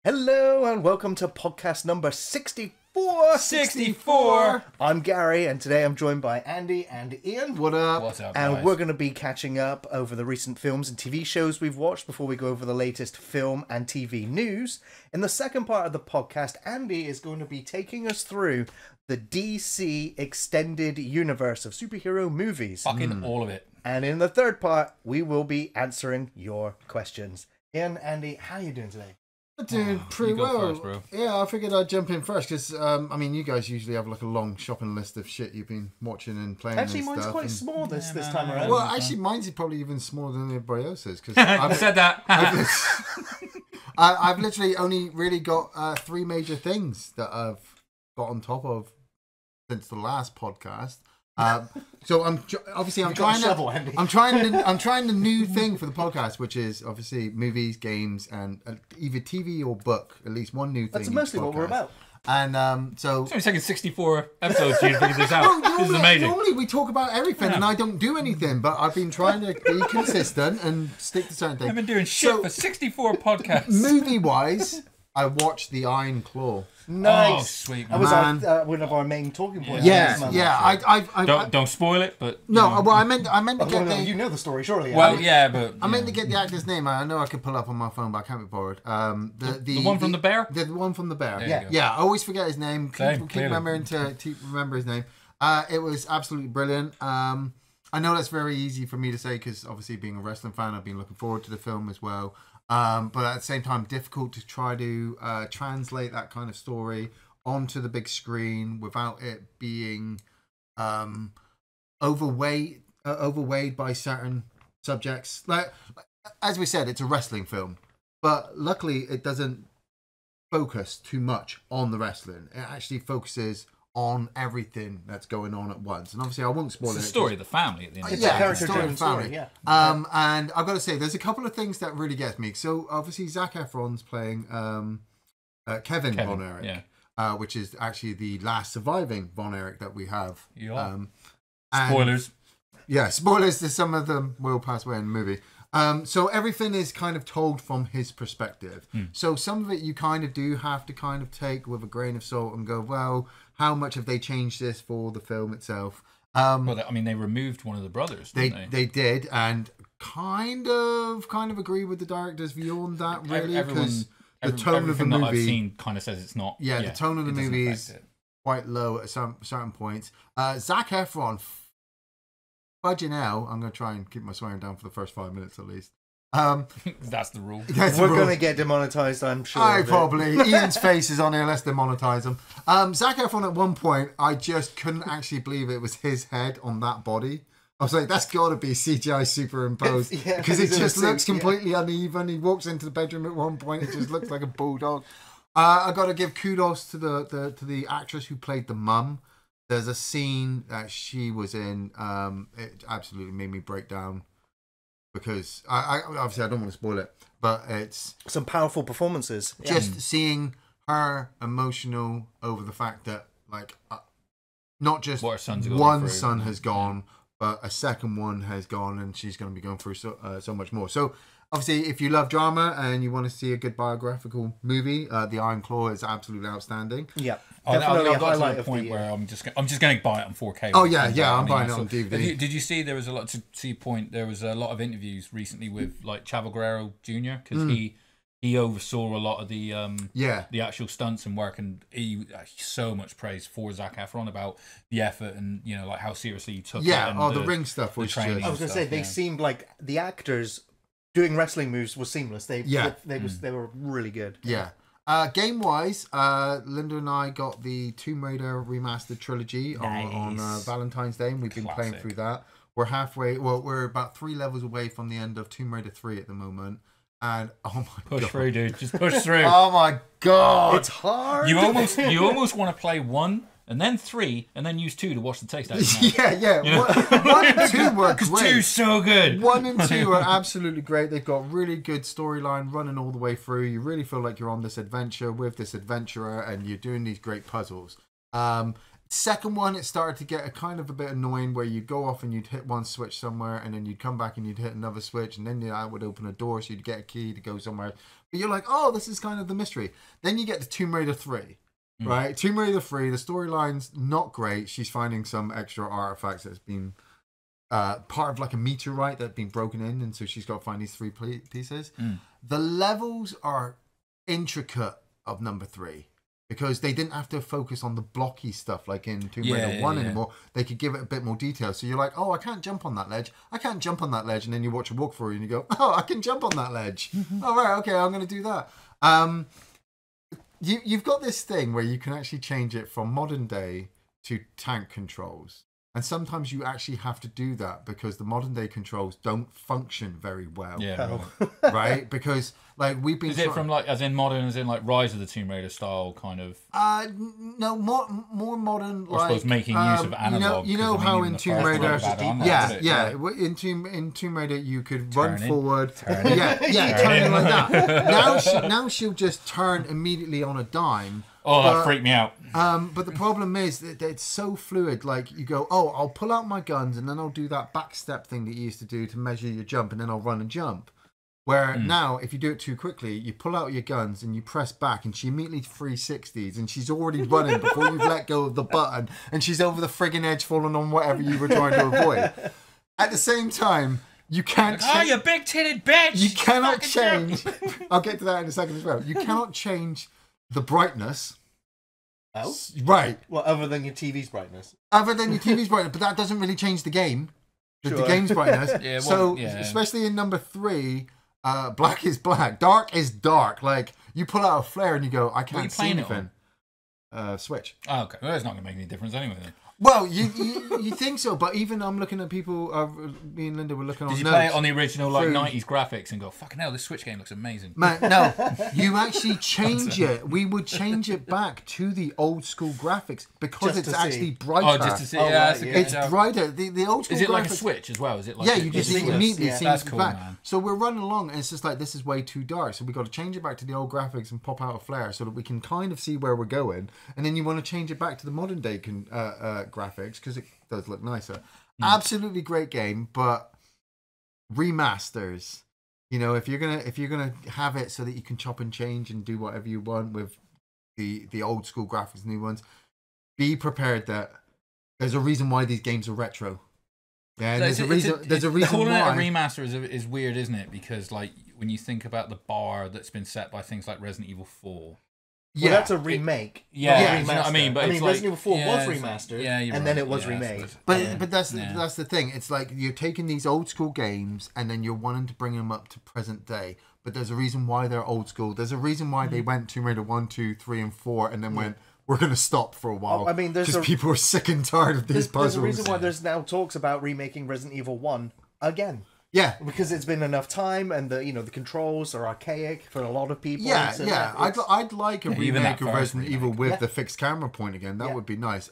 Hello and welcome to podcast number 64. 64! I'm Gary and today I'm joined by Andy and Ian. What up? What's up, And guys? we're going to be catching up over the recent films and TV shows we've watched before we go over the latest film and TV news. In the second part of the podcast, Andy is going to be taking us through the DC extended universe of superhero movies. Fucking all of it. And in the third part, we will be answering your questions. Ian, Andy, how are you doing today? I'm doing pretty you go well. first, bro. Yeah, I figured I'd jump in first because, I mean, you guys usually have like a long shopping list of shit you've been watching and playing. Actually, and mine's stuff, quite and- small this Yeah, time no, around. Well, actually, mine's probably even smaller than everybody else's because I said that. I've literally only really got three major things that I've got on top of since the last podcast. So I'm trying the new thing for the podcast, which is obviously movies, games, and either TV or book. At least one new thing. That's mostly what we're about. And so It's only taken 64 episodes to figure this out. This is amazing. Normally we talk about everything, Yeah. and I don't do anything. But I've been trying to be consistent and stick to certain things. I've been doing shit for 64 podcasts. Movie-wise, I watched The Iron Claw. Nice. Oh, sweet, That was man. one of our main talking points. Yeah, last month. yeah. Don't spoil it, but... No, well, I meant to Oh, get no, the. you know the story, surely. Well, Andy. yeah, but... I meant to get the actor's name. I know I could pull up on my phone, but I can't be bothered. The one from the bear? The one from the bear. There Yeah, you go. yeah. I always forget his name. Same, Keep clearly. remembering to remember his name. It was absolutely brilliant. I know that's very easy for me to say because obviously being a wrestling fan, I've been looking forward to the film as well. But at the same time, difficult to try to translate that kind of story onto the big screen without it being overweighed by certain subjects. Like as we said, it's a wrestling film, but luckily it doesn't focus too much on the wrestling. It actually focuses on everything that's going on at once. And obviously, I won't spoil It's it. the story of the family at the end of It's the a day. character-driven story of the story, family. yeah. And I've got to say, there's a couple of things that really gets me. So obviously, Zac Efron's playing Kevin Von Erich. Yeah. Which is actually the last surviving Von Erich that we have. Yeah. And- Spoilers. Yeah, spoilers to some of them will pass away in the movie. So everything is kind of told from his perspective. So some of it you kind of do have to kind of take with a grain of salt and go, well, how much have they changed this for the film itself? Well, I mean, they removed one of the brothers, didn't They did, and kind of agree with the director's view on that, really, because the tone of the everything that I've movie, seen kind of says it's not. yeah, the tone of the it doesn't movie affect is it. quite low at some certain points. Zac Efron, fudging hell, I'm going to try and keep my swearing down for the first 5 minutes at least. That's the rule. That's the We're rule. going to get demonetized, I'm sure. I of it. probably. Ian's face is on here. Let's demonetize him. Zac Efron at one point, I just couldn't actually believe it was his head on that body. I was like, that's got to be CGI superimposed Yeah, because it he's in a just looks suit, yeah. completely uneven. He walks into the bedroom at one point, it just looks like a bulldog. I got to give kudos to the actress who played the mum. There's a scene that she was in. It absolutely made me break down. Because I obviously I don't want to spoil it, but it's Some powerful performances. Yeah. just seeing her emotional over the fact that like not just What her sons are going one through. son has gone, but a second one has gone, and she's going to be going through so much more. So obviously, if you love drama and you want to see a good biographical movie, The Iron Claw is absolutely outstanding. Yeah. I've Definitely a got to highlight the of point the where I'm just going to buy it on 4K. Oh, when it yeah, comes yeah, out. I'm buying it I on saw- DVD. Did you see there was a lot to see point? There was a lot of interviews recently with like Chavo Guerrero Jr. because he oversaw a lot of the Yeah. the actual stunts and work, and he so much praise for Zac Efron about the effort and like how seriously he took it. Yeah, And the ring stuff was training. just... I was going to say, stuff, they yeah. seemed like the actors doing wrestling moves was seamless. They were really good. Yeah. Game wise, Linda and I got the Tomb Raider remastered trilogy on Nice. Valentine's Day, and we've been playing Classic. through that. We're halfway. Well, we're about 3 levels away from the end of Tomb Raider 3 at the moment, and oh my Push god, through, dude. Just push through. oh my god, It's hard. You almost want to play 1 and then 3 and then use 2 to watch the taste out. yeah. One and 2 were Because great. 2's so good. 1 and 2 are absolutely great. They've got really good storyline running all the way through. You really feel like you're on this adventure with this adventurer and you're doing these great puzzles. Second one, it started to get a kind of a bit annoying where you'd go off and you'd hit one switch somewhere and then you'd come back and you'd hit another switch and then that would open a door so you'd get a key to go somewhere. But you're like, oh, this is kind of the mystery. Then you get to Tomb Raider 3, right? Tomb Raider 3, the storyline's not great. She's finding some extra artifacts that's been part of like a meteorite that's been broken in, and so she's got to find these 3 pieces. The levels are intricate of number 3. Because they didn't have to focus on the blocky stuff like in Tomb Raider 1 anymore. They could give it a bit more detail. So you're like, oh, I can't jump on that ledge. I can't jump on that ledge. And then you watch a walkthrough and you go, oh, I can jump on that ledge. Oh, right, okay, I'm going to do that. You've got this thing where you can actually change it from modern day to tank controls. And sometimes you actually have to do that because the modern day controls don't function very well. Yeah. Right? Because like we've been... Is it from like, as in modern, as in like Rise of the Tomb Raider style kind of... No, more modern. Or I suppose making use of analog. You know how in Tomb Raider... Yeah. In Tomb Raider you could run forward. Turn it like that. Now she'll just turn immediately on a dime. Oh, that freaked me out. But the problem is that it's so fluid. Like you go, oh, I'll pull out my guns and then I'll do that back step thing that you used to do to measure your jump, and then I'll run and jump. Where now, if you do it too quickly, you pull out your guns and you press back, and she immediately 360s, and she's already running before you've let go of the button, and she's over the friggin' edge, falling on whatever you were trying to avoid. At the same time, you can't. Oh, you big-titted bitch! You cannot change. I'll get to that in a second as well. You cannot change the brightness. Oh, right. Well, other than your TV's brightness. Other than your TV's brightness, but that doesn't really change the game. The game's brightness. Especially in number 3, black is black, dark is dark. Like you pull out a flare and you go, I can't see anything. Switch. Oh, okay. Well, it's not going to make any difference anyway then. Well, you think so, but even I'm looking at people. Me and Linda were looking on. Did you play it on the original like 90s graphics and go, fucking hell, this Switch game looks amazing? Man, no, you actually change it. We would change it back to the old school graphics because Just it's to actually see. brighter. Oh, just to see. Yeah, It's brighter. The old school. Is it graphics, like a Switch as well? Is it like yeah, you just immediately see That's it cool, back. man. So we're running along, and it's just like this is way too dark. So we got to change it back to the old graphics and pop out a flare so that we can kind of see where we're going. And then you want to change it back to the modern day graphics because it does look nicer. Absolutely great game, but remasters. You know, if you're gonna have it so that you can chop and change and do whatever you want with the old school graphics and new ones, be prepared that there's a reason why these games are retro. Yeah, there's a reason calling why. it a remaster is weird, isn't it? Because like when you think about the bar that's been set by things like Resident Evil 4. Yeah, well, that's a remake. You know what I mean? But Resident Evil 4 was remastered, and then it was remade. But that's the thing. It's like you're taking these old school games and then you're wanting to bring them up to present day. But there's a reason why they're old school. There's a reason why they went Tomb Raider 1, 2, 3, and 4, and then went, we're going to stop for a while. I mean, because people are sick and tired of these puzzles. There's a reason why there's now talks about remaking Resident Evil 1 again. Yeah, because it's been enough time, and the controls are archaic for a lot of people. I'd like a remake of Resident Evil with the fixed camera point again. That would be nice.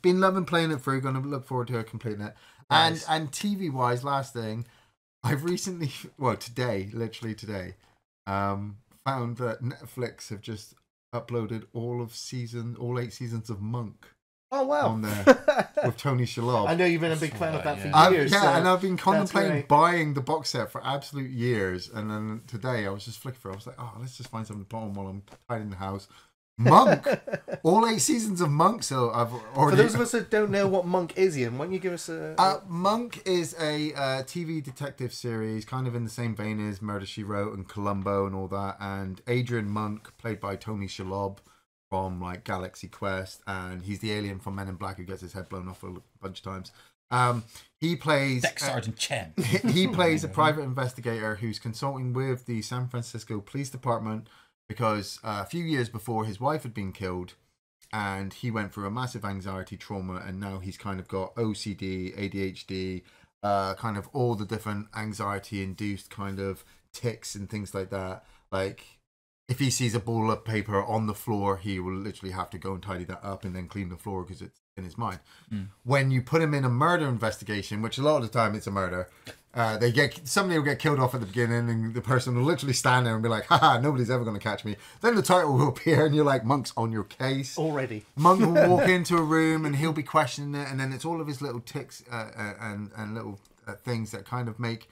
Been loving playing it through. Going to look forward to completing it. Nice. And TV wise, last thing, I've recently, literally today, found that Netflix have just uploaded all 8 seasons of Monk. Oh wow! On there with Tony Shalhoub. I know you've been a big fan of that for years. And I've been contemplating buying the box set for absolute years. And then today I was just flicking through. I was like, oh, let's just find something to put on while I'm tidying the house. Monk, all 8 seasons of Monk. So I've already. For those of us that don't know what Monk is, Ian, why don't you give us a? Monk is a TV detective series, kind of in the same vein as Murder She Wrote and Columbo and all that. And Adrian Monk, played by Tony Shalhoub from like Galaxy Quest, and he's the alien from Men in Black who gets his head blown off a bunch of times. He plays Sergeant Chen. He plays a private investigator who's consulting with the San Francisco Police Department because a few years before his wife had been killed, and he went through a massive anxiety trauma, and now he's kind of got OCD, ADHD, kind of all the different anxiety-induced kind of tics and things like that. Like if he sees a ball of paper on the floor, he will literally have to go and tidy that up and then clean the floor because it's in his mind. When you put him in a murder investigation, which a lot of the time it's a murder, somebody will get killed off at the beginning, and the person will literally stand there and be like, haha, nobody's ever going to catch me. Then the title will appear and you're like, Monk's on your case. Already. Monk will walk into a room and he'll be questioning it, and then it's all of his little ticks and little things that kind of make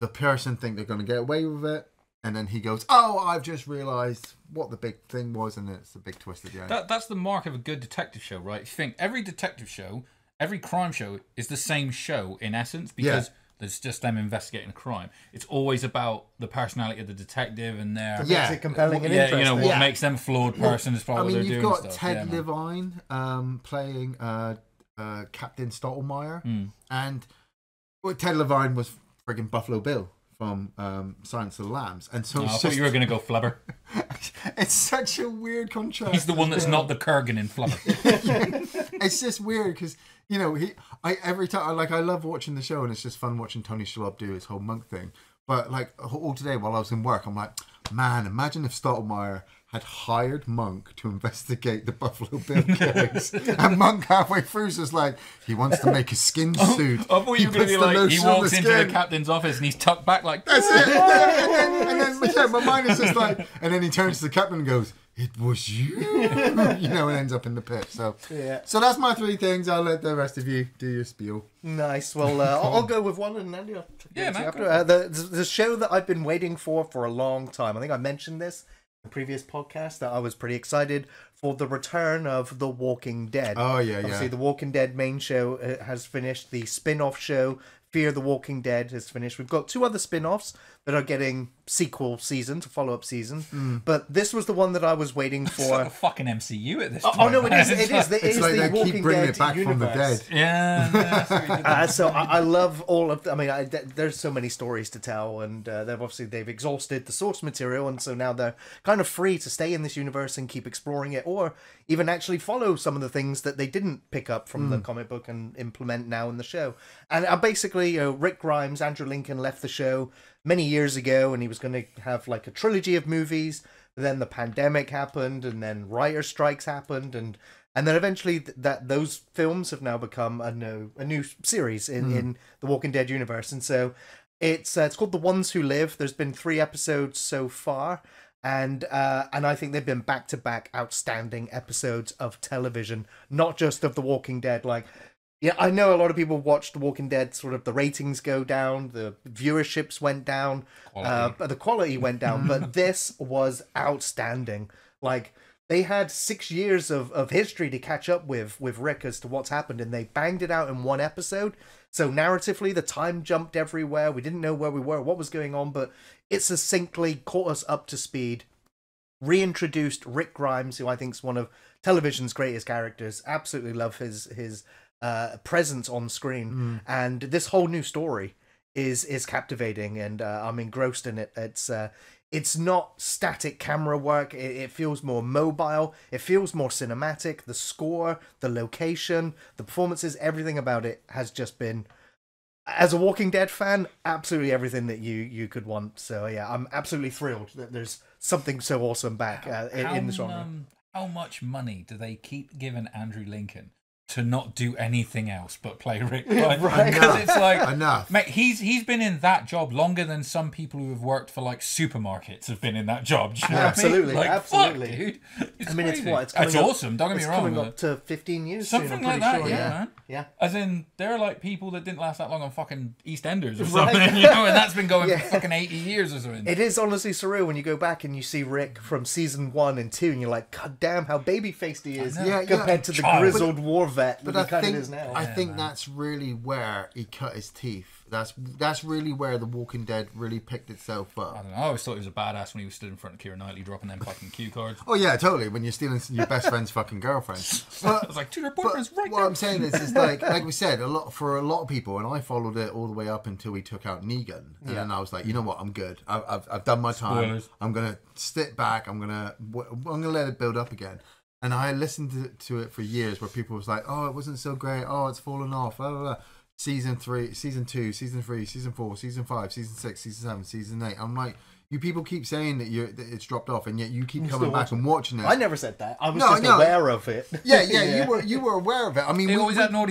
the person think they're going to get away with it. And then he goes, oh, I've just realised what the big thing was, and it's a big twist at the end. That's the mark of a good detective show, right? You think every detective show, every crime show is the same show in essence, because there's just them investigating a crime. It's always about the personality of the detective and their... Makes it compelling and interesting. You know, what makes them a flawed person as part of what they're doing. You've got stuff. Ted Levine playing Captain Stottlemyre, and Ted Levine was friggin' Buffalo Bill from Silence of the Lambs, and so I thought you were going to go Flubber. It's such a weird contrast. He's the one that's not the Kurgan in Flubber. It's just weird because every time I love watching the show, and it's just fun watching Tony Shalhoub do his whole Monk thing. But like all today while I was in work, I'm like, man, imagine if Stottlemyre had hired Monk to investigate the Buffalo Bill killings, and Monk halfway through is just like, he wants to make a skin suit. I thought you were going to be like, he walks into the captain's office and he's tucked back like, that's it. And then my mind is just like, and then he turns to the captain and goes, it was you, and ends up in the pit. So that's my 3 things. I'll let the rest of you do your spiel. Nice. Well, I'll go with one, and Andy, man, the show that I've been waiting for a long time. I think I mentioned this in the previous podcast that I was pretty excited for the return of The Walking Dead. Oh yeah, Obviously, The Walking Dead main show has finished. The spin-off show Fear the Walking Dead has finished. We've got 2 other spin-offs that are getting sequel seasons, follow-up seasons. But this was the one that I was waiting for. It's like a fucking MCU at this point. Oh no, it is. It's like the they Walking keep bringing Dead it back universe. from the dead. Yeah. So I love all of. There's so many stories to tell, and they've exhausted the source material, and so now they're kind of free to stay in this universe and keep exploring it, or even actually follow some of the things that they didn't pick up from the comic book and implement now in the show. And basically, Rick Grimes, Andrew Lincoln left the show many years ago, and he was going to have like a trilogy of movies. Then the pandemic happened, and then writer strikes happened, and then eventually those films have now become a new series in the Walking Dead universe. And so it's called The Ones Who Live. There's been 3 episodes so far, and I think they've been back-to-back outstanding episodes of television, not just of The Walking Dead. Yeah, I know a lot of people watched The Walking Dead, sort of the ratings go down, the viewerships went down, the quality went down, but this was outstanding. Like, they had 6 years of history to catch up with Rick as to what's happened, and they banged it out in 1 episode. So narratively, the time jumped everywhere. We didn't know where we were, what was going on, but it succinctly caught us up to speed. Reintroduced Rick Grimes, who I think is one of television's greatest characters. Absolutely love his presence on screen, and this whole new story is captivating, and I'm engrossed in it. It's not static camera work. It feels more mobile. It feels more cinematic. The score, the location, the performances, everything about it has just been, as a Walking Dead fan, absolutely everything that you could want. So yeah, I'm absolutely thrilled that there's something so awesome back in the genre. How much money do they keep giving Andrew Lincoln to not do anything else but play Rick? Right? Because it's like, enough. Mate, he's been in that job longer than some people who have worked for like supermarkets have been in that job. Do you know Absolutely, what I mean? Like, absolutely. Fuck, dude. It's crazy. it's coming awesome. Don't get me It's wrong. coming up to 15 years Something soon, like that, sure. man. Yeah. As in, there are like people that didn't last that long on fucking EastEnders or Right. something, and that's been going for fucking 80 years or something. It is honestly surreal when you go back and you see Rick from season 1 and 2, and you're like, God damn, how baby-faced he is compared to the grizzled war vet that he kind of is now. I think that's really where he cut his teeth. That's really where The Walking Dead really picked itself up. I don't know. I always thought he was a badass when he was stood in front of Keira Knightley dropping them fucking cue cards. Oh yeah, totally. When you're stealing your best friend's fucking girlfriend. But, I was like, dude, her boyfriend's right what there. I'm saying is like we said, for a lot of people, and I followed it all the way up until we took out Negan, and then I was like, you know what, I'm good. I've done my time. Spoilers. I'm gonna sit back. I'm gonna let it build up again. And I listened to it for years, where people was like, oh, it wasn't so great. Oh, it's fallen off. Blah, blah, blah. Season 3, Season 2, Season 3, Season 4, Season 5, Season 6, Season 7, Season 8. I'm like, You people keep saying that that it's dropped off, and yet you keep still coming back and watching it. I never said that. I was just aware of it. Yeah. You were aware of it. I mean,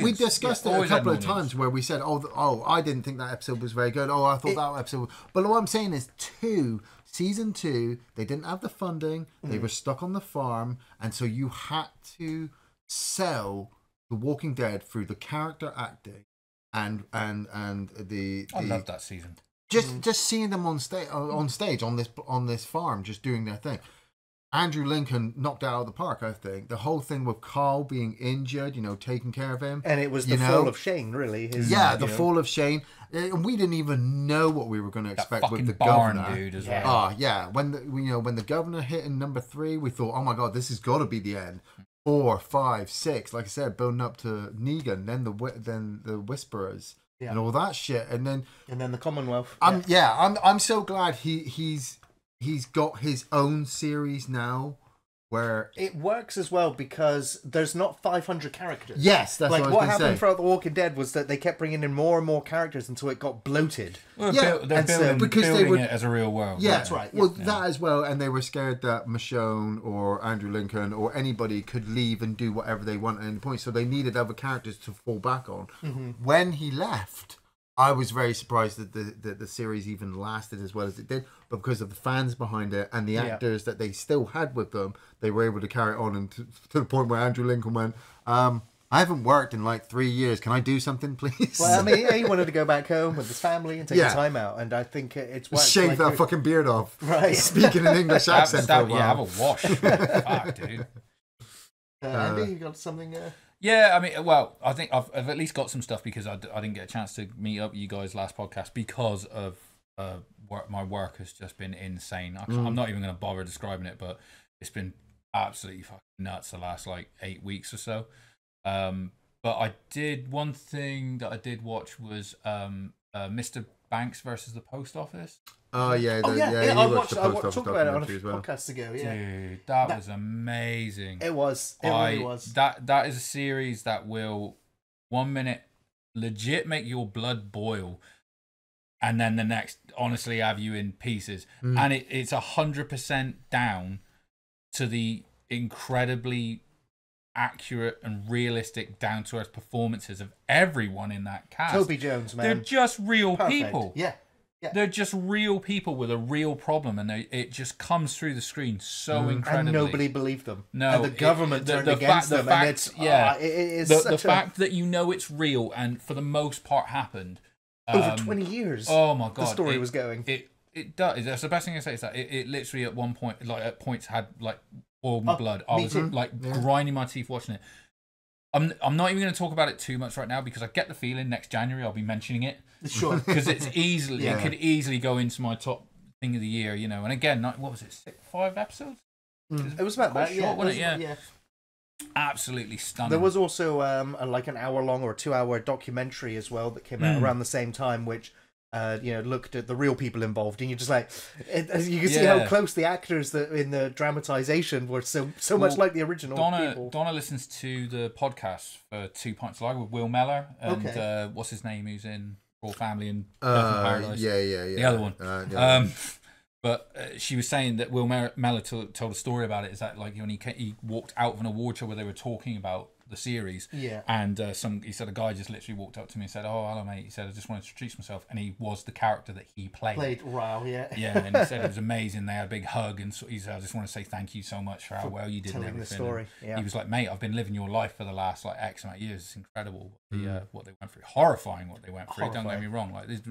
we discussed it a couple of times where we said, oh, I didn't think that episode was very good. Oh, I thought that episode was... But what I'm saying is season 2, they didn't have the funding. They were stuck on the farm, and so you had to sell The Walking Dead through the character acting and the... I love that season. Just seeing them on stage on this farm, just doing their thing. Andrew Lincoln knocked it out of the park, I think. The whole thing with Carl being injured, taking care of him. And it was the fall of Shane, really. The fall of Shane. And we didn't even know what we were going to expect with the governor. Dude as well. When the governor hit in number 3, we thought, oh my God, this has got to be the end. 4, 5, 6, like I said, building up to Negan, then the Whisperers. Yeah. And all that shit, and then the Commonwealth. I'm so glad he's got his own series now, where it works as well because there's not 500 characters. Yes, that's what happened throughout The Walking Dead was that they kept bringing in more and more characters until it got bloated. Well, they're building it as a real world. Yeah, that's right. Well, that as well, and they were scared that Michonne or Andrew Lincoln or anybody could leave and do whatever they want at any point, so they needed other characters to fall back on. Mm-hmm. When he left, I was very surprised that the series even lasted as well as it did, but because of the fans behind it and the actors that they still had with them, they were able to carry it on, and to the point where Andrew Lincoln went, I haven't worked in like 3 years. Can I do something, please? Well, I mean, he wanted to go back home with his family and take the time out, and I think it's worked. Shave that fucking beard off. Right. Speaking an English accent for a while. Yeah, have a wash. Fuck, dude. Andy, you got something... Yeah, I mean, well, I think I've at least got some stuff because I didn't get a chance to meet up with you guys last podcast because of my work has just been insane. I'm not even going to bother describing it, but it's been absolutely fucking nuts the last like 8 weeks or so. But one thing that I did watch was Mr. Banks versus the Post Office. Oh yeah, I watched talked about it on a few podcasts ago. Yeah, dude, that was amazing. It really was. That is a series that will 1 minute legit make your blood boil, and then the next, honestly, have you in pieces. And it's 100% down to the incredibly accurate and realistic, down to earth performances of everyone in that cast. Toby Jones, man, they're just real people. Yeah. They're just real people with a real problem, and it just comes through the screen so incredibly. And nobody believed them. No, and the government turned against them. And it's it is the fact that it's real and for the most part happened over 20 years. Oh my God, the story was going. It does. That's the best thing I say is that it literally at one point, like at points, had like boiled my blood. I was like grinding my teeth watching it. I'm not even going to talk about it too much right now because I get the feeling next January I'll be mentioning it. Sure. Because it could easily go into my top thing of the year, And again, what was it? 5 episodes? It was about that. Short, wasn't it? Yeah. Absolutely stunning. There was also like an hour-long or a 2-hour documentary as well that came out around the same time, which looked at the real people involved, and you're just like, you can see how close the actors that in the dramatization were so much like the original people. Donna listens to the podcast for 2 Pints of Lager with Will Mellor and what's his name, who's in Royal Family and Death in Paradise. The other one. But she was saying that Will Mellor told a story about it. Is that like when he walked out of an award show where they were talking about the series, and he said a guy just literally walked up to me and said, "Oh, hello, mate." He said, "I just wanted to introduce myself," and he was the character that he played. Wow, yeah. Yeah, and he said it was amazing. They had a big hug, and so he said, "I just want to say thank you so much for how well you did and everything." The story. Yeah. He was like, "Mate, I've been living your life for the last like X amount of years. It's incredible what they went through. Horrifying what they went through. Don't get me wrong. Like this,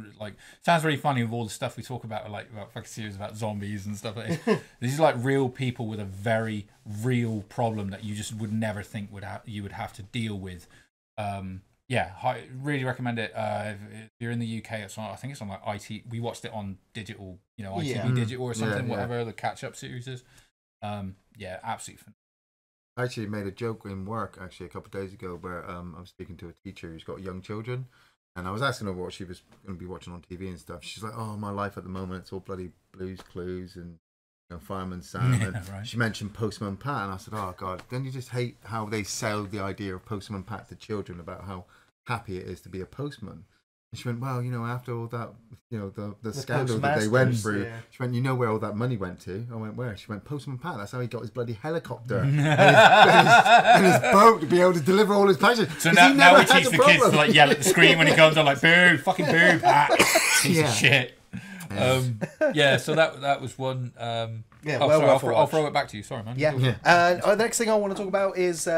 sounds really funny with all the stuff we talk about, like about fucking series about zombies and stuff like this. These are like real people with a very real problem that you just would never think you would have to deal with. Really recommend it. If you're in the UK, I think it's on like IT. We watched it on digital, ITV digital or something, whatever the catch-up series is. Absolutely fun. I actually made a joke in work a couple of days ago where I was speaking to a teacher who's got young children, and I was asking her what she was going to be watching on TV and stuff. She's like, "Oh, my life at the moment, it's all bloody Blue's Clues and Fireman Sam." And she mentioned Postman Pat, and I said, "Oh God, don't you just hate how they sell the idea of Postman Pat to children about how happy it is to be a postman?" She went, well, after all that, the scandal that they went through, she went, where all that money went to? I went, where? She went, Postman Pat. That's how he got his bloody helicopter and his boat to be able to deliver all his packages. So now we teach the kids to yell at the screen when he comes on, boo, fucking boo, Pat. Piece of shit. So that was one. I'll throw it back to you. Sorry, man. The next thing I want to talk about is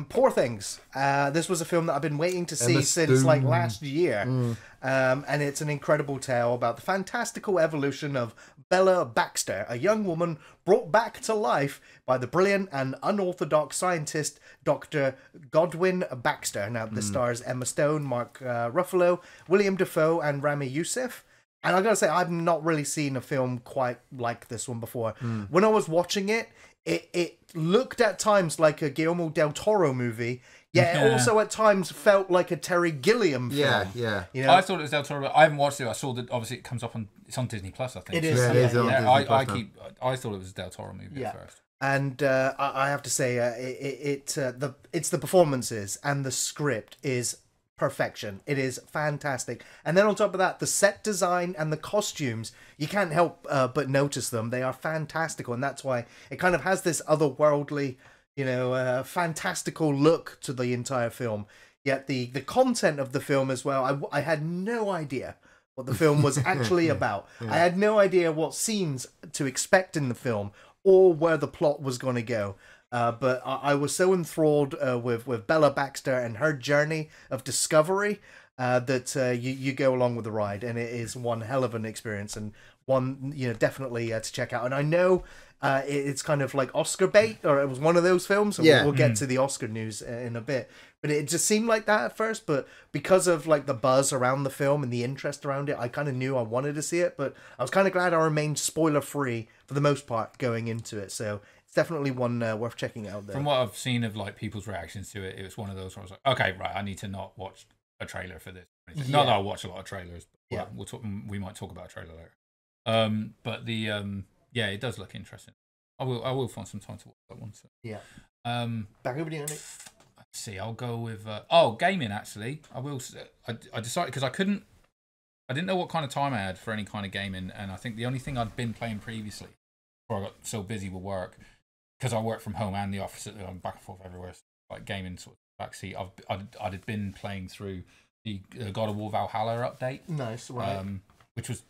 Poor Things. This was a film that I've been waiting to see since last year. And it's an incredible tale about the fantastical evolution of Bella Baxter, a young woman brought back to life by the brilliant and unorthodox scientist Dr. Godwin Baxter. Now, this stars Emma Stone, Mark Ruffalo, William Dafoe, and Rami Youssef. And I gotta say, I've not really seen a film quite like this one before. When I was watching it, it looked at times like a Guillermo del Toro movie, yet it also at times felt like a Terry Gilliam film. I thought it was del Toro. I haven't watched it. I saw that obviously it comes up it's on Disney Plus, I think. It is. I thought it was a del Toro movie at first. And I have to say, it's the performances and the script is perfection. It is fantastic. And then on top of that, the set design and the costumes, you can't help but notice them. They are fantastical, and that's why it kind of has this otherworldly, fantastical look to the entire film. Yet the content of the film as well, I had no idea what the film was actually about. I had no idea what scenes to expect in the film or where the plot was going to go. But I was so enthralled with Bella Baxter and her journey of discovery that you go along with the ride, and it is one hell of an experience and one definitely to check out. And I know it's kind of like Oscar bait, or it was one of those films. So we'll get to the Oscar news in a bit. But it just seemed like that at first. But because of the buzz around the film and the interest around it, I kind of knew I wanted to see it. But I was kind of glad I remained spoiler free for the most part going into it. So definitely one worth checking out there. From what I've seen of people's reactions to it, it was one of those where I was like, okay, right, I need to not watch a trailer for this. Not that I watch a lot of trailers, but we might talk about a trailer later. But the it does look interesting. I will find some time to watch that one. So. Yeah. Back over to you, Andy. Let's see. I'll go with gaming. Actually, I will. I decided because I didn't know what kind of time I had for any kind of gaming, and I think the only thing I'd been playing previously, before I got so busy with work, because I work from home and the office, I'm back and forth everywhere. So gaming sort of backseat. I'd been playing through the God of War Valhalla update. Nice, right? Which was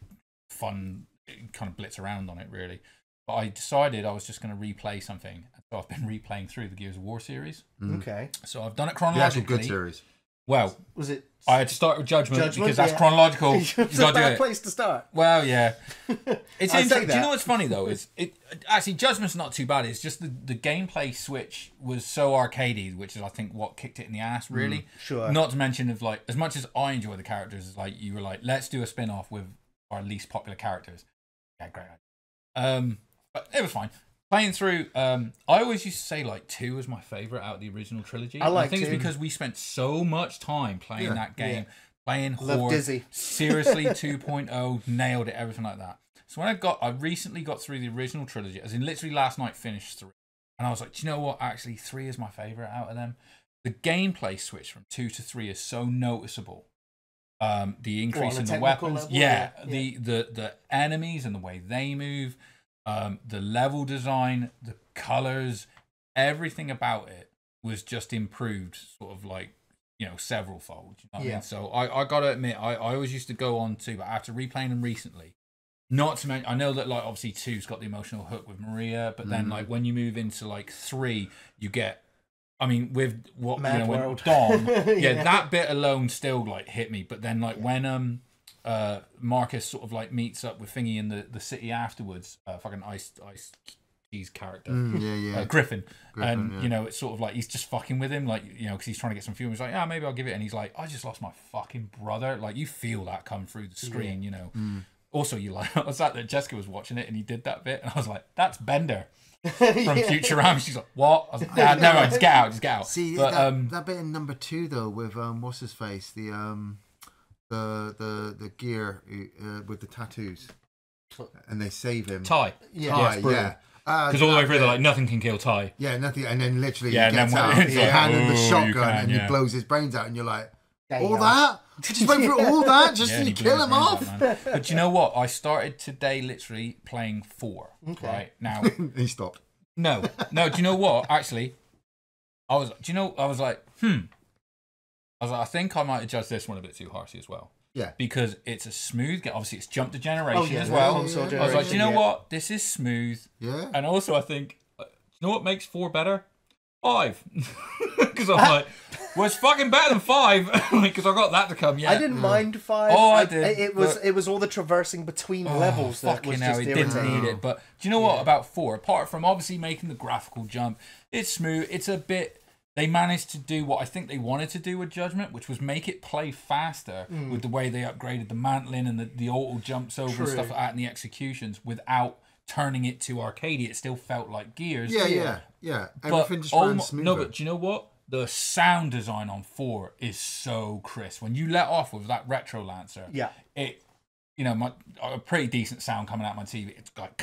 fun. It kind of blitz around on it really. But I decided I was just going to replay something, so I've been replaying through the Gears of War series. Okay. So I've done it chronologically. The actual good series. Well, was it? I had to start with Judgment because that's chronological. It's a bad place to start. Well, yeah. It's interesting. Do you know what's funny though? Actually Judgment's not too bad. It's just the gameplay switch was so arcadey, which is I think what kicked it in the ass really. Sure. Not to mention of as much as I enjoy the characters, you were like, let's do a spin-off with our least popular characters. Yeah, great idea. But it was fine. Playing through, I always used to say 2 was my favourite out of the original trilogy. I think 2. It's because we spent so much time playing that game, playing Horde, Dizzy. seriously 2.0, nailed it, everything like that. So when I recently got through the original trilogy, as in literally last night finished 3, and I was like, do you know what? Actually, 3 is my favourite out of them. The gameplay switch from 2 to 3 is so noticeable. The increase in the weapons, the enemies and the way they move. The level design, the colors, everything about it was just improved sort of several fold. You know what I mean? So I gotta admit, I always used to go on to, but after replaying them recently, not to mention, I know that obviously 2's got the emotional hook with Maria, but then when you move into 3, you get, with what Mad World. Dawn, that bit alone still hit me. But then when Marcus sort of meets up with Thingy in the city afterwards, fucking Ice T's character, Griffin, and it's sort of it's just fucking with him, because he's trying to get some fuel. He's like, yeah, maybe I'll give it, and he's like, I just lost my fucking brother. You feel that come through the screen, Also, I was that Jessica was watching it, and he did that bit, and I was like, that's Bender. From Futurama. She's like, what? I was like, no, just get out. See, but, that bit in number 2 though, with what's his face, the gear with the tattoos, and they save him. Ty. Yeah. Because all the way through they're like, nothing can kill Ty. Yeah, nothing, and then literally he gets out, hand him the shotgun, and he blows his brains out, and you're like, All that? Just went through all that just he to blew kill his him brains off? out, man. But you know what? I started today literally playing 4. Okay. Right now. He stopped. No. Do you know what? Actually, I was like, I think I might have judged this one a bit too harshly as well. Yeah. Because it's a smooth game. Obviously, it's jumped a generation as well. I was like, do you know what? This is smooth. Yeah. And also, I think, you know what makes 4 better? 5. Because I'm like, well, it's fucking better than 5. Because I got that to come. Yeah. I didn't mind 5. Oh, I did. It was all the traversing between levels that was just irritating. Didn't need it. But do you know what about 4? Apart from obviously making the graphical jump, it's smooth. It's a bit. They managed to do what I think they wanted to do with Judgment, which was make it play faster with the way they upgraded the mantling and the auto jumps over and stuff like that and the executions without turning it to arcadey. It still felt like Gears. Yeah. Everything just ran smoother. No, but do you know what? The sound design on 4 is so crisp. When you let off with that Retro Lancer, a pretty decent sound coming out my TV. It's like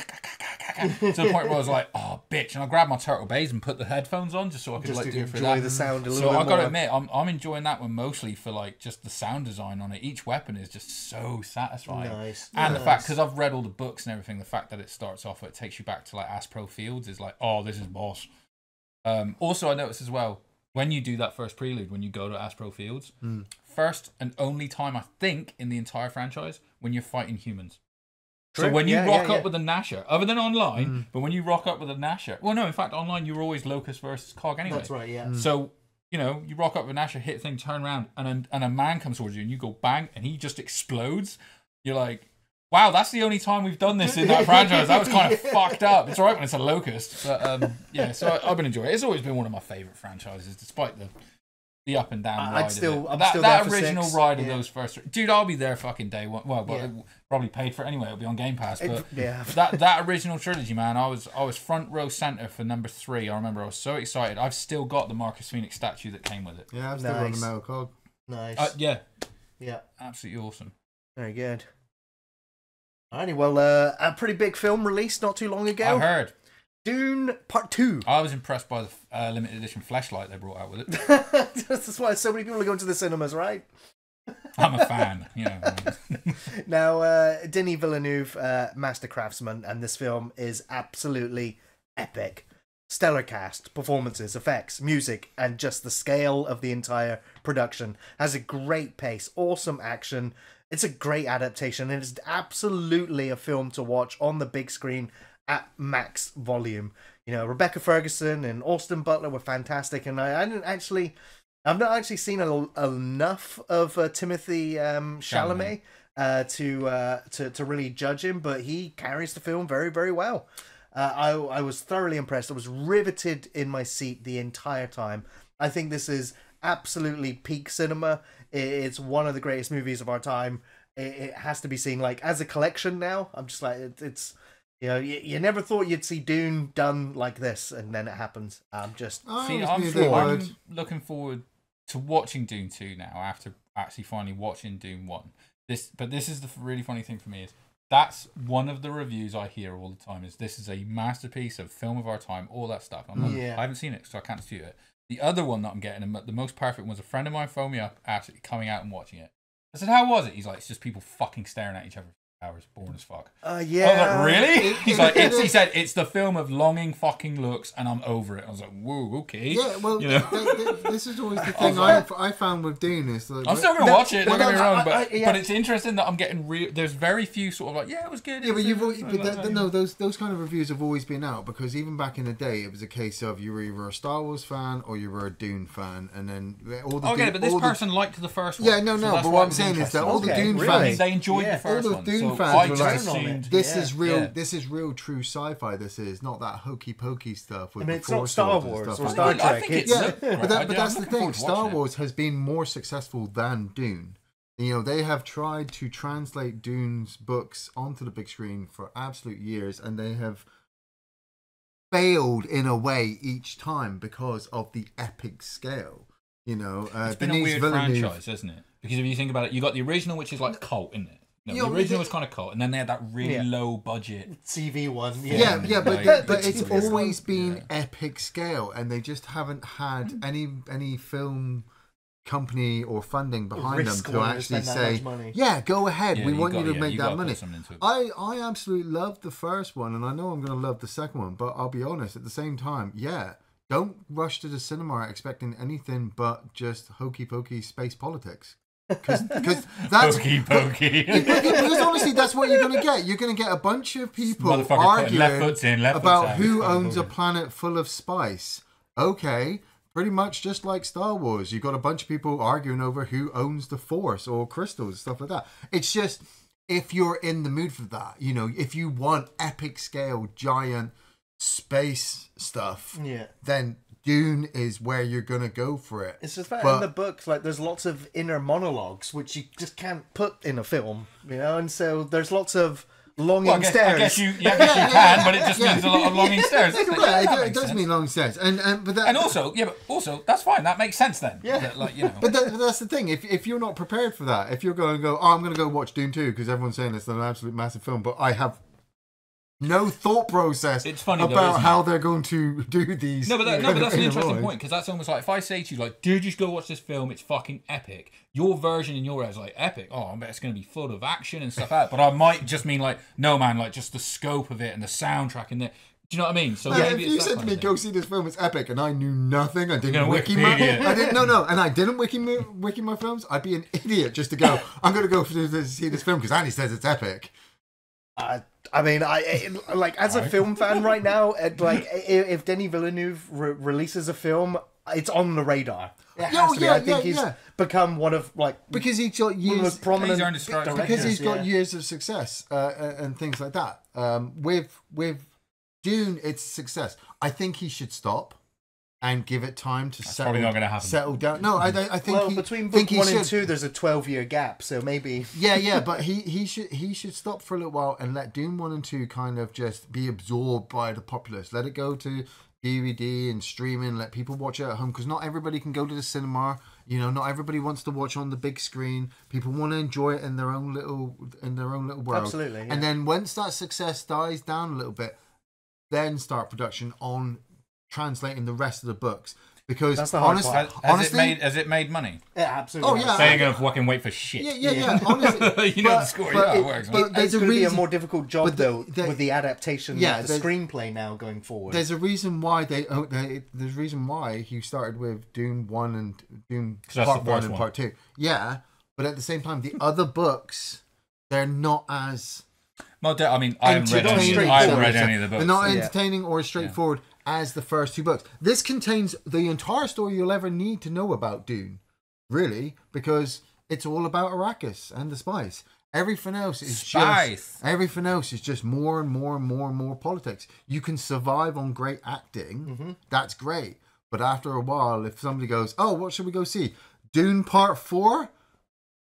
to the point where I was like, oh bitch, and I grabbed my Turtle Bays and put the headphones on just so I could do it for that. Enjoy the sound a little bit So I got to more. admit, I'm enjoying that one mostly for like just the sound design on it. Each weapon is just so satisfying. Nice. And the fact, because I've read all the books and everything, the fact that it starts off, it takes you back to like Aspro Fields is like, oh, this is boss. Also, I noticed as well, when you do that first prelude, when you go to Aspro Fields, first and only time I think in the entire franchise when you're fighting humans. True. So when you rock up with a Gnasher, other than online, but when you rock up with a Gnasher, well, no, in fact, online you were always Locust versus Cog anyway. That's right, yeah. So, you know, you rock up with a Gnasher, hit thing, turn around, and a man comes towards you, and you go bang, and he just explodes. You're like, wow, that's the only time we've done this in that franchise. That was kind of fucked up. It's alright when it's a Locust, but so I've been enjoying it. It's always been one of my favourite franchises, despite the up and down ride. I'm still that there for original 6. ride of those first, dude, I'll be there fucking day one. Well, probably paid for it anyway. It'll be on Game Pass. But that original trilogy, man, I was front row center for number 3. I remember I was so excited. I've still got the Marcus Phoenix statue that came with it. Yeah, I've still got the Metal Cog. Nice. Yeah, absolutely awesome. Very good. Alrighty, well, a pretty big film released not too long ago. I heard. Dune Part 2. I was impressed by the limited edition flashlight they brought out with it. That's why so many people are going to the cinemas, right? I'm a fan, you know. Now, Denis Villeneuve, master craftsman, and this film is absolutely epic. Stellar cast, performances, effects, music, and just the scale of the entire production. Has a great pace, awesome action. It's a great adaptation, and it's absolutely a film to watch on the big screen at max volume. You know, Rebecca Ferguson and Austin Butler were fantastic, and I've not actually seen enough of Timothy Chalamet to really judge him, but he carries the film very, very well. I was thoroughly impressed. I was riveted in my seat the entire time. I think this is absolutely peak cinema. It's one of the greatest movies of our time. It has to be seen like as a collection now. I'm just like, it's you know, you never thought you'd see Dune done like this, and then it happens. I'm looking forward to watching Dune 2 now after actually finally watching Dune 1. But this is the really funny thing for me is that's one of the reviews I hear all the time is this is a masterpiece of film of our time, all that stuff. I haven't seen it, so I can't dispute it. The other one that I'm getting, and the most perfect one, was a friend of mine phoned me up actually coming out and watching it. I said, how was it? He's like, it's just people fucking staring at each other for hours, boring as fuck. Yeah. I was like, really? He's like, he said, it's the film of longing fucking looks, and I'm over it. I was like, whoa, okay. Yeah, well, you know? this is always the thing I found with Dune is that I'm still going to watch it, don't get me wrong, but it's interesting that I'm getting there's very few sort of like, yeah, it was good. Yeah, but those kind of reviews have always been out, because even back in the day, it was a case of you were either a Star Wars fan or you were a Dune fan, and then all the but this person liked the first one. Yeah, no, but what I'm saying is that all the Dune fans, they enjoyed the first one. All the Dune fans were like, assumed, this is real. This is real, true sci-fi. This is not that hokey pokey stuff. With it's not Star Wars or Star Trek. I think it's but that's the thing. Star Wars has been more successful than Dune. You know, they have tried to translate Dune's books onto the big screen for absolute years, and they have failed in a way each time because of the epic scale. You know, it's been a weird franchise, hasn't it? Because if you think about it, you got the original, which is like cult, isn't it? No, the original was kind of cult, and then they had that really low budget TV one. But it's always been epic scale, and they just haven't had any film company or funding behind Risk them to wanting to actually spend that say, much money. yeah, go ahead. Yeah, we you want got- you to yeah, make you that gotta put money. something into it. I absolutely loved the first one, and I know I'm going to love the second one, but I'll be honest, at the same time, yeah, don't rush to the cinema expecting anything but just hokey pokey space politics. Because that's Pokey pokey. because honestly, that's what you're going to get. You're going to get a bunch of people Motherfucker putting arguing left foots in, left about foots out. who owns a planet full of spice. Okay, pretty much just like Star Wars. You've got a bunch of people arguing over who owns the Force or crystals, stuff like that. It's just, if you're in the mood for that, you know, if you want epic scale, giant space stuff, Yeah. then Dune is where you're gonna go for it. It's just that But- in the books, like, there's lots of inner monologues which you just can't put in a film, you know, and so there's lots of longing Well, I stares. guess you can, but it just means a lot of longing stares. doesn't it? Yeah, That it makes does sense. mean long stairs, and but that, And also, but also that's fine. That makes sense then. Yeah. That, like, you know. But that's the thing. If you're not prepared for that, if you're going to go, oh, I'm going to go watch Dune 2 because everyone's saying it's an absolute massive film, but I have no thought process It's funny though, about isn't how they're going to do these. No, but that's an in a interesting row. point, because that's almost like, if I say to you, like, dude, just go watch this film, it's fucking epic. Your version in your head is like, epic. Oh, I bet it's going to be full of action and stuff like that. But I might just mean like, no, man, like just the scope of it and the soundtrack and the. Do you know what I mean? So Yeah, maybe if it's you that said to kind me, of "Go thing. see this film, it's epic," and I knew nothing, I didn't gonna wiki my, Wikipedia. I didn't, no, and I didn't wiki my films. I'd be an idiot just to go. I'm going to go see this film because Andy says it's epic. I mean, like, as a film fan right now, like, if Denis Villeneuve releases a film, it's on the radar. It has to be. I think he's become one of, like, Because he's got one of the years. most prominent He's earned his stripes. directors. Because he's got yeah. years of success and things like that. With Dune, it's success. I think he should stop and give it time to probably not gonna happen. settle down. No, I think Well, he, between think book he 1 and should. 2, there's a 12-year gap, so maybe. Yeah, but he should stop for a little while and let Dune 1 and 2 kind of just be absorbed by the populace. Let it go to DVD and streaming. Let people watch it at home, because not everybody can go to the cinema. You know, not everybody wants to watch on the big screen. People want to enjoy it in their own little world. Absolutely, yeah. And then once that success dies down a little bit, then start production on translating the rest of the books. Because That's the hard honestly, part. honestly, Has it made money? Yeah, absolutely. Oh, yeah. So you're gonna fucking wait for shit. yeah. Honestly, You know the score, you know how it works, but right? there's It's a going to be a reason. more difficult job, but though, the- with the adaptation, yeah, the there's- screenplay now going forward. There's a reason why there's a reason why he started with Dune 1 and Dune 'Cause that's Part the 1 first and one. Part 2. Yeah, but at the same time, the other books, they're not as Well, I mean, I haven't read entertaining. any of the books. They're not Yeah. entertaining or as straightforward as the first two books. This contains the entire story you'll ever need to know about Dune, really, because it's all about Arrakis and the spice. Everything else is just more and more and more and more politics. You can survive on great acting. That's great. But after a while, if somebody goes, "Oh, what should we go see? Dune Part 4?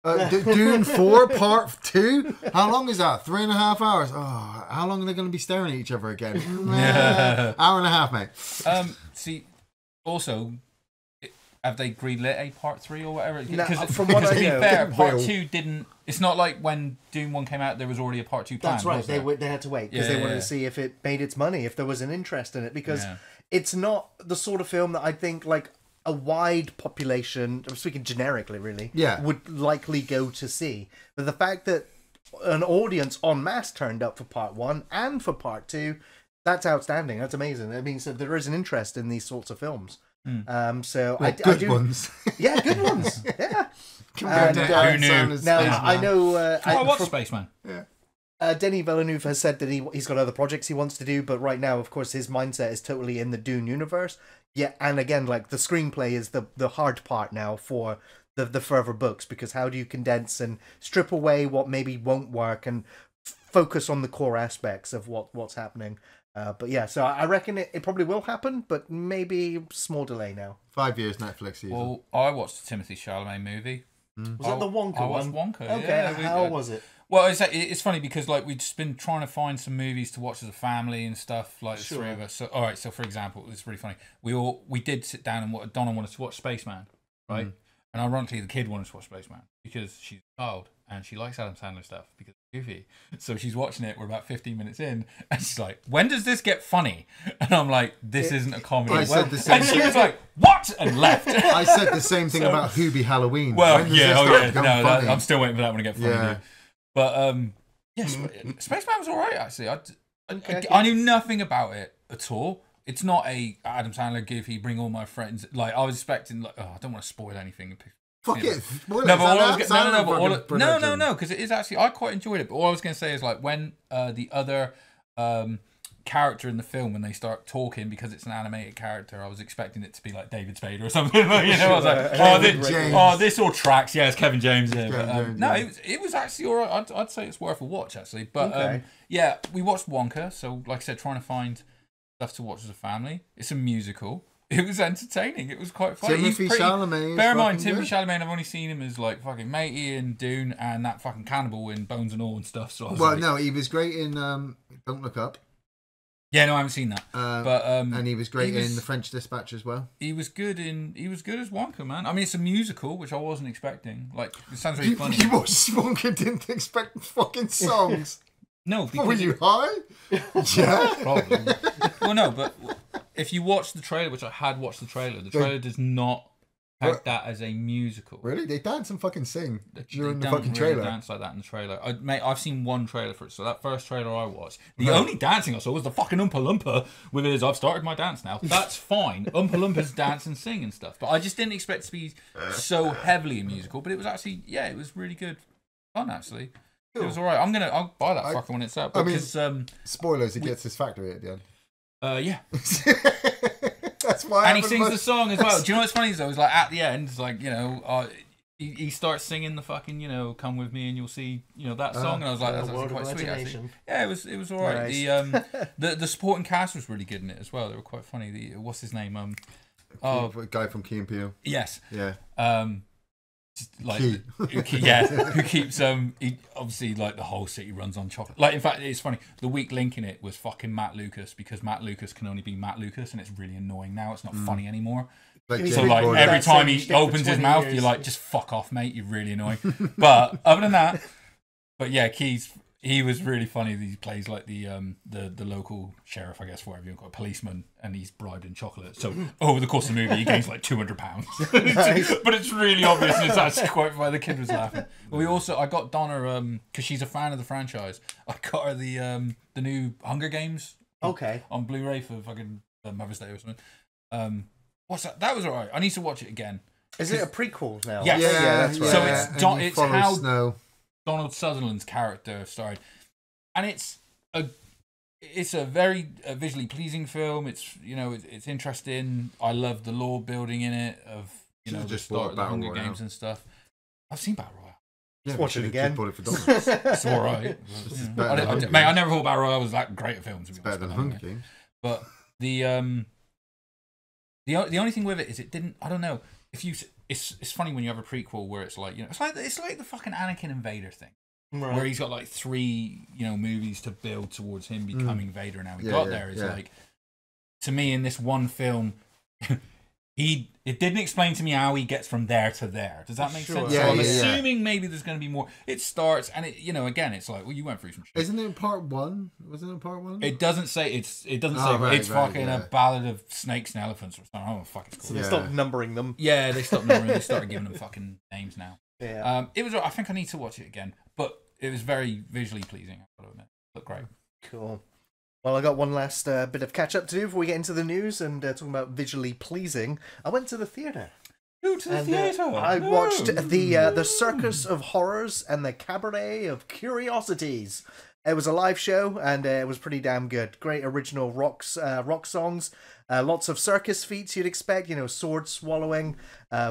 Dune 4 Part 2? How long is that? 3.5 hours. Oh, how long are they going to be staring at each other again? Hour and a half, mate. See, also, have they greenlit a part 3 or whatever? No, Because from what to I be know, fair, they part will. 2 didn't. It's not like when Doom 1 came out, there was already a part 2 planned. That's right. was there? They had to wait because Yeah, they wanted yeah. to see if it made its money, if there was an interest in it, because Yeah. it's not the sort of film that I think, like, a wide population, I'm speaking generically, really, Yeah. would likely go to see. But the fact that an audience en masse turned up for Part 1 and for Part 2, that's outstanding. That's amazing. It means that there is an interest in these sorts of films. So I Good do, ones. yeah, good ones. Yeah. Compared to And, Aaron who knew? Sandler's Now Spaceman. I know. I watched from- Spaceman. Denis Villeneuve has said that he's got other projects he wants to do, but right now, of course, his mindset is totally in the Dune universe. Yeah, and again, like, the screenplay is the hard part now for the further books, because how do you condense and strip away what maybe won't work and focus on the core aspects of what's happening? But yeah, so I reckon it probably will happen, but maybe small delay now. 5 years Netflix season. Well, I watched the Timothy Chalamet movie. Was that the Wonka I one? watched Wonka. Okay, yeah, how was it? Well, it's funny because, like, we've just been trying to find some movies to watch as a family and stuff, like the three of us. So, all right. So, for example, it's really funny. We did sit down and Donna wanted to watch Spaceman, right? And ironically, the kid wanted to watch Spaceman because she's a child and she likes Adam Sandler stuff because it's goofy. So she's watching it. We're about 15 minutes in, and she's like, "When does this get funny?" And I'm like, "This isn't a comedy." I said the same. And she was like, "What?" and left. I said the same thing about Hubie Halloween. Well, When does yeah, this oh start yeah, to become no, funny? I'm still waiting for that one to get funny. Yeah. Dude. But yes, Spaceman was alright actually. Okay. I knew nothing about it at all. It's not a Adam Sandler goofy, bring all my friends. Like I was expecting, like, oh, I don't want to spoil anything. Fuck it. Spoil No, it. but all I was It's gonna, Adam no, Sandler but all, production. no, because it is actually I quite enjoyed it. But all I was going to say is like when the other character in the film, when they start talking, because it's an animated character, I was expecting it to be like David Spade or something. Like, you know, I was like, this all tracks. Yeah, it's Kevin James. Yeah, but, James, no, yeah. it was actually all right. I'd say it's worth a watch actually. But Okay. yeah, we watched Wonka. So like I said, trying to find stuff to watch as a family. It's a musical. It was entertaining. It was quite funny. Timothy Chalamet. Bear in mind, Timothy Chalamet, I've only seen him as like fucking matey in Dune and that fucking cannibal in Bones and All and stuff. So I was Well, like, no, he was great in Don't Look Up. yeah, no, I haven't seen that. But and he was great he was- in The French Dispatch as well. he was good as Wonka, man. I mean, it's a musical, which I wasn't expecting. Like, it sounds really funny. You watched Wonka, didn't expect fucking songs. No, What, because were you high? Yeah. probably. Well, no, but if you watch the trailer, which I had watched the trailer does not peg that as a musical. Really? They dance and fucking sing during They the don't fucking really trailer. dance like that in the trailer. Mate, I've seen one trailer for it. So that first trailer I watched, the only dancing I saw was the fucking Oompa Loompa with his "I've started my dance now." That's fine. Oompa Loompas dance and sing and stuff. But I just didn't expect it to be so heavily a musical. But it was actually, yeah, it was really good fun actually. It was alright. I'll buy that fucker when it's out. I mean, Because Spoilers, he gets his factory at the end. yeah. That's why. And he sings the song as well. Do you know what's funny though? It's like at the end, it's like, you know, he starts singing the fucking, you know, "Come with me and you'll see," you know, that song. And I was like, that's actually World of quite sweet. Actually. Imagination. Yeah, it was all right. Nice. The supporting cast was really good in it as well. They were quite funny. What's his name? A guy from Key and Peele. Yes. Yeah. Just like Key. who keeps he, obviously like the whole city runs on chocolate. Like in fact, it's funny. The weak link in it was fucking Matt Lucas because Matt Lucas can only be Matt Lucas, and it's really annoying now. It's not funny anymore. Like So, So Jamie like Gordon. every That's time how you he stick for opens his 20 mouth, years. you're like, just fuck off, mate. You're really annoying. But other than that, but yeah, he was really funny. He plays like the local sheriff, I guess, whatever you call it, policeman, and he's bribed in chocolate. So over the course of the movie, he gains like 200 pounds. But it's really obvious, and it's actually quite funny. The kid was laughing. But I got Donna because she's a fan of the franchise. I got her the new Hunger Games. Okay. On Blu-ray for fucking Mother's Day or something. What's that? That was alright. I need to watch it again. Is it a prequel now? Yes. Yeah, that's right. So yeah, it's and you it's follow how Snow. Donald Sutherland's character starred, and it's a very visually pleasing film. It's it's interesting. I love the lore building in it of Should've the just start bought of the Battle Hunger Royale. Games and stuff. I've seen Battle Royale. Yeah, watch it we again. bought it for dollars. It's all right. better than Hunger Mate, I Games. never thought Battle Royale was that great a film. To be Better honest, than Hunger Games. But the only thing with it is it didn't. I don't know if you. It's funny when you have a prequel where it's like it's like the fucking Anakin and Vader thing. Right. Where he's got like 3 movies to build towards him becoming Vader, and how he Yeah, got yeah, there is yeah. like, to me in this one film, it didn't explain to me how he gets from there to there. Does that make Sure. sense? Yeah, So I'm yeah, yeah. assuming maybe there's going to be more. It starts and it again it's like, well, you went through some shit. Isn't it part one? Wasn't it part one? It doesn't say it doesn't Oh, say right, it's right, fucking yeah. a ballad of snakes and elephants or something. I don't know what the fuck it's So called. they Yeah. stopped numbering them. Yeah, they stopped numbering. They started giving them fucking names now. Yeah. It was. I think I need to watch it again, but it was very visually pleasing. I've got to admit, looked great. Cool. Well, I got one last bit of catch up to do before we get into the news and talking about visually pleasing. I went to the theatre. Go to the And, theatre. I watched the Circus of Horrors and the Cabaret of Curiosities. It was a live show and it was pretty damn good. Great original rock songs. Lots of circus feats you'd expect, sword swallowing,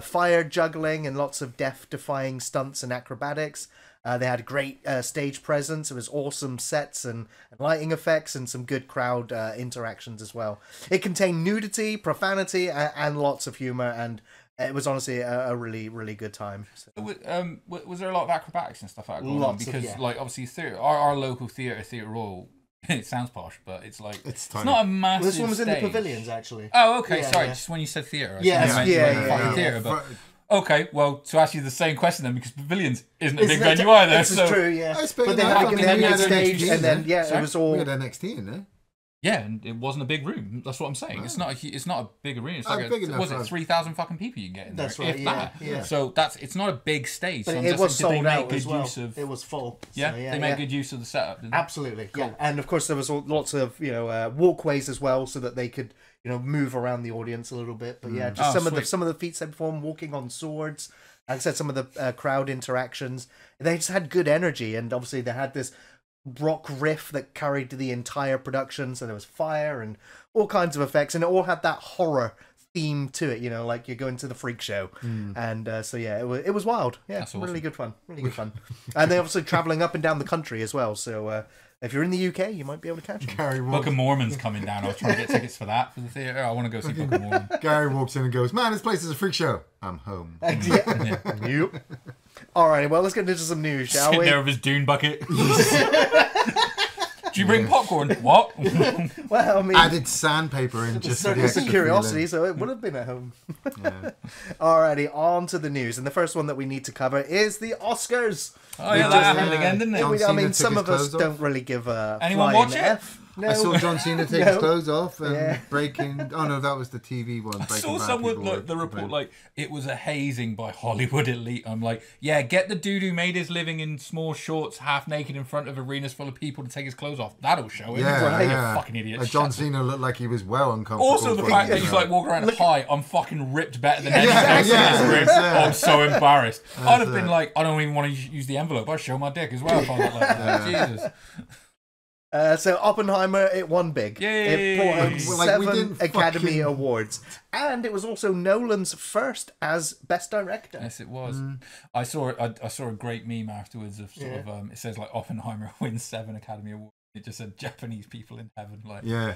fire juggling, and lots of death-defying stunts and acrobatics. They had great stage presence. It was awesome sets and lighting effects and some good crowd interactions as well. It contained nudity, profanity, and lots of humor, and it was honestly a really, really good time. So. Was there a lot of acrobatics and stuff like that going on? Lots of, Because yeah. like obviously theatre, our local Theatre Royal. It sounds posh, but it's like It's it's tiny. not a massive. This one was in the stage. pavilions, actually. Oh, okay. Yeah, sorry, yeah. just when you said theatre, Yeah, I thought you meant yeah, fucking yeah. theatre, but Okay, well, to ask you the same question then, because Pavilions isn't a big Isn't it- venue either. This is So true, yeah. It's big But they enough. had, I they had mean, we that had stage, NXT and then in there. it was all. We had NXT in there. yeah, and it wasn't a big room. That's what I'm saying. It's not. It's not a big arena. It's like big enough was for it us. 3,000 fucking people you can get in That's there? right, If yeah, that. yeah. So it's not a big stage. But so I'm it just was thinking, did sold they make out good as well. use of? It was full. Yeah, So, they made good use of the setup. Didn't they? Absolutely, yeah. And of course, there was lots of walkways as well, so that they could move around the audience a little bit. But yeah, just some of the feats they performed, walking on swords. Like I said, some of the crowd interactions. They just had good energy, and obviously they had this rock riff that carried the entire production. So there was fire and all kinds of effects, and it all had that horror theme to it. Like you're going to the freak show, and so yeah, it was wild. Yeah, That's awesome. Really good fun, and they're obviously traveling up and down the country as well. So if you're in the UK, you might be able to catch them. Gary Book walks, of Mormon's coming down. I was trying to get tickets for that for the theatre. I want to go see Book of Mormon. Gary walks in and goes, "Man, this place is a freak show. I'm home." Yeah. Yep. Alrighty, well, let's get into some news, shall Sitting we? there with his dune bucket. Do you bring popcorn? What? Well, I mean, Added sandpaper in just for the circus extra and curiosity, feeling. so it would have been at home. Yeah. Alrighty, on to the news, and the first one that we need to cover is the Oscars. Oh yeah, just that had- happened again, didn't it? John I Cena mean, took some his of us clothes off. don't really give a Anyone flying watch it? F. No. I saw John Cena take No. his clothes off and Yeah. breaking. Oh no, that was the TV one. I Breaking saw Bad someone people like the were report complaining. like it was a hazing by Hollywood elite. I'm like, yeah, get the dude who made his living in small shorts, half naked in front of arenas full of people to take his clothes off. That'll show him. Yeah, Right. You yeah. fucking idiot. John Shut up. Cena looked like he was well uncomfortable. Also, the for fact it, that he's so. like walking around, hi, I'm fucking ripped better than anyone Yeah, else in yeah, this room. yeah. Oh, I'm so embarrassed. I'd have it. been like, I don't even want to use the envelope. I'd show my dick as well if I looked like that. Jesus. So Oppenheimer, it won big. Yay. It brought home Well, like, we 7 didn't Academy fucking- Awards, and it was also Nolan's first as Best Director. Yes, it was. I saw a great meme afterwards of sort of it says like Oppenheimer wins 7 Academy Awards. It just said Japanese people in heaven, like. Yeah.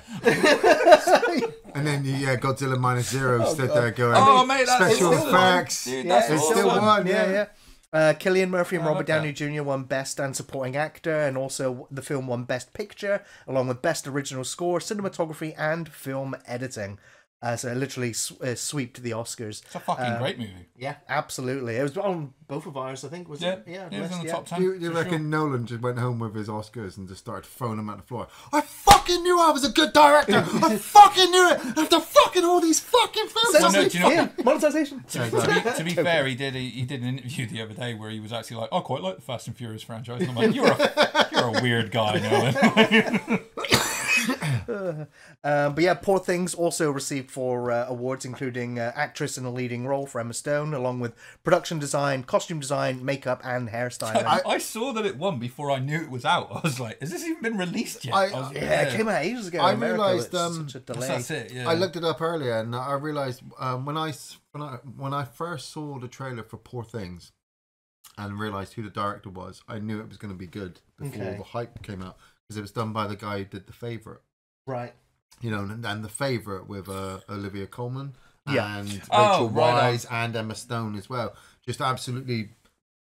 And then Godzilla Minus Zero stood God. there going, Oh, mate, that's special still effects. Dude, Yeah, that's it's awesome. still won. Yeah. Cillian Murphy and I Robert love Downey Jr. won Best and Supporting Actor, and also the film won Best Picture, along with Best Original Score, Cinematography, and Film Editing. So it literally sweeped the Oscars. It's a fucking great movie. Yeah, absolutely. It was on both of ours, I think, was Yeah, it? Yeah, it was in the yeah. top 10. You for reckon sure. Nolan just went home with his Oscars and just started throwing them at the floor? I fucking knew I was a good director. I fucking knew it after fucking all these fucking films. Well, no, do you know Yeah, monetization. To be fair, he did an interview the other day where he was actually like, I quite like the Fast and Furious franchise. And I'm like, you're a weird guy, Nolan. But yeah, Poor Things also received 4 awards, including Actress in a Leading Role for Emma Stone, along with Production Design, Costume Design, Makeup, and Hairstyling. I saw that it won before I knew it was out. I was like, has this even been released yet? I- I was, Yeah, it came out ages ago. I in America. realised, It's such a delay. That's it. Yeah. I looked it up earlier and I realised when I first saw the trailer for Poor Things and realised who the director was, I knew it was going to be good before Okay. the hype came out because it was done by the guy who did The Favourite. Right. And The Favourite with Olivia Colman Yeah. and Rachel Oh, right Weisz and Emma Stone as well.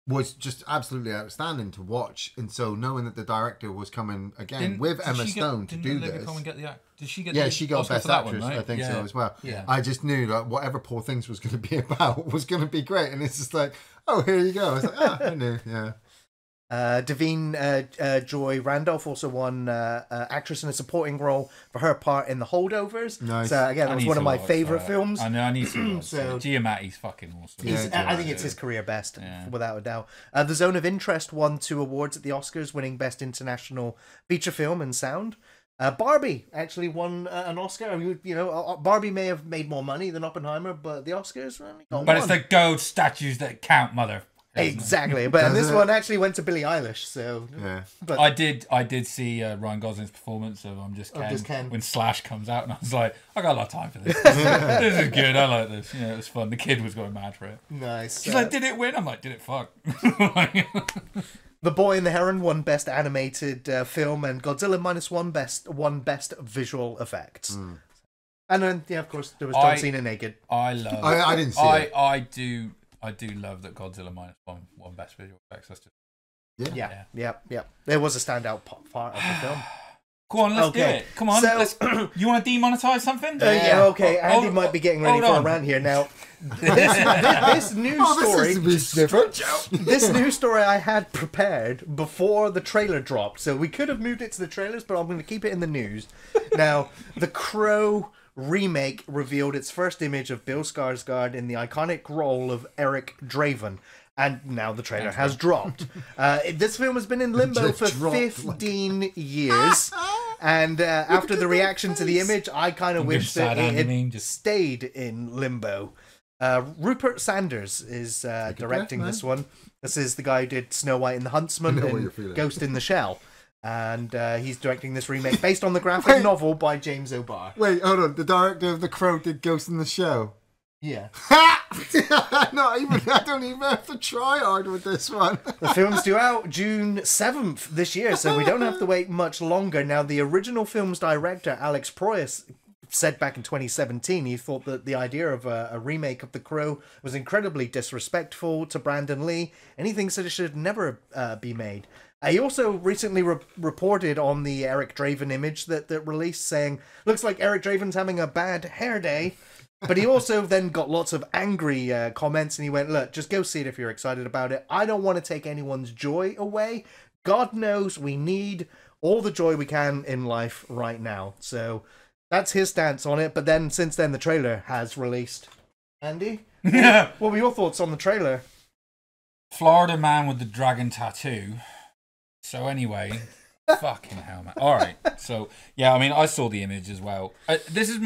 Was just absolutely outstanding to watch. And so knowing that the director was coming again with did Emma she get- Stone to didn't do Olivia this. Colman get the did she get Yeah, the she got Oscar Best for that Actress, one, right? I think yeah. so as well. Yeah. I just knew that whatever Poor Things was going to be about was going to be great. And it's just like, oh, here you go. I was like, I knew, yeah. Davine Joy Randolph also won Actress in a Supporting Role for her part in The Holdovers. Nice. So again, I it was need one of to my watch favourite that. films. I know, I need to watch So- it. Giamatti's fucking awesome. Yeah. I think it's his career best, Yeah. without a doubt. The Zone of Interest won 2 awards at the Oscars, winning Best International Feature Film and Sound. Barbie actually won an Oscar. I mean, Barbie may have made more money than Oppenheimer, but the Oscars only got But one. it's the gold statues that count, mother. Exactly, but Does this it? one actually went to Billie Eilish. So, Yeah. but I did see Ryan Gosling's performance of I'm Just Ken, Just Ken. when Slash comes out, and I was like, I got a lot of time for this. This is good. I like this. Yeah, it was fun. The kid was going mad for it. nice. She's like, did it win? I'm like, did it fuck? The Boy and the Heron won Best Animated Film, and Godzilla Minus One won Best Visual Effects. And then, yeah, of course, there was John Cena naked. I love. I didn't see it. I do love that Godzilla Minus One won Best Visual Effects. That's just Yeah. There was a standout part of the film. Go on, let's do Okay. it. Come on, So- you want to demonetize something? Yeah, okay. Andy oh, might be getting ready hold for a on. rant here now. This news story. This is different. This news story I had prepared before the trailer dropped, so we could have moved it to the trailers, but I'm going to keep it in the news. Now, The Crow remake revealed its first image of Bill Skarsgård in the iconic role of Eric Draven, and now the trailer has dropped. This film has been in limbo for 15 years, and after the reaction to the image, I kind of wish that it had stayed in limbo. Rupert Sanders is directing this one. This is the guy who did Snow White and the Huntsman and Ghost in the Shell. And he's directing this remake based on the graphic novel by James O'Barr. Wait, hold on. The director of The Crow did Ghost in the Shell. Yeah. I don't even have to try hard with this one. The film's due out June 7th this year, so we don't have to wait much longer. Now, the original film's director, Alex Proyas, said back in 2017 he thought that the idea of a remake of The Crow was incredibly disrespectful to Brandon Lee, and he thinks that it should never be made. He also recently reported on the Eric Draven image that released, saying, looks like Eric Draven's having a bad hair day. But he also then got lots of angry comments, and he went, look, just go see it if you're excited about it. I don't want to take anyone's joy away. God knows we need all the joy we can in life right now. So that's his stance on it. But then, since then, the trailer has released. Andy? What were your thoughts on the trailer? Florida man with the dragon tattoo. So anyway, fucking hell, man. All right. So yeah, I mean, I saw the image as well. This is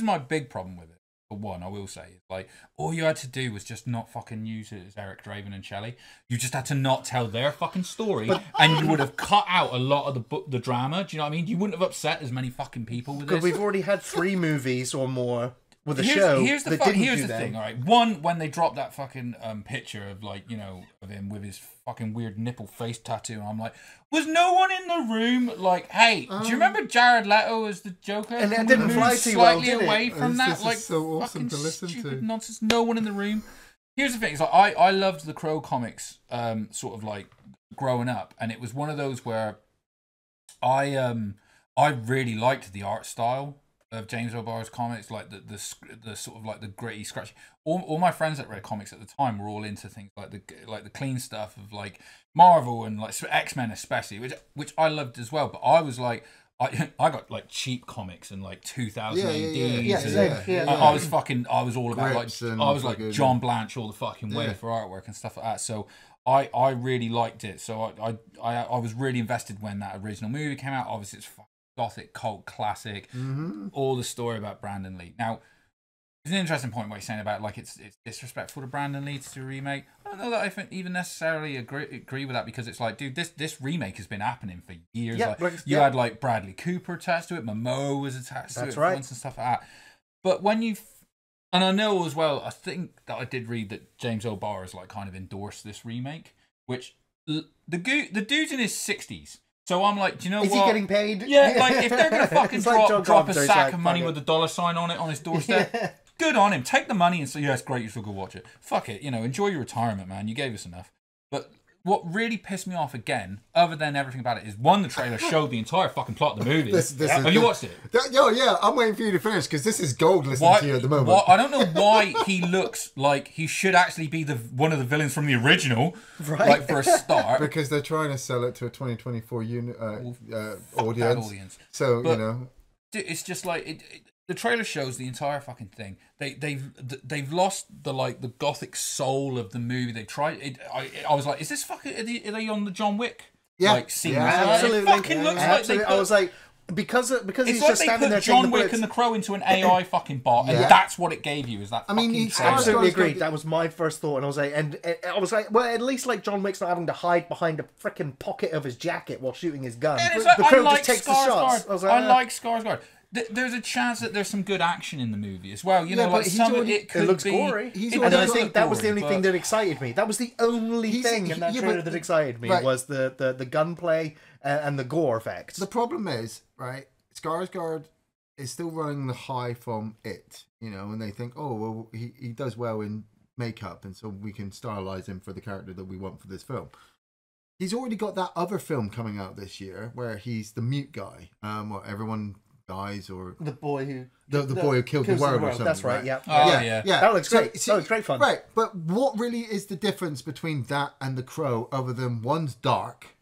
my big problem with it. For one, I will say, like, all you had to do was just not fucking use it as Eric Draven and Shelley. You just had to not tell their fucking story, and you would have cut out a lot of the drama. Do you know what I mean? You wouldn't have upset as many fucking people with this. Because we've already had 3 movies or more with a show here's the that here's do the that. thing, all right. One, when they dropped that fucking picture of, like, you know, of him with his fucking weird nipple face tattoo, I'm like, was no one in the room like, hey, do you remember Jared Leto as the Joker? And that didn't fly too well, did it? away from that, This like, is so awesome fucking to listen stupid to. nonsense. No one in the room. Here's the thing: it's like I loved the Crow comics, sort of like growing up, and it was one of those where I really liked the art style of James O'Barr's comics, like the sort of like the gritty, scratchy. All my friends that read comics at the time were all into things like the clean stuff of like Marvel and like X-Men especially, which I loved as well. But I was like, I got like cheap comics and like 2000 AD. I was all about Grips like and I was like fucking- John Blanche all the fucking way for artwork and stuff like that. So I really liked it. So I was really invested when that original movie came out. Obviously, it's gothic cult classic. All the story about Brandon Lee. Now, it's an interesting point what you're saying about like it's disrespectful to Brandon Lee to do a remake. I don't know that I even necessarily agree with that, because it's like, dude, this remake has been happening for years. Yeah, like, you had like Bradley Cooper attached to it, Momoa was attached to it once and stuff like that. But when you and I know as well, I think that I did read that James O'Barr has like kind of endorsed this remake, which the dude's in his 60s. So I'm like, do you know what? Is he getting paid? Yeah, like if they're gonna fucking It's like John drop a Carpenter's sack like, of money fuck with a dollar sign on it on his doorstep, good on him. Take the money and say, yeah, it's great, you should go watch it. Fuck it, you know, enjoy your retirement, man. You gave us enough. But what really pissed me off again, other than everything about it, is one, the trailer showed the entire fucking plot of the movie. Have you watched it? Yeah, I'm waiting for you to finish, because this is gold listening to you at the moment. I don't know why he looks like he should actually be one of the villains from the original, Right. like for a start. Because they're trying to sell it to a 2024 That audience. audience. So, But- you know. Dude, it's just like the trailer shows the entire fucking thing. They've lost the gothic soul of the movie. They tried it. I was like, is this fucking? Are they on the John Wick? Yeah. Like scene. Yeah, Absolutely. It fucking looks like they Absolutely. I was like, because he's it's like just they standing there put taking John the Wick bullets. and the Crow into an AI fucking bot, and Yeah. that's what it gave you. Is that? I mean, fucking it's trailer. Absolutely Skarsgård's agreed. got- That was my first thought, and I was like, well, at least like John Wick's not having to hide behind a freaking pocket of his jacket while shooting his gun. And it's like, The I Crow like just takes the shots. Skarsgård. I was like, I like Skarsgård. There's a chance that there's some good action in the movie as well. You know, Yeah, like but he's some of already- it could it looks be. gory, He's It and already I does think look that was the gory, only thing but- that excited me. That was the only thing in that yeah, trailer but- that excited me right. was the gunplay and the gore effects. The problem is, right, Skarsgård is still running the high from it, you know, and they think, oh, well, he does well in makeup, and so we can stylize him for the character that we want for this film. he's already got that other film coming out this year where he's the mute guy. Everyone dies, or the boy who boy who killed the world or something. That's right. Yeah. Yeah. That looks great. That looks great fun. Right, but what really is the difference between that and The Crow, other than one's dark,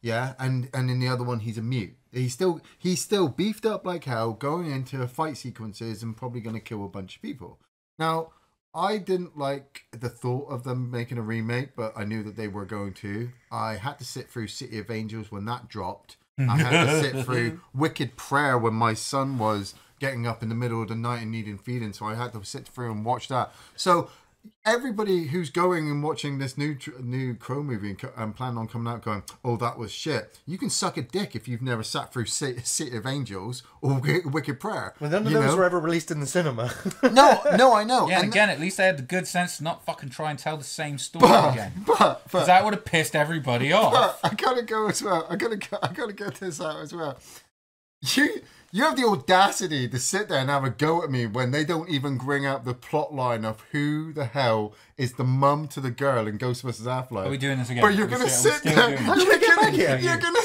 yeah, and in the other one he's a mute. He's still beefed up like hell, going into fight sequences and probably going to kill a bunch of people. Now, I didn't like the thought of them making a remake, but I knew that they were going to. I had to sit through City of Angels when that dropped. I had to sit through Wicked Prayer when my son was getting up in the middle of the night and needing feeding, so I had to sit through and watch that. So everybody who's going and watching this new Crow movie and plan on coming out going, oh, that was shit, you can suck a dick if you've never sat through City of Angels or Wicked Prayer. Well, none of those were ever released in the cinema. No, I know. Yeah, and again, at least they had the good sense to not fucking try and tell the same story again. Because that would have pissed everybody off. I gotta go as well. I gotta get this out as well. You have the audacity to sit there and have a go at me when they don't even bring up the plot line of who the hell is the mum to the girl in Ghostbusters Afterlife. Are we doing this again? But you're gonna sit there. You're gonna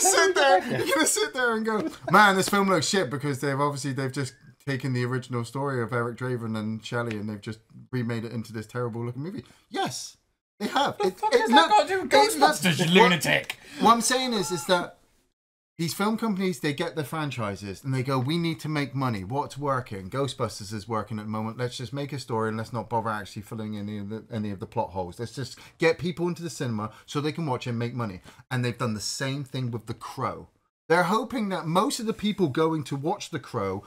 sit there and go, man, this film looks shit, because they've just taken the original story of Eric Draven and Shelley and they've just remade it into this terrible looking movie. Yes, they have. What the fuck has that got to do with Ghostbusters, you lunatic? What I'm saying is that these film companies, they get the franchises and they go, we need to make money. What's working? Ghostbusters is working at the moment. Let's just make a story and let's not bother actually filling any of the plot holes. Let's just get people into the cinema so they can watch it and make money. And they've done the same thing with The Crow. They're hoping that most of the people going to watch The Crow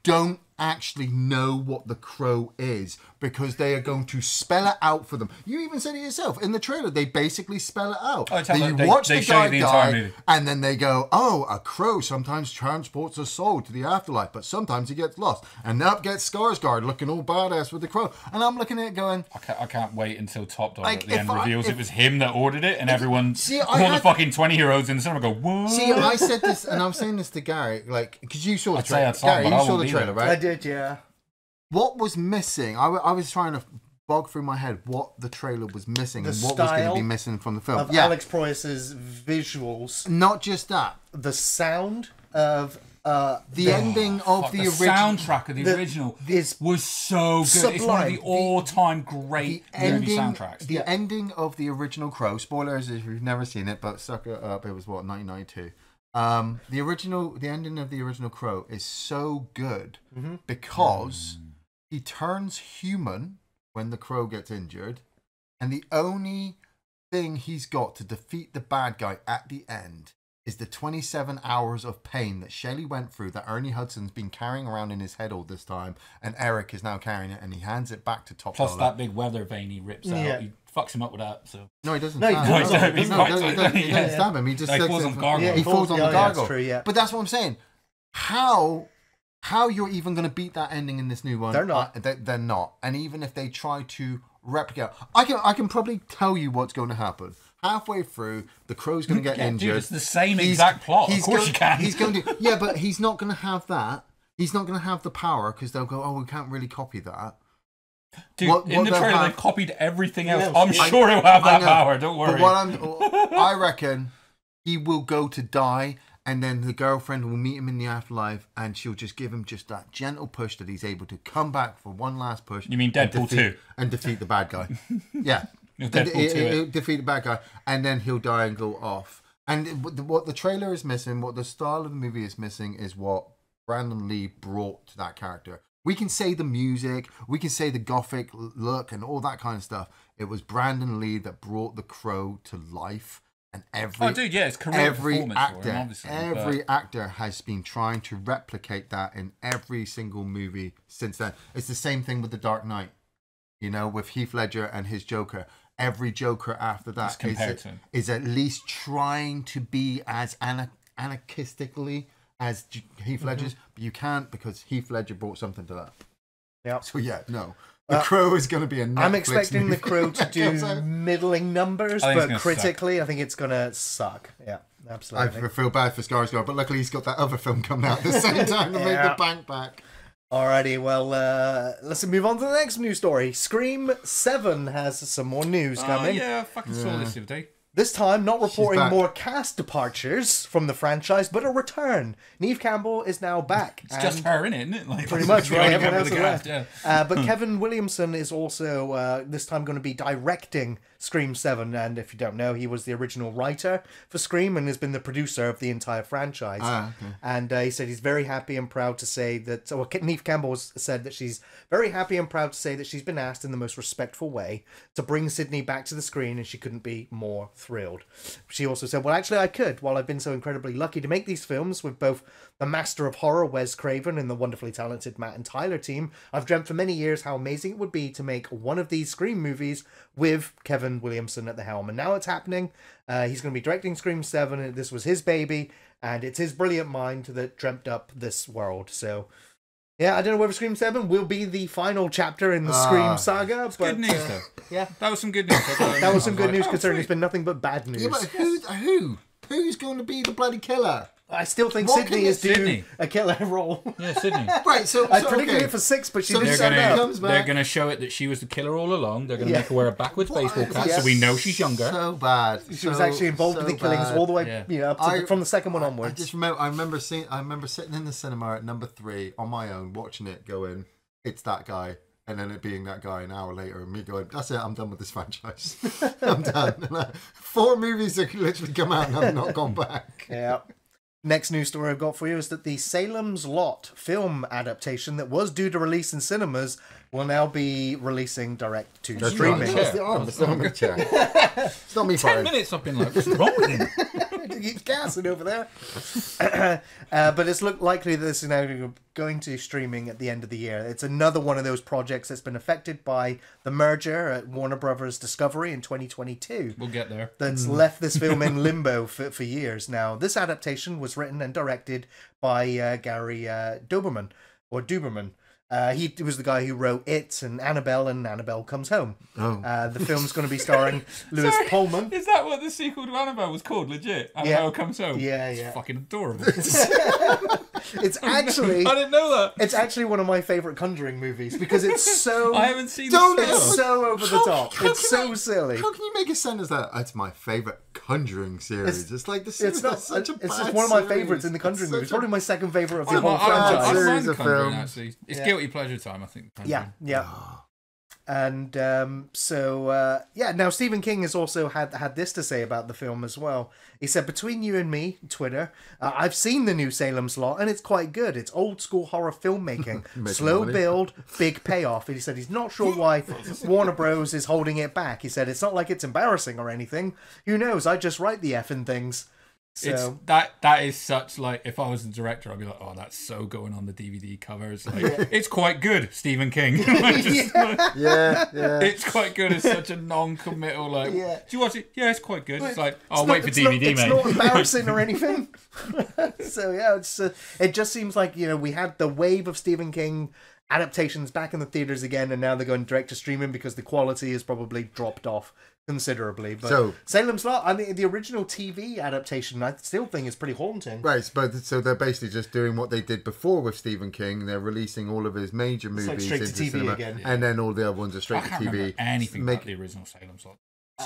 don't actually know what The Crow is, because they are going to spell it out for them. You even said it yourself in the trailer. They basically spell it out. You watch the guy die, and then they go, "Oh, a crow sometimes transports a soul to the afterlife, but sometimes he gets lost." And up gets Skarsgård looking all badass with the crow. And I'm looking at it going, I can't wait until Top Dog at the end reveals it was him that ordered it, and everyone, all the fucking 20-year-olds in the cinema go, "What?" See, I said this, and I'm saying this to Gary, like, because you saw the trailer. Gary, you saw the trailer, right? I did, yeah. What was missing? I was trying to bog through my head what the trailer was missing and what was going to be missing from the film. Of Alex Proyas's visuals. Not just that. The sound of the ending of the original soundtrack of the original was so good. Sublime. It's one of the all-time great movie soundtracks. The ending of the original Crow. Spoilers if you've never seen it, but suck it up. It was 1992. The ending of the original Crow is so good because he turns human when the Crow gets injured, and the only thing he's got to defeat the bad guy at the end is the 27 hours of pain that Shelley went through, that Ernie Hudson's been carrying around in his head all this time, and Eric is now carrying it, and he hands it back to Top Dollar. Plus that big weather vein he rips out. He fucks him up with that. So no, he doesn't. No, he doesn't stab him. He just falls on Gargoyle. He falls on the Gargoyle. That's true, yeah. But that's what I'm saying. How you're even going to beat that ending in this new one? They're not. They're not. And even if they try to replicate, I can probably tell you what's going to happen. Halfway through, the Crow's going to get injured. Dude, it's the same exact plot. Of course you can. He's going to. Yeah, but he's not going to have that. He's not going to have the power, because they'll go, "Oh, we can't really copy that." Dude, in the trailer, they've copied everything else. I'm sure he'll have that power. Don't worry. But I reckon he will go to die, and then the girlfriend will meet him in the afterlife, and she'll just give him just that gentle push that he's able to come back for one last push. You mean Deadpool 2? And defeat the bad guy. Yeah. He'll defeat the bad guy, and then he'll die and go off. And what the trailer is missing, what the style of the movie is missing, is what Brandon Lee brought to that character. We can say the music, we can say the gothic look and all that kind of stuff. It was Brandon Lee that brought the Crow to life. And it's career performance actor, for him, obviously. Every actor has been trying to replicate that in every single movie since then. It's the same thing with The Dark Knight, with Heath Ledger and his Joker. Every Joker after that is at least trying to be as anarchistically as Heath Ledger's, but you can't, because Heath Ledger brought something to that. Yeah. So The Crow is going to be a Netflix I'm expecting movie. The Crow to do middling numbers, but critically, I think it's going to suck. Yeah, absolutely. I feel bad for Skarsgård, but luckily he's got that other film coming out at the same time to make the bank back. Alrighty, well, let's move on to the next news story. Scream 7 has some more news coming. Yeah, I fucking saw this the other day. This time, not reporting back. more cast departures from the franchise, but a return. Neve Campbell is now back. It's just her in it, isn't it? Like, Pretty much, the right? only Everyone member else of the is left. cast, yeah. But Kevin Williamson is also this time going to be directing Scream 7. And if you don't know, he was the original writer for Scream and has been the producer of the entire franchise. Okay. And he said he's very happy and proud to say that... Well, Neve Campbell said that she's very happy and proud to say that she's been asked in the most respectful way to bring Sydney back to the screen, and she couldn't be more thrilled. She also said, well, actually, I could. While I've been so incredibly lucky to make these films with both the master of horror, Wes Craven, and the wonderfully talented Matt and Tyler team, I've dreamt for many years how amazing it would be to make one of these Scream movies with Kevin Williamson at the helm. And now it's happening. He's going to be directing Scream 7, and this was his baby, and it's his brilliant mind that dreamt up this world. So... yeah, I don't know whether Scream 7 will be the final chapter in the Scream saga, but... Good news, though. Yeah. That was some good news. That was some good news, considering it's been nothing but bad news. Yeah, but who's going to be the bloody killer? I still think What Sydney can is due Sydney? a killer role. Yeah, Sydney. Right, so I predicted it for 6, but she So didn't Sydney turn up. comes back. They're going to show it that she was the killer all along. They're going to Yeah. make her wear a backwards baseball cap, Yeah. so we know she's younger. So bad. She was actually involved in the killings all the way, Yeah. up to from the second one onwards. I just remember. I remember sitting in the cinema at number 3 on my own, watching it, going, "It's that guy," and then it being that guy an hour later, and me going, "That's it. I'm done with this franchise. I'm done." 4 movies that could literally come out and I've not gone back. Yeah. Next news story I've got for you is that the Salem's Lot film adaptation that was due to release in cinemas will now be releasing direct to streaming. chair. It's the arm. It's not my chair. It's not me 10 firing. minutes I've been like, what's wrong with him? He's gassing over there. But it's looked likely that this is now going to streaming at the end of the year. It's another one of those projects that's been affected by the merger at Warner Brothers Discovery in 2022. We'll get there. That's left this film in limbo for years now. This adaptation was written and directed by Gary Doberman. He was the guy who wrote It and Annabelle Comes Home. Oh. The film's going to be starring Lewis Pullman. Is that what the sequel to Annabelle was called? Legit? Annabelle Comes Home? Yeah, It's yeah. fucking adorable. It's actually... I didn't know that. It's actually one of my favourite Conjuring movies because it's so... I haven't seen Don't the ever- It's film. so over the top. How It's can so silly. How can you make it sound as that? It's my favourite Conjuring series. It's like this. It's not. Such a It's just bad one of my series. favourites in the Conjuring It's movies. such a- Probably my second favourite of the I'm whole I'm franchise. series around of Conjuring, films. actually. It's Yeah. guilty pleasure time, I think. Yeah, Conjuring. yeah. And now Stephen King has also had this to say about the film as well. He said, "Between you and me, Twitter, I've seen the new Salem's Lot and it's quite good. It's old school horror filmmaking, slow money. build, big payoff." And he said he's not sure why Warner Bros is holding it back. He said it's not like it's embarrassing or anything. Who knows? I just write the effing things. It's So that is such like, if I was the director, I'd be like, oh, that's so going on the DVD cover. It's like, it's quite good, Stephen King. Yeah. It's quite good. It's such a non-committal like. Yeah. Do you watch it? Yeah, it's quite good. It's like, It's I'll not- wait for it's DVD, not, mate. It's not embarrassing or anything. So yeah, it just seems like, we had the wave of Stephen King adaptations back in the theaters again, and now they're going direct to streaming because the quality has probably dropped off considerably. But So- Salem's Lot, I mean, the original TV adaptation, I still think is pretty haunting. Right, but so they're basically just doing what they did before with Stephen King. They're releasing all of his major like movies straight to into TV cinema, again. and then all the other ones are I straight to can't TV. remember anything Make about the original Salem's Lot.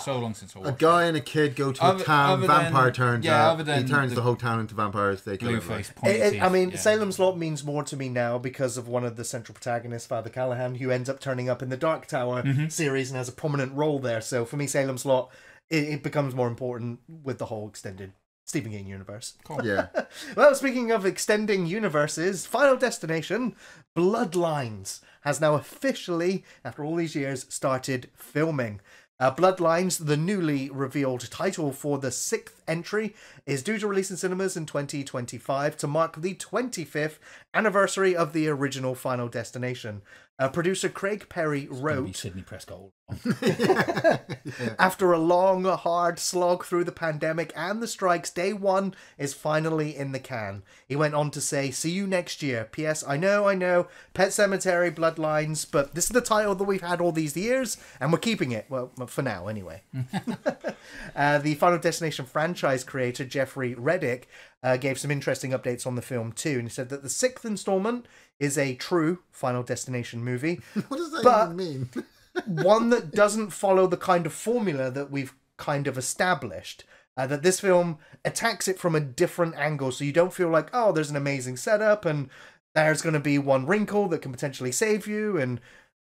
So long since I a watched guy and a kid go to a Other- town. other than- Vampire turns yeah, up. other than He turns the the whole town into vampires. They kill blue everyone. face, pointy teeth. I mean, yeah. Salem's Lot means more to me now because of one of the central protagonists, Father Callahan, who ends up turning up in the Dark Tower series and has a prominent role there. So for me, Salem's Lot, it becomes more important with the whole extended Stephen King universe. Cool. Yeah. Well, speaking of extending universes, Final Destination Bloodlines has now officially, after all these years, started filming. Bloodlines, the newly revealed title for the 6th entry, is due to release in cinemas in 2025 to mark the 25th anniversary of the original Final Destination. Producer Craig Perry Gonna be wrote, Sidney Prescott. after a long, hard slog through the pandemic and the strikes, day one is finally in the can. He went on to say, "See you next year. P.S. I know, Pet Cemetery, Bloodlines, but this is the title that we've had all these years, and we're keeping it. Well, for now, anyway." The Final Destination franchise creator, Jeffrey Reddick, gave some interesting updates on the film too, and he said that the 6th installment is a true Final Destination movie, What does that But- even mean? one that doesn't follow the kind of formula that we've kind of established. That this film attacks it from a different angle, so you don't feel like, oh, there's an amazing setup and there's going to be one wrinkle that can potentially save you,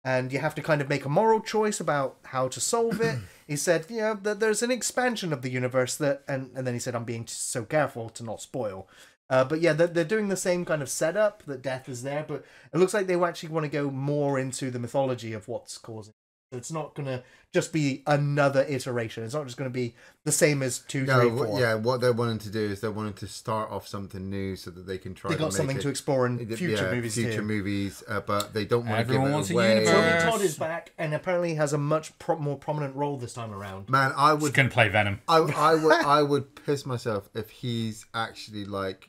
and you have to kind of make a moral choice about how to solve it. He said, that there's an expansion of the universe that, and then he said, I'm being so careful to not spoil. But yeah, they're doing the same kind of setup, that death is there, but it looks like they actually want to go more into the mythology of what's causing it. So it's not going to just be another iteration. It's not just going to be the same as 2, 3, 4. Yeah, what they're wanting to do is they're wanting to start off something new so that they can try to make something to explore in future movies too. But they don't want Everyone to wants give a it away. universe. Tony Todd is back and apparently has a much more prominent role this time around. Man, I would... He's going to play Venom. I would piss myself if he's actually like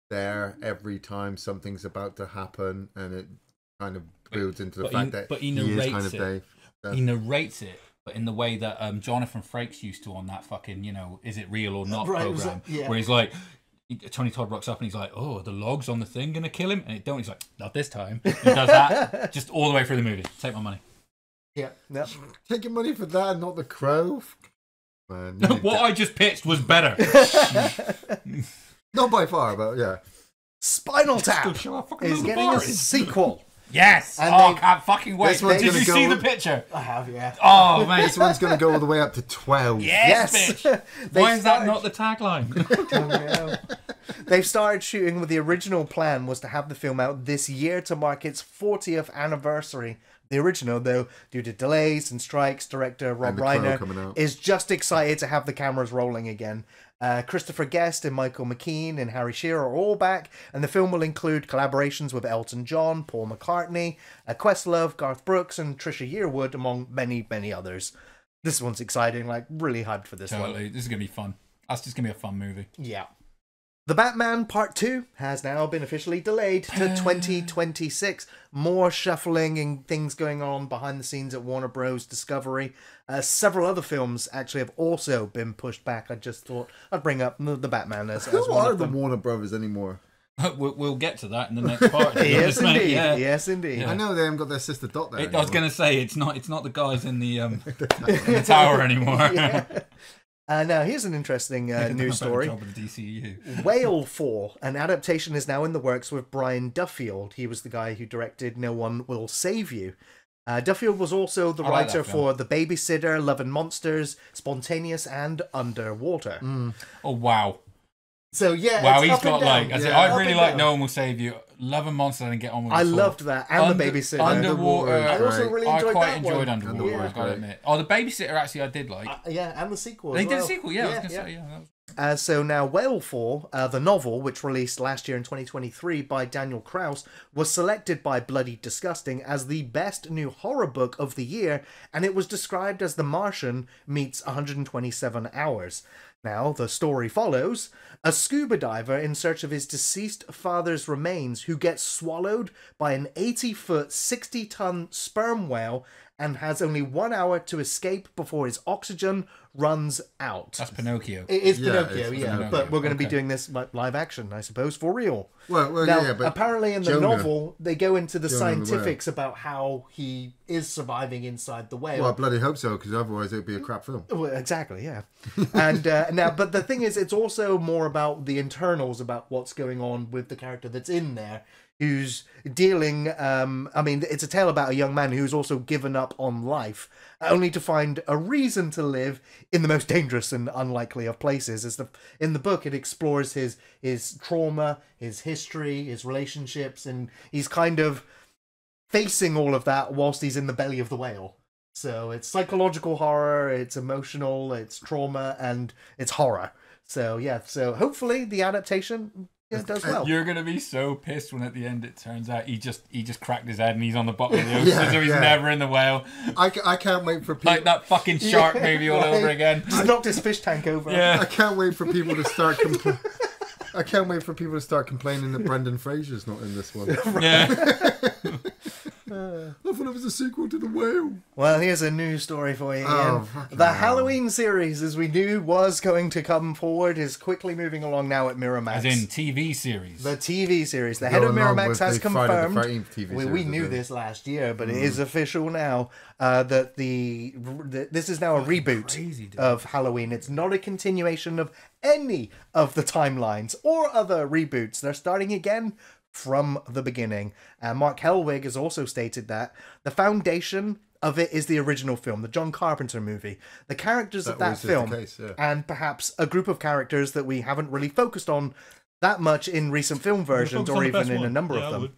there every time something's about to happen, and it kind of builds into the fact that he narrates is kind of Dave. He narrates it, but in the way that Jonathan Frakes used to on that fucking, is it real or not program, where he's like, Tony Todd rocks up and he's like, oh, the logs on the thing gonna kill him? And it don't. He's like, not this time. He does that just all the way through the movie. Take my money. Yeah. Yep. Take your money for that, not the crow. Man, what I just pitched was better. Not by far, but yeah. Spinal Tap is getting a sequel. Yes! And I can't fucking wait. This one's Did you gonna see go- the picture? I have, yeah. Oh, mate. This one's going to go all the way up to 12. Yes, bitch. Why is that started- not the tagline? They've started shooting with the original plan was to have the film out this year to mark its 40th anniversary. The original, though, due to delays and strikes, director Rob And The Crow coming Reiner out. is just excited to have the cameras rolling again. Christopher Guest and Michael McKean and Harry Shearer are all back, and the film will include collaborations with Elton John, Paul McCartney, Questlove, Garth Brooks, and Trisha Yearwood, among many, many others. This one's exciting, like, really hyped for this one. Totally. This is going to be fun. That's just going to be a fun movie. Yeah. The Batman Part 2 has now been officially delayed to 2026. More shuffling and things going on behind the scenes at Warner Bros. Discovery. Several other films actually have also been pushed back. I just thought I'd bring up the Batman as Who one are of the them. Warner Brothers anymore? We'll get to that in the next part. Yes, indeed. Yeah. Yes, indeed. Yeah. I know they haven't got their sister Dot there. I was going to say it's not the guys in the in the tower anymore. Yeah. Now, here's an interesting news story. Job of the DCEU. Whale 4, an adaptation is now in the works with Brian Duffield. He was the guy who directed No One Will Save You. Duffield was also the I like writer that film. for The Babysitter, Love and Monsters, Spontaneous, and Underwater. Oh wow! So yeah, Wow, it's he's up and got down. like. Yeah, I up really and like down. No One Will Save You. Love and Monster. I didn't get on with. I before. loved that, and The Babysitter. Underwater. I also really enjoyed I quite that enjoyed one. Underwater. Yeah. I've got to admit. Oh, The Babysitter actually I did like. Yeah, and the sequel. They as did a well. sequel. Yeah, I was gonna say yeah. That was... So now Whale 4, the novel, which released last year in 2023 by Daniel Krauss, was selected by Bloody Disgusting as the best new horror book of the year, and it was described as The Martian meets 127 hours. Now, the story follows a scuba diver in search of his deceased father's remains who gets swallowed by an 80-foot, 60-ton sperm whale and has only 1 hour to escape before his oxygen runs out. That's Pinocchio. It is Yeah, Pinocchio, it's yeah, Pinocchio. but we're going to be Okay. doing this live action, I suppose, for real. Well, Now, yeah, but apparently in the Jonah- novel, they go into the Jonah the scientifics about how he is surviving inside the whale. well, I bloody hope so, because otherwise it would be a crap film. Well, exactly, yeah. And now, but the thing is, it's also more about the internals, about what's going on with the character that's in there, who's dealing. I mean, it's a tale about a young man who's also given up on life, only to find a reason to live in the most dangerous and unlikely of places. In the book, it explores his trauma, his history, his relationships, and he's kind of facing all of that whilst he's in the belly of the whale. So it's psychological horror, it's emotional, it's trauma, and it's horror. So yeah, so hopefully the adaptation does well. You're gonna be so pissed when at the end it turns out he just cracked his head and he's on the bottom of the ocean, so he's never in the whale. I can't wait for people. Like that fucking shark movie all over again. Just knocked his fish tank over. Yeah. I can't wait for people to start. I can't wait for people to start complaining that Brendan Fraser's not in this one. Yeah. I thought it was a sequel to The Whale. Well, here's a news story for you, Ian. Oh, The Halloween series, as we knew was going to come forward, is quickly moving along now at Miramax. As in TV series. The TV series. The head of Miramax has confirmed. We knew this last year, but it is official now that this is now a reboot of Halloween. It's not a continuation of any of the timelines or other reboots. They're starting again from the beginning. Mark Helwig has also stated that the foundation of it is the original film, the John Carpenter movie. The characters of that film, and perhaps a group of characters that we haven't really focused on that much in recent film versions, or even in a number of them.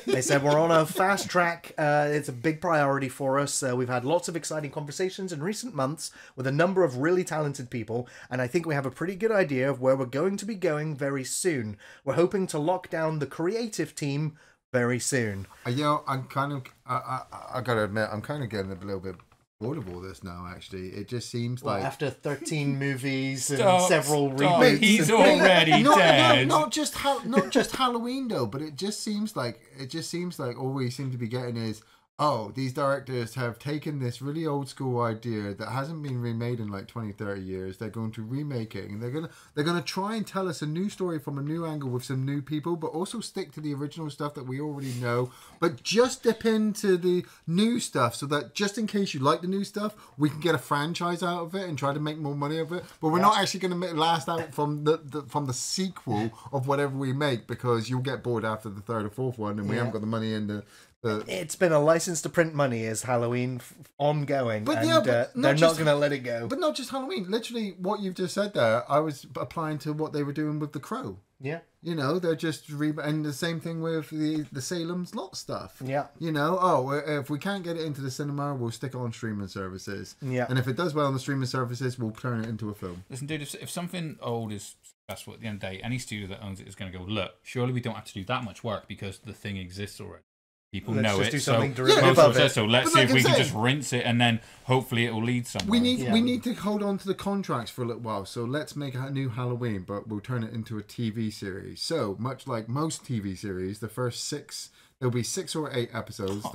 They said we're on a fast track. It's a big priority for us. We've had lots of exciting conversations in recent months with a number of really talented people, and I think we have a pretty good idea of where we're going to be going very soon. We're hoping to lock down the creative team very soon. I'm kind of, I gotta admit, I'm kind of getting a little bit bored of all this now, actually. It just seems like... After 13 movies and several reboots... He's already dead. Not just Halloween, though, but it just seems like all we seem to be getting is, oh, these directors have taken this really old school idea that hasn't been remade in like 20, 30 years. They're going to remake it, and they're gonna try and tell us a new story from a new angle with some new people, but also stick to the original stuff that we already know, but just dip into the new stuff so that just in case you like the new stuff, we can get a franchise out of it and try to make more money of it. But we're not actually going to last out from the sequel of whatever we make, because you'll get bored after the third or fourth one, and we haven't got the money in the... It's been a license to print money as Halloween ongoing, they're not going to let it go. But not just Halloween. Literally, what you've just said there, I was applying to what they were doing with The Crow. Yeah. You know, they're just and the same thing with the Salem's Lot stuff. Yeah. You know, if we can't get it into the cinema, we'll stick it on streaming services. Yeah. And if it does well on the streaming services, we'll turn it into a film. Listen, dude, if something old is successful at the end of the day, any studio that owns it is going to go, look, surely we don't have to do that much work because the thing exists already. People know it, so let's see if we can just rinse it, and then hopefully it will lead somewhere. We need to hold on to the contracts for a little while. So let's make a new Halloween, but we'll turn it into a TV series. So much like most TV series, the first 6, there'll be 6 or 8 episodes.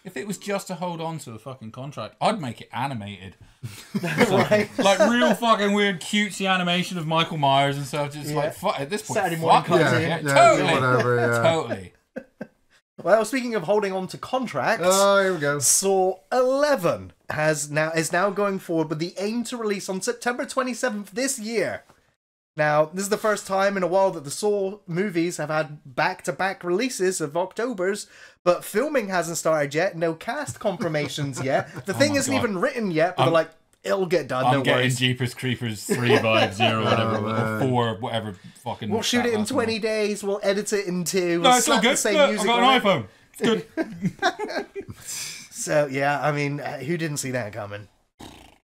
If it was just to hold on to the fucking contract, I'd make it animated, Right. like real fucking weird cutesy animation of Michael Myers and stuff. Just like at this point, Saturday morning cartoon. Totally. Well, speaking of holding on to contracts, here we go. Saw 11 is now going forward with the aim to release on September 27th this year. Now, this is the first time in a while that the Saw movies have had back-to-back releases of Octobers, but filming hasn't started yet. No cast confirmations yet. The thing isn't even written yet, but they're like, it'll get done. I'm getting Jeepers Creepers 3 vibes, or whatever, or 4, whatever fucking. We'll shoot it in 20 days. We'll edit it in 2. No, it's all good. Look, I've got an iPhone. It's good. So yeah, I mean, who didn't see that coming?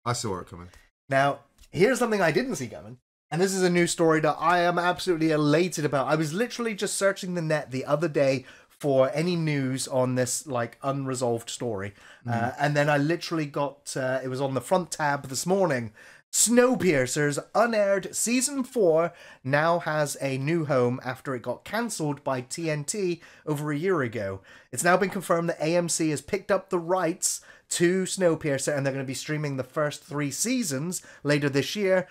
I saw it coming. Now, here's something I didn't see coming. And this is a news story that I am absolutely elated about. I was literally just searching the net the other day for any news on this like unresolved story. And then I literally got, it was on the front tab this morning. Snowpiercer's unaired season 4 now has a new home after it got cancelled by TNT over a year ago. It's now been confirmed that AMC has picked up the rights to Snowpiercer, and they're going to be streaming the first 3 seasons later this year,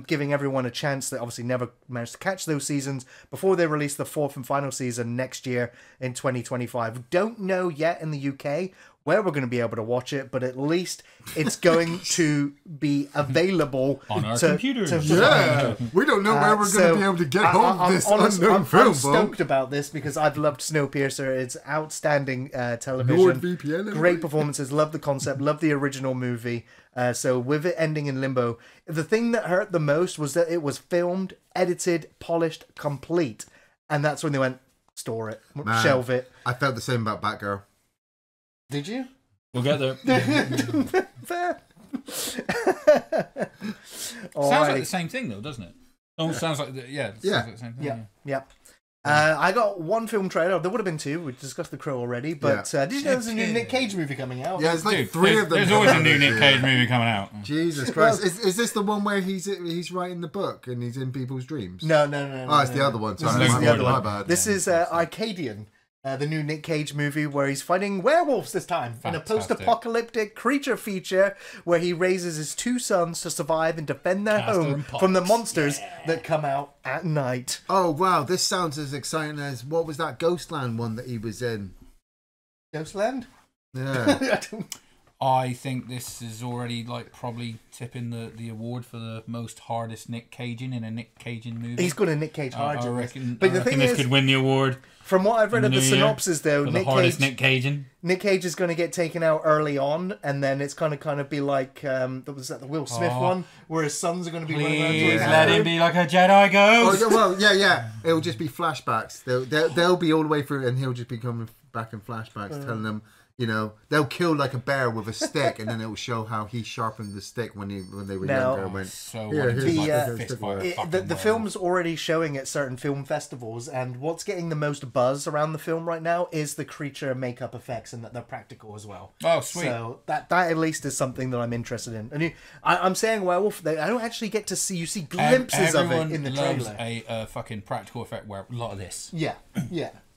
giving everyone a chance that obviously never managed to catch those seasons before they release the 4th and final season next year in 2025. Don't know yet in the UK where we're going to be able to watch it, but at least it's going to be available on our computers. We don't know where we're going to be able to get hold of this unknown film. I'm stoked about this because I've loved Snowpiercer. It's outstanding television. NordVPN, great performances. Love the concept. Love the original movie. So with it ending in limbo, the thing that hurt the most was that it was filmed, edited, polished, complete, and that's when they went, store it, shelve it. I felt the same about Batgirl. Did you? We'll get there. Fair. Sounds like the same thing, though, doesn't it? Almost sounds like sounds like the same thing. Yeah. I got 1 film trailer. There would have been 2. We discussed The Crow already. But did you know there's a new Nick Cage movie coming out? Yeah, there's like 3 of them. There's always a new Nick Cage movie coming out. Jesus Christ. Is this the one where he's writing the book and he's in people's dreams? No. Oh, it's the other one. Sorry, This is the other one. This is Arcadian. The new Nick Cage movie where he's fighting werewolves this time in a post-apocalyptic creature feature where he raises his 2 sons to survive and defend their home from the monsters that come out at night. Oh, wow. This sounds as exciting as, what was that Ghostland one that he was in? Ghostland? Yeah. I think this is already like probably tipping the award for the most hardest Nick Caging in a Nick Caging movie. He's going to Nick Cage hard. I reckon. But the thing this is, could win the award. From what I've read of the synopsis, though, Nick Caging. Nick Cage is going to get taken out early on, and then it's going to kind of be like was that the Will Smith one, where his sons are going to be running around. Please let him be like a Jedi ghost. Oh, well, yeah. It'll just be flashbacks. They'll be all the way through, and he'll just be coming back in flashbacks, telling them. You know, they'll kill like a bear with a stick, and then it will show how he sharpened the stick when they were younger. And went, the film's already showing at certain film festivals, and what's getting the most buzz around the film right now is the creature makeup effects, and that they're practical as well. Oh, sweet! So that at least is something that I'm interested in. And I'm saying werewolf. I don't actually get to see. You see glimpses of it in the trailer. A fucking practical effect where a lot of this. Yeah.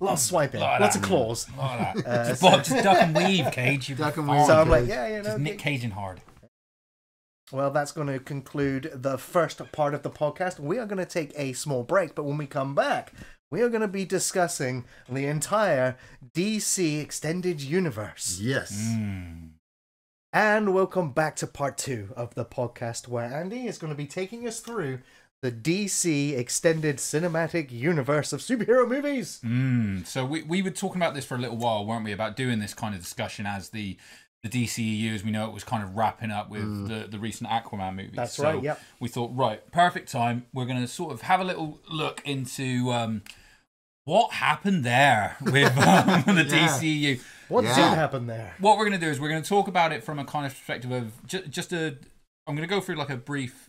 A lot of swiping, lots of claws. Just duck and weave, Cage. Duck and weave. So I'm like, yeah, Just Nick Caging hard. Well, that's going to conclude the first part of the podcast. We are going to take a small break, but when we come back, we are going to be discussing the entire DC Extended Universe. Yes. And we'll come back to part 2 of the podcast, where Andy is going to be taking us through the DC Extended Cinematic Universe of superhero movies. So we were talking about this for a little while, weren't we? About doing this kind of discussion as the DCEU, as we know, it was kind of wrapping up with the recent Aquaman movies. That's right, yep. We thought, right, perfect time. We're going to sort of have a little look into what happened there with the DCEU. What did happen there? What we're going to do is we're going to talk about it from a kind of perspective of I'm going to go through like a brief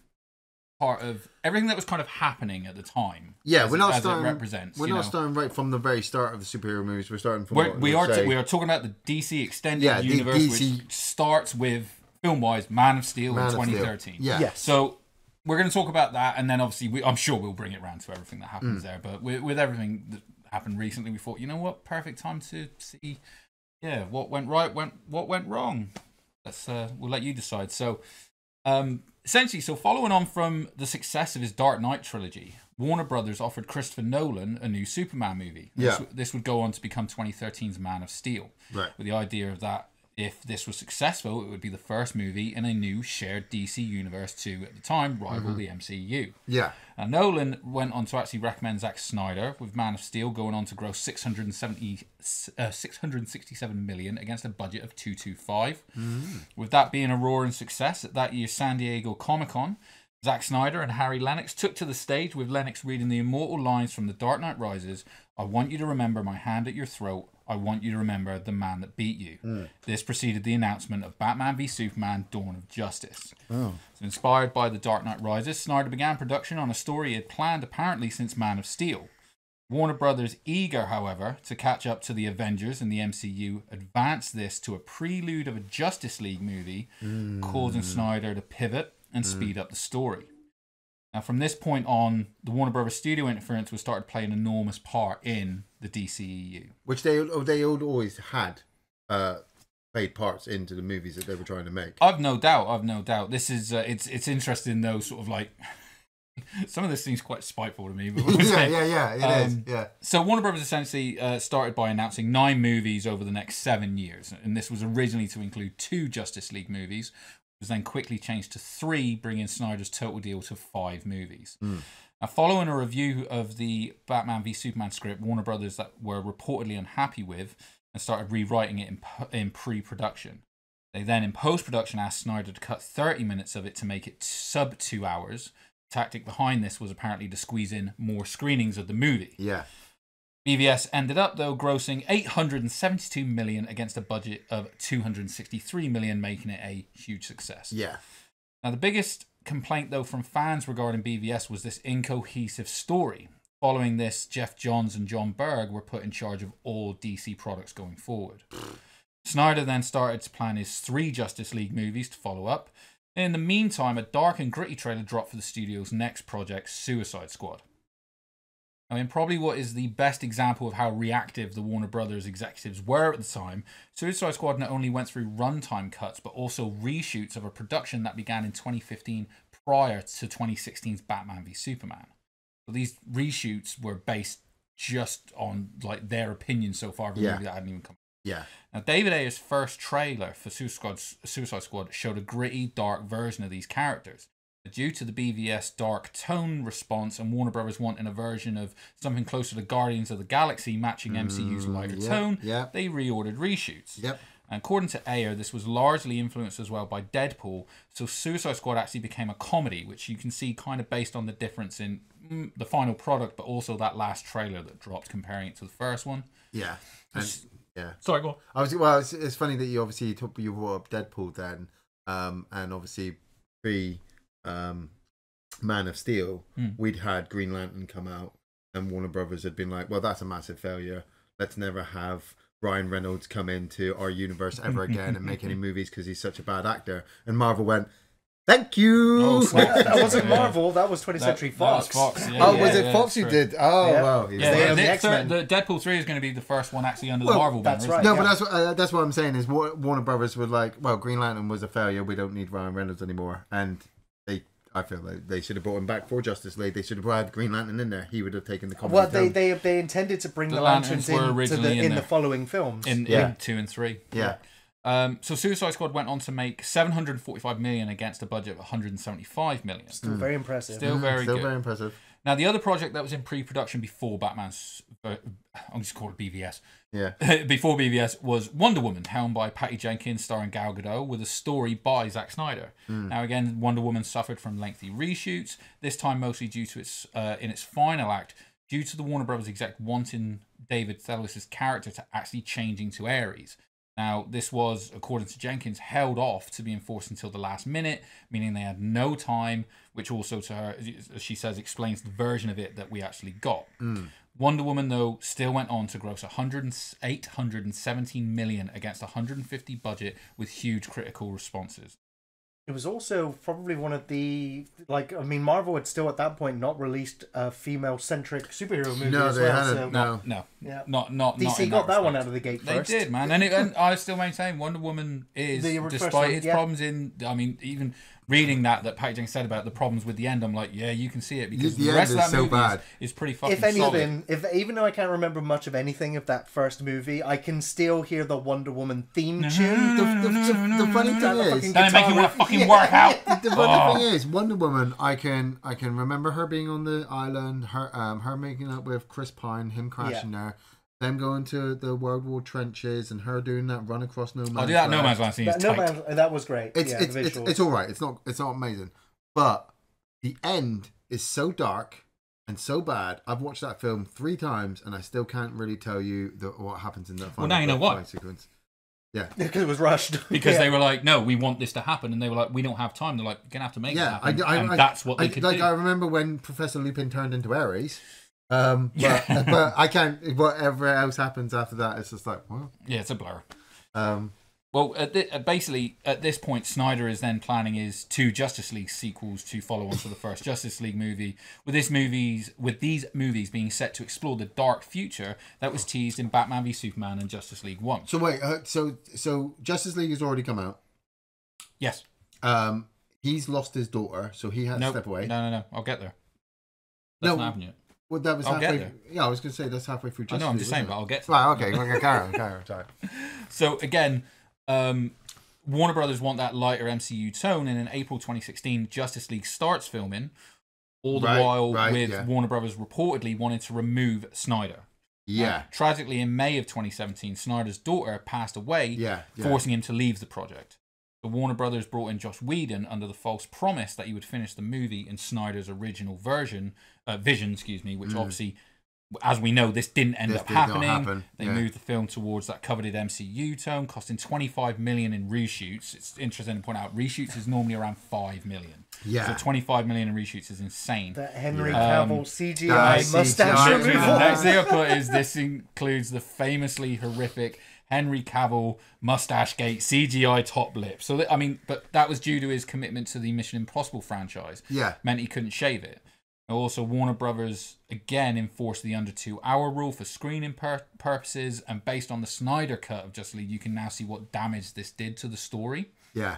part of everything that was kind of happening at the time. Yeah, we're not starting. It represents, we're not starting right from the very start of the superhero movies. We're starting from. We are talking about the DC Extended Universe, DC... which starts with film-wise Man of Steel in 2013. Yeah. Yes. So we're going to talk about that, and then obviously I'm sure we'll bring it around to everything that happens there. But with everything that happened recently, we thought, you know what, perfect time to see, what went right, what went wrong. Let's we'll let you decide. So. Essentially, so following on from the success of his Dark Knight trilogy, Warner Brothers offered Christopher Nolan a new Superman movie. This would go on to become 2013's Man of Steel. Right. With the idea of that, if this was successful, it would be the first movie in a new shared DC universe to, at the time, rival the MCU. Yeah. Now, Nolan went on to actually recommend Zack Snyder, with Man of Steel going on to gross $667 million against a budget of $225. With that being a roaring success at that year's San Diego Comic-Con, Zack Snyder and Harry Lennox took to the stage, with Lennox reading the immortal lines from The Dark Knight Rises. I want you to remember my hand at your throat. I want you to remember the man that beat you. This preceded the announcement of Batman v Superman: Dawn of Justice. So inspired by The Dark Knight Rises, Snyder began production on a story he had planned apparently since Man of Steel. Warner Brothers, eager, however, to catch up to the Avengers and the MCU, advanced this to a prelude of a Justice League movie, causing Snyder to pivot and speed up the story. Now, from this point on, the Warner Brothers studio interference was started to play an enormous part in the DCEU. Which they always had played parts into the movies that they were trying to make. I've no doubt. This is it's interesting though, sort of like some of this seems quite spiteful to me. But it is. Yeah. So Warner Brothers essentially started by announcing 9 movies over the next 7 years, and this was originally to include 2 Justice League movies. Was then quickly changed to 3, bringing Snyder's total deal to 5 movies. Now, following a review of the Batman v Superman script, Warner Brothers that were reportedly unhappy with and started rewriting it in pre-production. They then, in post-production, asked Snyder to cut 30 minutes of it to make it sub 2 hours. The tactic behind this was apparently to squeeze in more screenings of the movie. Yeah. BVS ended up, though, grossing $872 million against a budget of $263 million, making it a huge success. Yeah. Now, the biggest complaint, though, from fans regarding BVS was this incohesive story. Following this, Jeff Johns and John Berg were put in charge of all DC products going forward. Snyder then started to plan his 3 Justice League movies to follow up. In the meantime, a dark and gritty trailer dropped for the studio's next project, Suicide Squad. I mean, probably what is the best example of how reactive the Warner Brothers executives were at the time, Suicide Squad not only went through runtime cuts, but also reshoots of a production that began in 2015 prior to 2016's Batman v Superman. So these reshoots were based just on like their opinion so far of the movie that hadn't even come. Yeah. Now, David Ayer's first trailer for Suicide Squad showed a gritty, dark version of these characters. Due to the BVS dark tone response and Warner Brothers wanting a version of something closer to Guardians of the Galaxy matching MCU's lighter tone, they reordered reshoots. Yep. And according to Ayer, this was largely influenced as well by Deadpool, so Suicide Squad actually became a comedy, which you can see kind of based on the difference in the final product, but also that last trailer that dropped comparing it to the first one. Yeah. Yeah. Sorry, go on. It's funny that you brought up Deadpool then, and obviously Man of Steel, we'd had Green Lantern come out, and Warner Brothers had been like, well, that's a massive failure. Let's never have Ryan Reynolds come into our universe ever again and make any movies because he's such a bad actor. And Marvel went, thank you. Oh, that wasn't Marvel. That was 20th Century Fox. That was Fox. Was it Fox who did? Oh, wow. The Deadpool 3 is going to be the first one actually under the Marvel banner. That's right. No, but that's what I'm saying is Warner Brothers were like, well, Green Lantern was a failure. We don't need Ryan Reynolds anymore. And I feel like they should have brought him back for Justice League. They should have had Green Lantern in there. He would have taken the comedy. Well, they intended to bring the Lanterns in the following films. In 2 and 3. Yeah. So Suicide Squad went on to make $745 million against a budget of $175 million. Still very impressive. Still very impressive. Now, the other project that was in pre-production before Batman's... I'm just calling it BVS. Yeah. Before BVS was Wonder Woman, helmed by Patty Jenkins, starring Gal Gadot, with a story by Zack Snyder. Now, again, Wonder Woman suffered from lengthy reshoots, this time mostly due to its in its final act, due to the Warner Brothers exec wanting David Thewlis' character to actually changing to Ares. Now, this was, according to Jenkins, held off to be enforced until the last minute, meaning they had no time, which also, to her, as she says, explains the version of it that we actually got. Wonder Woman, though, still went on to gross $817 million against $150 budget with huge critical responses. It was also probably one of the, Marvel had still at that point not released a female-centric superhero movie as well. No. Yeah. Not DC got that one out of the gate first. They did, man. And I still maintain Wonder Woman is, despite its problems even reading that Patty Jenkins said about the problems with the end, I'm like, yeah, you can see it, because the rest of that movie is pretty fucking solid. Even though I can't remember much of anything of that first movie, I can still hear the Wonder Woman theme tune. The funny thing is, don't make you want to fucking work out. The funny thing is, Wonder Woman, I can remember her being on the island, her making up with Chris Pine, him crashing there. Them going to the World War trenches and her doing that run across No Man's Land. That No Man's Land scene is tight. That was great. It's all right. It's not amazing, but the end is so dark and so bad. I've watched that film 3 times and I still can't really tell you what happens in that final now you know why. sequence. Yeah, because it was rushed. Because they were like, no, we want this to happen, and they were like, we don't have time. They're like, you're gonna have to make it happen. And that's what they could do. I remember when Professor Lupin turned into Ares. But I can't. Whatever else happens after that, it's just like, well, yeah, it's a blur. Well, basically, at this point, Snyder is then planning his 2 Justice League sequels to follow on to the first Justice League movie, with these movies being set to explore the dark future that was teased in Batman v Superman and Justice League 1. So wait, so Justice League has already come out. Yes. He's lost his daughter, so he had to step away. No, I'll get there. That's not happening yet. Well, that was halfway. Yeah, I was going to say that's halfway through. I know, I'm just saying, but I'll get to right. Okay, carry on. Sorry. So again, Warner Brothers want that lighter MCU tone, and in April 2016, Justice League starts filming. All the while, Warner Brothers reportedly wanted to remove Snyder. Yeah. Tragically, in May of 2017, Snyder's daughter passed away, forcing him to leave the project. The Warner Brothers brought in Joss Whedon under the false promise that he would finish the movie in Snyder's original vision, which obviously, as we know, this didn't end up happening. They moved the film towards that coveted MCU tone, costing $25 million in reshoots. It's interesting to point out, reshoots is normally around $5 million. Yeah. So $25 million in reshoots is insane. That Henry Cavill CGI mustache removal. The next thing I put is this includes the famously horrific Henry Cavill mustache gate CGI top lip. So but that was due to his commitment to the Mission Impossible franchise. Yeah, meant he couldn't shave it. Also, Warner Brothers again enforced the under 2 hour rule for screening purposes, and based on the Snyder cut of Justice League, you can now see what damage this did to the story. Yeah.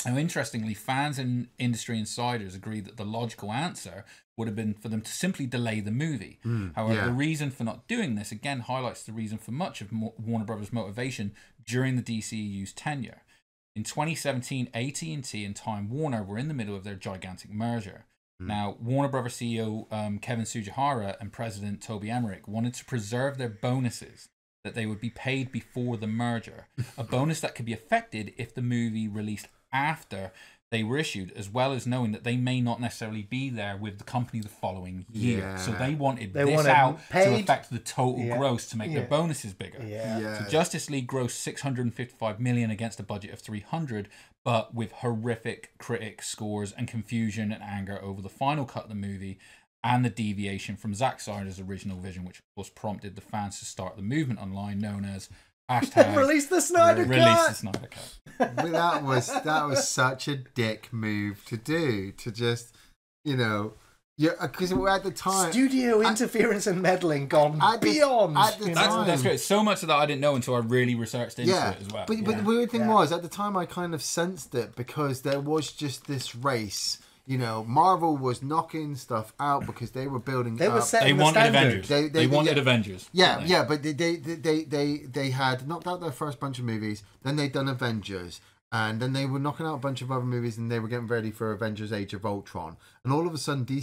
Now, interestingly, fans and industry insiders agree that the logical answer would have been for them to simply delay the movie. However, the reason for not doing this again highlights the reason for much of Warner Brothers' motivation during the DCEU's tenure. In 2017, AT&T and Time Warner were in the middle of their gigantic merger. Now, Warner Brothers CEO Kevin Tsujihara and President Toby Emmerich wanted to preserve their bonuses that they would be paid before the merger, a bonus that could be affected if the movie released after they were issued, as well as knowing that they may not necessarily be there with the company the following year. Yeah. So they wanted They this wanted out paid. to affect the total gross to make their bonuses bigger. Yeah. So Justice League grossed $655 million against a budget of $300, but with horrific critic scores and confusion and anger over the final cut of the movie and the deviation from Zack Snyder's original vision, which of course prompted the fans to start the movement online known as hashtag Release the Snyder Cut. Release the Snyder Cut. But that was such a dick move to do, to just, you know, because at the time Studio interference and meddling gone beyond. at the time, That's great. So much of that I didn't know until I really researched into it as well. But the weird thing was, at the time I kind of sensed it, because there was just this race. You know, Marvel was knocking stuff out because they were building. They were up. setting They the wanted standard. Avengers. They wanted Avengers. Yeah, yeah, but they had knocked out their first bunch of movies. Then they'd done Avengers, and then they were knocking out a bunch of other movies, and they were getting ready for Avengers: Age of Ultron. And all of a sudden, the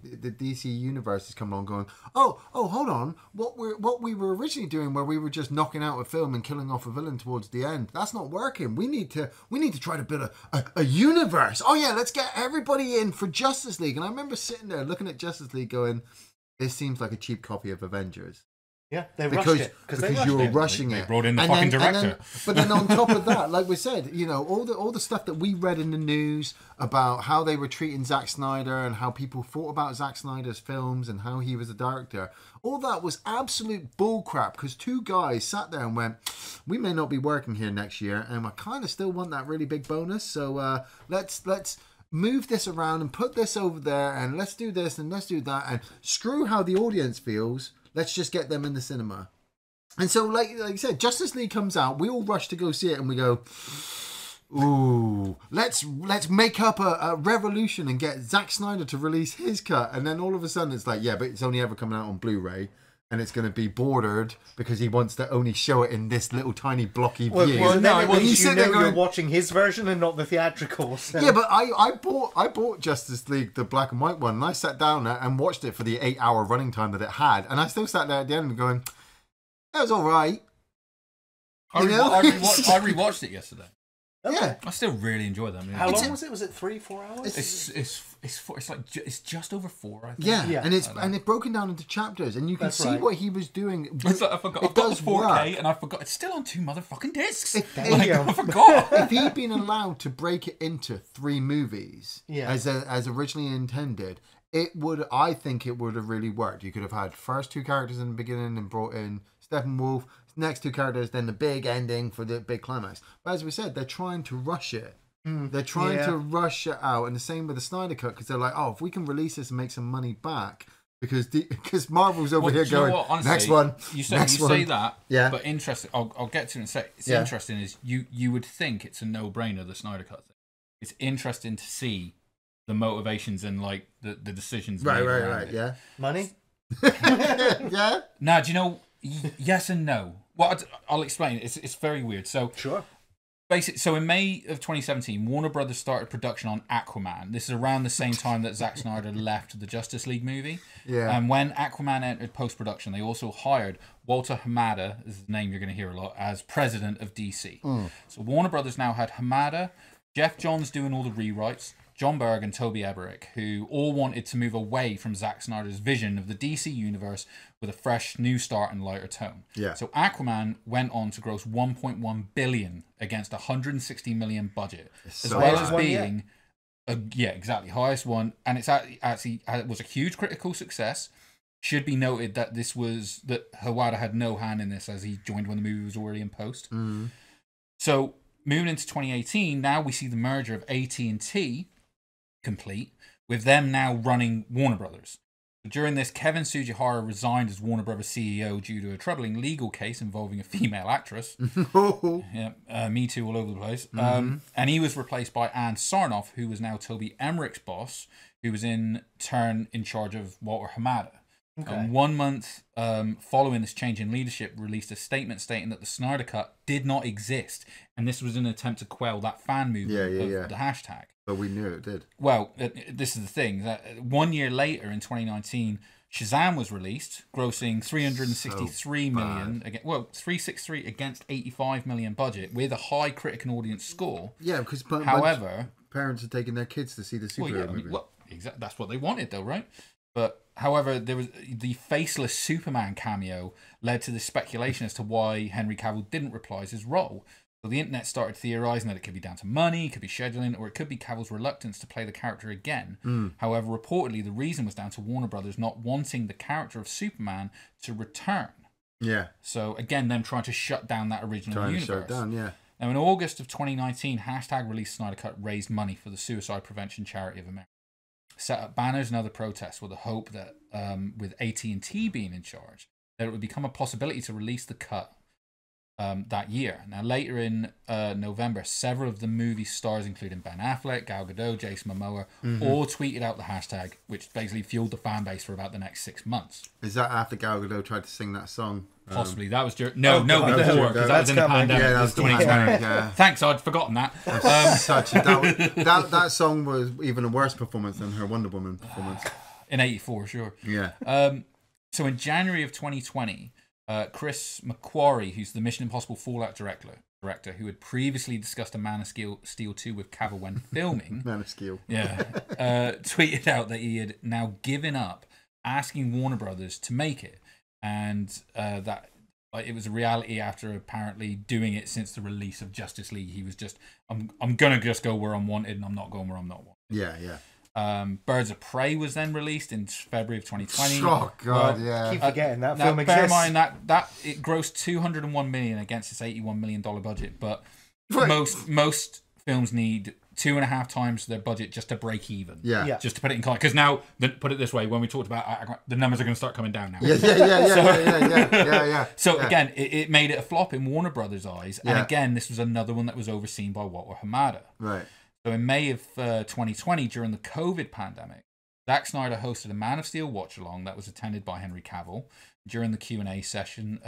DC universe has come along, going, oh, hold on, what we were originally doing, where we were just knocking out a film and killing off a villain towards the end, that's not working. We need to try to build a universe. Oh yeah, let's get everybody in for Justice League. And I remember sitting there looking at Justice League, going, this seems like a cheap copy of Avengers. Yeah, they rushed it because you were rushing it. They brought in the fucking director. But then on top of that, like we said, you know, all the stuff that we read in the news about how they were treating Zack Snyder and how people thought about Zack Snyder's films and how he was a director, all that was absolute bullcrap, because two guys sat there and went, we may not be working here next year, and I kind of still want that really big bonus, so let's move this around and put this over there, and let's do this and let's do that, and screw how the audience feels. Let's just get them in the cinema. And so, like you said, Justice League comes out. We all rush to go see it, and we go, ooh, let's make up a revolution and get Zack Snyder to release his cut. And then all of a sudden, it's like, yeah, but it's only ever coming out on Blu-ray, and it's going to be bordered because he wants to only show it in this little tiny blocky view. Well, no, and you know you're watching his version and not the theatrical. So. Yeah, but I bought Justice League, the black and white one, and I sat down and watched it for the 8-hour running time that it had, and I still sat there at the end going, that was all right. I rewatched it yesterday. Yeah, I still really enjoy that movie. How long was it? Was it 3-4 hours? It's just over 4, I think. Yeah. And it's broken down into chapters, and you can see what he was doing. It's like, I forgot. I've got the 4K, work. and I forgot. It's still on 2 motherfucking discs. I forgot. If he'd been allowed to break it into 3 movies, as originally intended, I think it would have really worked. You could have had first 2 characters in the beginning and brought in Steppenwolf, next 2 characters, then the big ending for the big climax. But as we said, they're trying to rush it. They're trying to rush it out, and the same with the Snyder Cut, because they're like, oh, if we can release this and make some money back, because Marvel's over here going, honestly, next one. You say that, yeah. But interesting. I'll get to it in a sec. It's interesting is you would think it's a no-brainer, the Snyder Cut thing. It's interesting to see the motivations and like the decisions. Right. It. Yeah, Money. yeah. Now, do you know? Yes and no. Well, I'll explain. It's very weird. So sure. So in May of 2017, Warner Brothers started production on Aquaman. This is around the same time that Zack Snyder left the Justice League movie. Yeah. And when Aquaman entered post-production, they also hired Walter Hamada, is the name you're going to hear a lot, as president of DC. So Warner Brothers now had Hamada, Jeff Johns doing all the rewrites, John Berg and Toby Emmerich, who all wanted to move away from Zack Snyder's vision of the DC universe with a fresh new start and lighter tone. Yeah. So Aquaman went on to gross 1.1 billion against a 160 million budget, as well as being highest one, and it's actually it was a huge critical success. Should be noted that that Hawada had no hand in this, as he joined when the movie was already in post. So moving into 2018, now we see the merger of AT&T complete, with them now running Warner Brothers. During this, Kevin Tsujihara resigned as Warner Brothers CEO due to a troubling legal case involving a female actress. Me Too all over the place. And he was replaced by Ann Sarnoff, who was now Toby Emmerich's boss, who was in turn in charge of Walter Hamada. Okay. 1 month following this change in leadership, released a statement stating that the Snyder Cut did not exist, and this was an attempt to quell that fan movement of the hashtag. But we knew it did. Well, this is the thing. That 1 year later, in 2019, Shazam was released, grossing 363 million. 363 against 85 million budget, with a high critic and audience score. Yeah, because however, parents are taking their kids to see the superhero movie. Well, exactly. That's what they wanted, though, right? But however, there was the faceless Superman cameo led to the speculation as to why Henry Cavill didn't reprise his role. So the internet started theorizing that it could be down to money, it could be scheduling, or it could be Cavill's reluctance to play the character again. However, reportedly, the reason was down to Warner Brothers not wanting the character of Superman to return. Yeah. So again, them trying to shut down that original universe. Shut it down, yeah. Now, in August of 2019, hashtag Release Snyder Cut raised money for the Suicide Prevention Charity of America. Set up banners and other protests with the hope that, with AT&T being in charge, that it would become a possibility to release the cut that year. Now, later in November, several of the movie stars, including Ben Affleck, Gal Gadot, Jason Momoa, all tweeted out the hashtag, which basically fueled the fan base for about the next 6 months. Is that after Gal Gadot tried to sing that song? Possibly. That was during... No, before, because that was in the coming. pandemic. Yeah, that's 2020. Yeah. Thanks, I'd forgotten that. That song was even a worse performance than her Wonder Woman performance. In 84, sure. Yeah. So in January of 2020, Chris McQuarrie, who's the Mission Impossible Fallout director, who had previously discussed a Man of Steel 2 with Cavill when filming... Man of Steel. Yeah. Tweeted out that he had now given up asking Warner Brothers to make it. And that it was a reality after apparently doing it since the release of Justice League. He was just, I'm going to just go where I'm wanted, and I'm not going where I'm not wanted. Yeah, yeah. Birds of Prey was then released in February of 2020. Oh, God, yeah. Keep forgetting that now, film exists. bear in mind that it grossed $201 million against its $81 million budget, but most films need 2.5 times their budget just to break even. Yeah. Just to put it in context. Because now, put it this way, when we talked about the numbers are going to start coming down now. Yeah. So again, it made it a flop in Warner Brothers' eyes. And again, this was another one that was overseen by Walter Hamada. Right. So in May of 2020, during the COVID pandemic, Zack Snyder hosted a Man of Steel watch-along that was attended by Henry Cavill. During the Q&A section,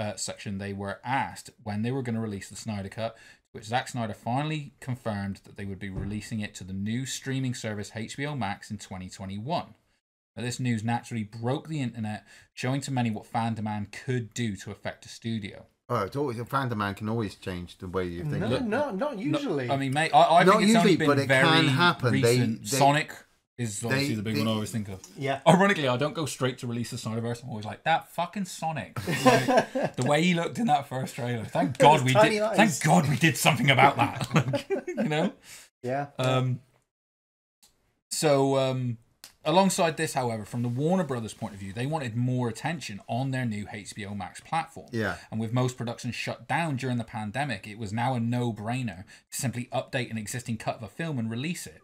they were asked when they were going to release the Snyder Cut, which Zack Snyder finally confirmed that they would be releasing it to the new streaming service HBO Max in 2021. Now, this news naturally broke the internet, showing to many what fan demand could do to affect a studio. Oh, it's always, a fan demand can always change the way you think. No, not usually. I mean, mate, I think it's only been but it very can happen. recent. Sonic is obviously the big one I always think of. Yeah. Ironically, I don't go straight to release the Snyderverse. I'm always like, that fucking Sonic. Like, the way he looked in that first trailer. Thank God we did. Eyes. Thank God we did something about that. Like, you know. Yeah. Alongside this, however, from the Warner Brothers point of view, they wanted more attention on their new HBO Max platform. Yeah. And with most productions shut down during the pandemic, it was now a no-brainer to simply update an existing cut of a film and release it.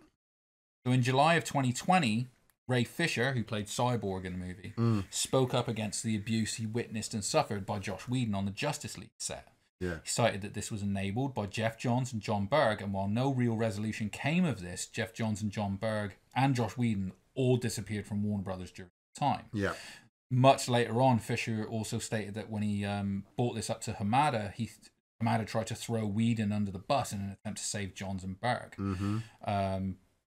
So in July of 2020, Ray Fisher, who played Cyborg in the movie, spoke up against the abuse he witnessed and suffered by Joss Whedon on the Justice League set. Yeah. He cited that this was enabled by Jeff Johns and John Berg, and while no real resolution came of this, Jeff Johns and John Berg and Joss Whedon all disappeared from Warner Brothers during the time. Yeah. Much later on, Fisher also stated that when he brought this up to Hamada, Hamada tried to throw Whedon under the bus in an attempt to save Johns and Berg.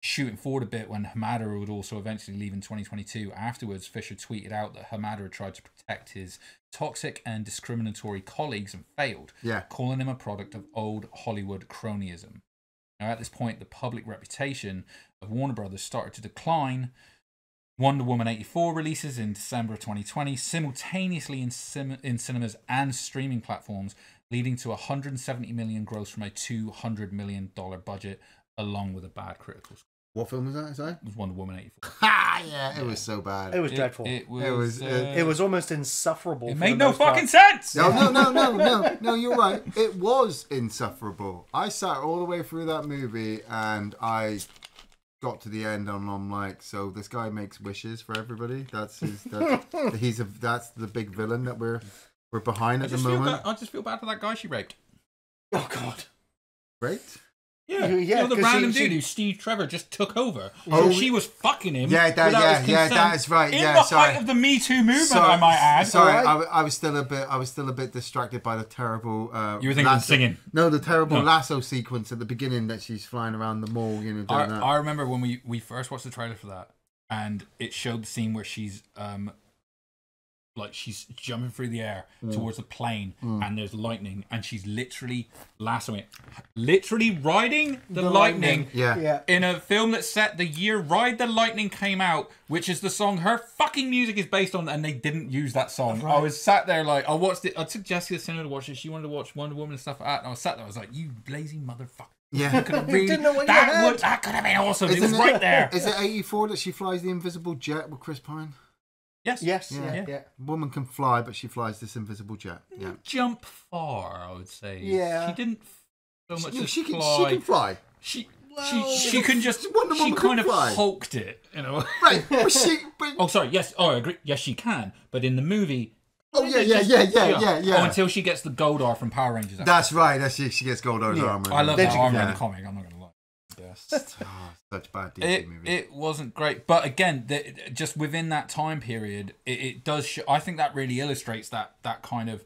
Shooting forward a bit, when Hamada would also eventually leave in 2022, afterwards, Fisher tweeted out that Hamada had tried to protect his toxic and discriminatory colleagues and failed, calling him a product of old Hollywood cronyism. Now, at this point, the public reputation of Warner Brothers started to decline. Wonder Woman 84 releases in December of 2020, simultaneously in cinemas and streaming platforms, leading to $170 million gross from a $200 million budget, along with a bad critical score. What film was that? Sorry? It was Wonder Woman 84. It was so bad. It was dreadful. It was almost insufferable. It made no fucking sense! No, you're right. It was insufferable. I sat all the way through that movie and I got to the end and I'm like, so this guy makes wishes for everybody. That's the big villain that we're behind at the moment. I just feel bad for that guy she raped. Oh God. Raped? Yeah, Yeah, you know, the 'cause random she- dude who Steve Trevor just took over. Oh, So she was fucking him. Yeah, without his consent. that is right. In Yeah, the sorry. height of the Me Too movement, I might add. Sorry, Alright. I was still a bit distracted by the terrible. You were thinking of singing. No, the terrible No. lasso sequence at the beginning that she's flying around the mall. You know, doing that. I remember when we first watched the trailer for that, and it showed the scene where she's like she's jumping through the air towards a plane, and there's lightning, and she's literally lassoing, literally riding the lightning. Yeah. In a film that's set the year Ride the Lightning came out, which is the song her fucking music is based on, and they didn't use that song. Right. I was sat there like, I watched it. I took Jessie to the cinema to watch it. She wanted to watch Wonder Woman and stuff like that, and I was sat there. I was like, you lazy motherfucker. Yeah. Could have really, didn't know what you had. that could have been awesome. It was Isn't right there. Is it 84 that she flies the invisible jet with Chris Pine? Yes. Yes. Yeah. Yeah. Woman can fly, but she flies this invisible jet. Yeah. Jump far, I would say. Yeah. She didn't so much as She can fly. fly. She she can just Wonder she Woman kind can of fly. hulked it, you know. Right. But Oh, sorry. Yes. Oh, I agree. Yes, she can. But in the movie. Oh yeah. Oh, until she gets the Goldar from Power Rangers. That's right. She gets Goldar's Yeah. armor. I love Then that she- armor in yeah. the comic. I'm not gonna lie. Yes. Such bad DC movie. It wasn't great, but again, just within that time period, it does. I think that really illustrates that kind of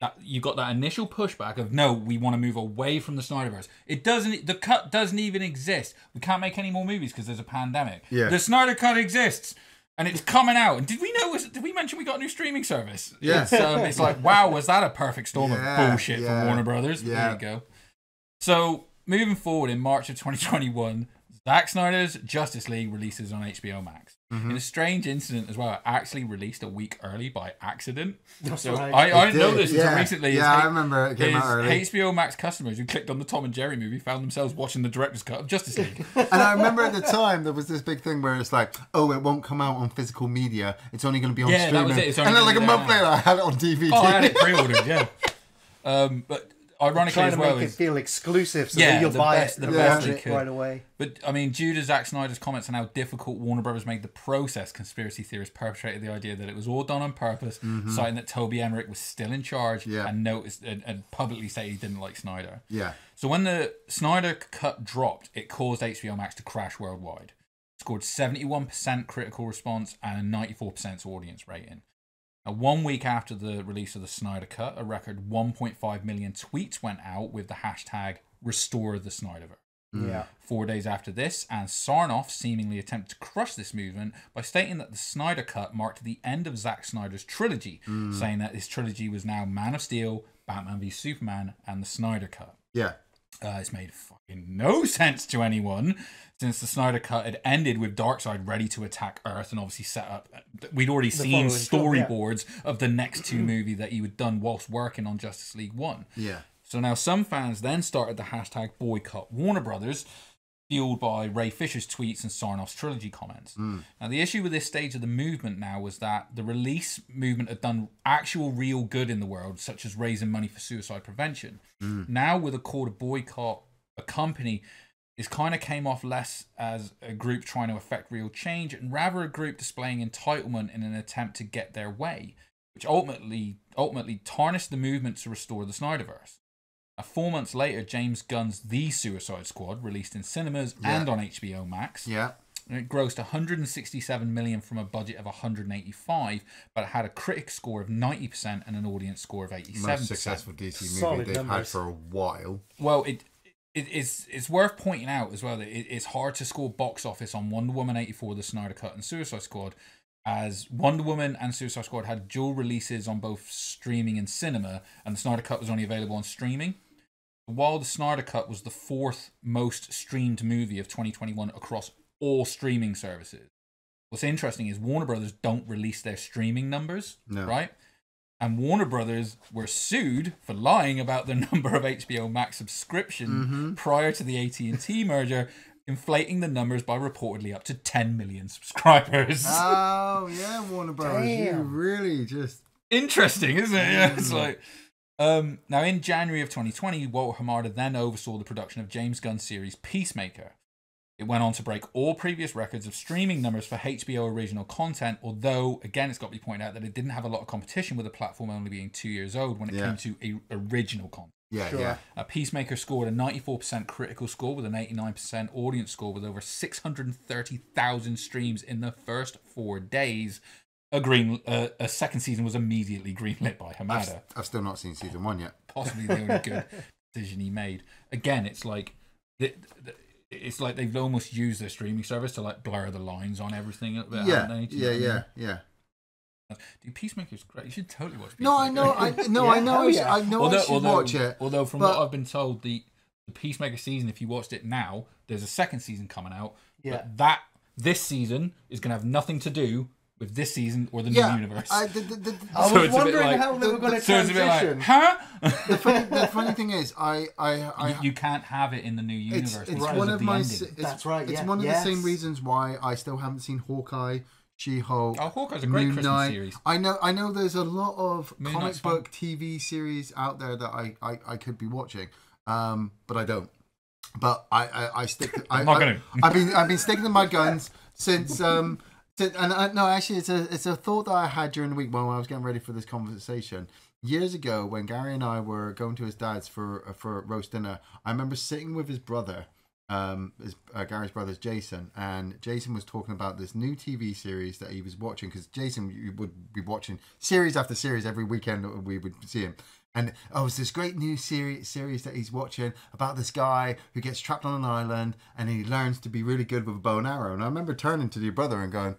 that you got that initial pushback of no, we want to move away from the Snyderverse. It doesn't. The cut doesn't even exist. We can't make any more movies because there's a pandemic. Yeah. The Snyder Cut exists. And it's coming out. And did we mention we got a new streaming service? Yeah. It's like, wow, was that a perfect storm Yeah, of bullshit yeah, for Warner Brothers? yeah. There you go. So, moving forward, in March of 2021, Zack Snyder's Justice League releases on HBO Max. Mm-hmm. In a strange incident as well, it actually released a week early by accident. That's So right. I It didn't know did, this until yeah. recently. Yeah, I remember it came out early. HBO Max customers who clicked on the Tom and Jerry movie found themselves watching the director's cut of Justice League. And I remember at the time there was this big thing where it's like, oh, it won't come out on physical media. It's only going to be on Yeah, that streaming. was it. It's only And then like a gonna be month there later, I had it on DVD. Oh, I had it pre-ordered, yeah. But ironically Trying as to well make it is, feel exclusive, so Yeah, that you'll the buy best- it the and best watch they it could. right away. but I mean, due to Zack Snyder's comments on how difficult Warner Brothers made the process, conspiracy theorists perpetrated the idea that it was all done on purpose, citing that Toby Emmerich was still in charge Yeah. and noticed and publicly said he didn't like Snyder. Yeah. So when the Snyder cut dropped, it caused HBO Max to crash worldwide. It scored 71% critical response and a 94% audience rating. Now, 1 week after the release of the Snyder Cut, a record 1.5 million tweets went out with the hashtag Restore the Snyderverse. Yeah. 4 days after this, and Sarnoff seemingly attempted to crush this movement by stating that the Snyder Cut marked the end of Zack Snyder's trilogy, saying that his trilogy was now Man of Steel, Batman v Superman, and the Snyder Cut. Yeah. It's made fucking no sense to anyone since the Snyder Cut had ended with Darkseid ready to attack Earth and obviously set up. We'd already seen following film, storyboards of the next two movie that he had done whilst working on Justice League 1. Yeah. So now some fans then started the hashtag boycott Warner Brothers, fueled by Ray Fisher's tweets and Sarnoff's trilogy comments. Now the issue with this stage of the movement now was that the release movement had done actual real good in the world, such as raising money for suicide prevention. Now with a call to boycott a company, this kind of came off less as a group trying to affect real change and rather a group displaying entitlement in an attempt to get their way, which ultimately tarnished the movement to restore the Snyderverse. 4 months later, James Gunn's The Suicide Squad released in cinemas and on HBO Max. Yeah. And it grossed 167 million from a budget of 185, but it had a critic score of 90% and an audience score of 87%. Most successful DC movie Solid they've had numbers. for a while. Well, it's worth pointing out as well that it's hard to score box office on Wonder Woman 84, The Snyder Cut, and Suicide Squad, as Wonder Woman and Suicide Squad had dual releases on both streaming and cinema, and the Snyder Cut was only available on streaming. While the Snyder Cut was the fourth most streamed movie of 2021 across all streaming services. What's interesting is Warner Brothers don't release their streaming numbers, right? And Warner Brothers were sued for lying about the number of HBO Max subscription prior to the AT&T merger, inflating the numbers by reportedly up to 10 million subscribers. Oh, yeah, Warner Brothers. You Damn. really just... Interesting, isn't it? Yeah, it's like... now, in January of 2020, Walter Hamada then oversaw the production of James Gunn's series Peacemaker. It went on to break all previous records of streaming numbers for HBO original content, although, again, it's got to be pointed out that it didn't have a lot of competition with the platform only being 2 years old when it came to original content. Peacemaker scored a 94% critical score with an 89% audience score with over 630,000 streams in the first 4 days. A second season was immediately greenlit by Hamada. I've still not seen season 1 yet. Possibly the only good decision he made. Again, it's like... It's like they've almost used their streaming service to like blur the lines on everything. Haven't they? Yeah. Dude, Peacemaker's great. You should totally watch Peacemaker. I know I should watch it. Although from what I've been told, the Peacemaker season, if you watched it now, there's a second season coming out. Yeah. But this season is going to have nothing to do with this season or the new universe. I was wondering how they were going to transition. So it's a bit like, huh? The funny thing is, you can't have it in the new universe. It's one of my. That's right. It's one of the same reasons why I still haven't seen Hawkeye, She-Hulk. Oh, Hawkeye's a great Moon Christmas Knight. series. I know. There's a lot of Moon comic Knight's book TV series out there that I could be watching, but I don't. But I stick. I'm not gonna. I've been sticking to my guns since. Actually, it's a thought that I had during the week when I was getting ready for this conversation. Years ago, when Gary and I were going to his dad's for roast dinner, I remember sitting with his brother, Gary's brother's Jason, and Jason was talking about this new TV series that he was watching, because Jason would be watching series after series every weekend. We would see him. And it's this great new series that he's watching about this guy who gets trapped on an island and he learns to be really good with a bow and arrow. And I remember turning to your brother and going,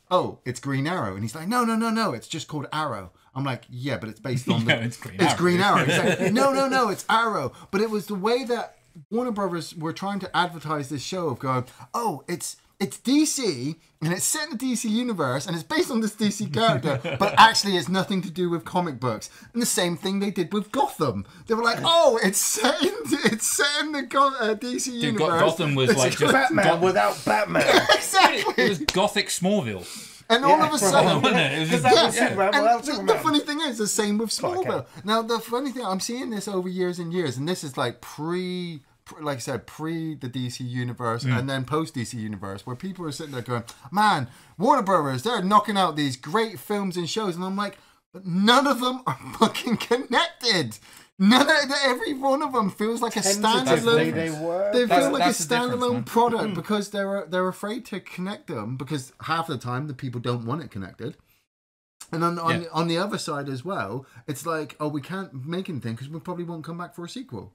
"Oh, it's Green Arrow." And he's like, No, it's just called Arrow. I'm like, yeah, but it's based on it's Green Arrow. He's like, no, it's Arrow. But it was the way that Warner Brothers were trying to advertise this show of going, oh, it's DC, and it's set in the DC universe, and it's based on this DC character, but actually it's nothing to do with comic books. And the same thing they did with Gotham. They were like, oh, it's set in the DC universe. Gotham was like just Batman without Batman. Exactly. It was Gothic Smallville. And all of a sudden, the funny thing is the same with Smallville. Now, the funny thing, I'm seeing this over years and years, and this is like pre the DC universe and then post DC universe, where people are sitting there going, man, Warner Brothers, they're knocking out these great films and shows, and I'm like, but none of them are fucking connected. Every one of them feels like a standalone. They feel like a standalone product because they're afraid to connect them, because half the time the people don't want it connected. And on the other side as well, it's like, oh, we can't make anything because we probably won't come back for a sequel.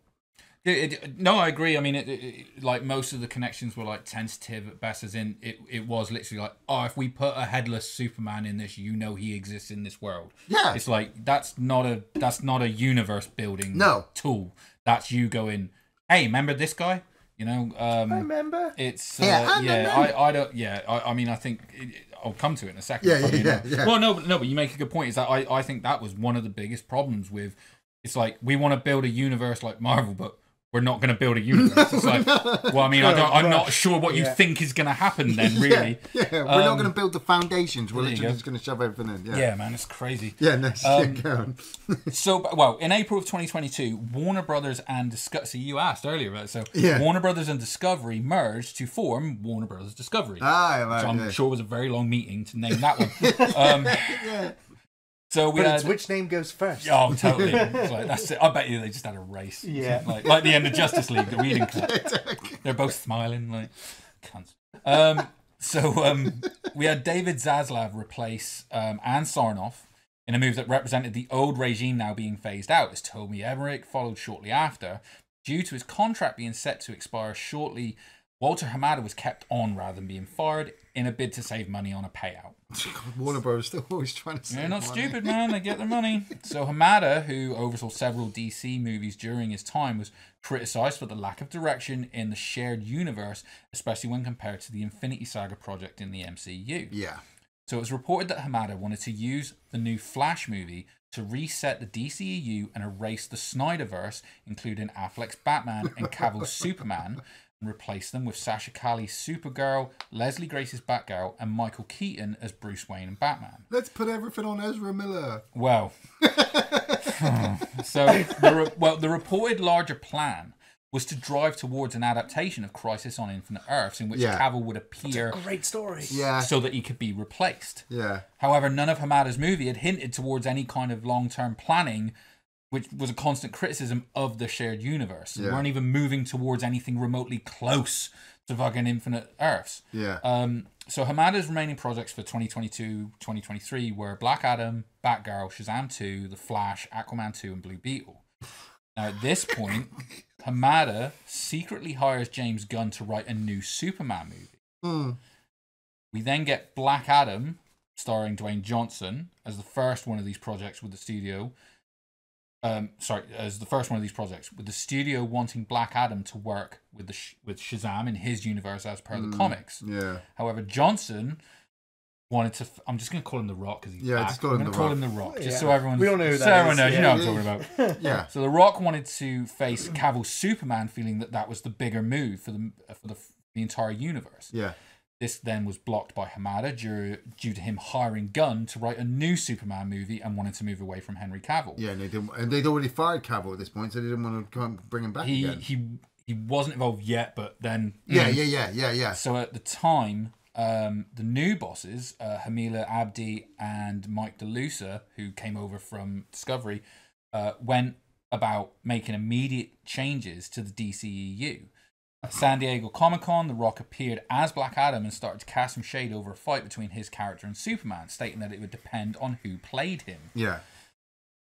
No, I agree. I mean, like most of the connections were like tentative at best, as in it was literally like, oh, if we put a headless Superman in this, he exists in this world. Yeah, it's like that's not a universe building tool. That's you going, hey, remember this guy? I remember. It's I don't. Yeah, I mean, I think I'll come to it in a second. Yeah. Well, no, but you make a good point. Is that I think that was one of the biggest problems with. It's like we want to build a universe like Marvel, but we're not going to build a universe. It's like, well, I mean, I'm not sure what you think is going to happen then, really. We're not going to build the foundations. We're literally just going to shove everything in. Yeah, man, it's crazy. Yeah, no, go on. So, in April of 2022, Warner Brothers and so you asked earlier about it. So, Warner Brothers and Discovery merged to form Warner Brothers Discovery. Which I'm sure was a very long meeting to name that one. So which name goes first? Oh, totally. It's like, that's it. I bet you they just had a race. Yeah. Like the end of Justice League, the reading cut. They're both smiling like cunts. We had David Zaslav replace Ann Sarnoff in a move that represented the old regime now being phased out, as Toby Emmerich followed shortly after. Due to his contract being set to expire shortly, Walter Hamada was kept on rather than being fired in a bid to save money on a payout. Warner Bros. Still always trying to save They're not money. stupid, man. They get their money. So Hamada, who oversaw several DC movies during his time, was criticised for the lack of direction in the shared universe, especially when compared to the Infinity Saga project in the MCU. Yeah. So it was reported that Hamada wanted to use the new Flash movie to reset the DCEU and erase the Snyderverse, including Affleck's Batman and Cavill's Superman, and replace them with Sasha Calle's Supergirl, Leslie Grace's Batgirl, and Michael Keaton as Bruce Wayne and Batman. Let's put everything on Ezra Miller. Well, so the reported larger plan was to drive towards an adaptation of Crisis on Infinite Earths in which Cavill would appear Great story. so that he could be replaced. Yeah. However, none of Hamada's movie had hinted towards any kind of long-term planning, which was a constant criticism of the shared universe. They weren't even moving towards anything remotely close to fucking Infinite Earths. Yeah. So Hamada's remaining projects for 2022-2023 were Black Adam, Batgirl, Shazam 2, The Flash, Aquaman 2, and Blue Beetle. Now, at this point, Hamada secretly hires James Gunn to write a new Superman movie. We then get Black Adam, starring Dwayne Johnson, as the first one of these projects with the studio. As the first one of these projects, with the studio wanting Black Adam to work with with Shazam in his universe as per the comics. Yeah. However, Johnson wanted to. I'm just going to call him The Rock because he's back. Just call him The Rock. Just so everyone. We all know who that so everyone is. knows. You know what I'm talking about. Yeah. So The Rock wanted to face Cavill's Superman, feeling that was the bigger move for the entire universe. Yeah. This then was blocked by Hamada due to him hiring Gunn to write a new Superman movie and wanting to move away from Henry Cavill. Yeah, and they'd already fired Cavill at this point, so they didn't want to come bring him back again. He wasn't involved yet, but then Yeah. So at the time, the new bosses, Hamila Abdi and Mike DeLuca, who came over from Discovery, went about making immediate changes to the DCEU. At San Diego Comic-Con, The Rock appeared as Black Adam and started to cast some shade over a fight between his character and Superman, stating that it would depend on who played him. Yeah.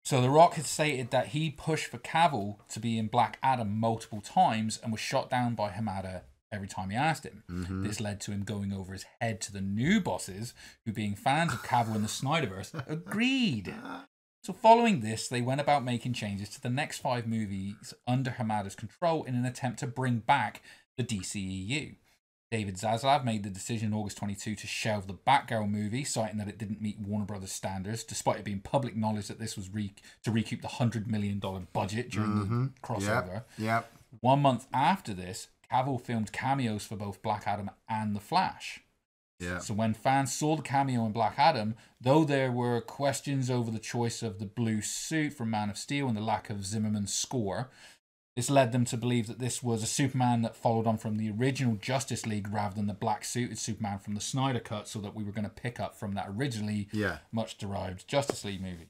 So The Rock had stated that he pushed for Cavill to be in Black Adam multiple times and was shot down by Hamada every time he asked him. This led to him going over his head to the new bosses, who, being fans of Cavill in the Snyderverse, agreed. So following this, they went about making changes to the next 5 movies under Hamada's control in an attempt to bring back the DCEU. David Zaslav made the decision in August 22 to shelve the Batgirl movie, citing that it didn't meet Warner Brothers standards, despite it being public knowledge that this was to recoup the $100 million budget during the crossover. Yep. 1 month after this, Cavill filmed cameos for both Black Adam and The Flash. Yeah. So when fans saw the cameo in Black Adam, though there were questions over the choice of the blue suit from Man of Steel and the lack of Zimmerman's score, this led them to believe that this was a Superman that followed on from the original Justice League rather than the black-suited Superman from the Snyder Cut, so that we were going to pick up from that originally much-derived Justice League movie.